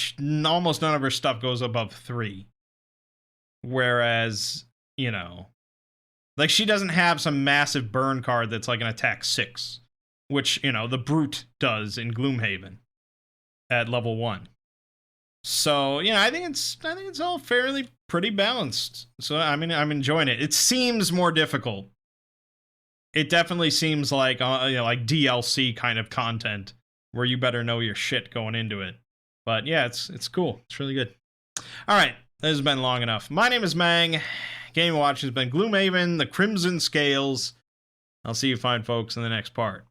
almost none of her stuff goes above 3. Whereas, you know, like, she doesn't have some massive burn card that's like an attack 6, which, you know, the Brute does in Gloomhaven at level 1. So, yeah, I think it's all fairly pretty balanced. So, I mean, I'm enjoying it. It seems more difficult. It definitely seems like, you know, like DLC kind of content where you better know your shit going into it. But yeah, it's cool. It's really good. All right, this has been long enough. My name is Mangg. Game Watch has been Gloomhaven, the Crimson Scales. I'll see you fine folks in the next part.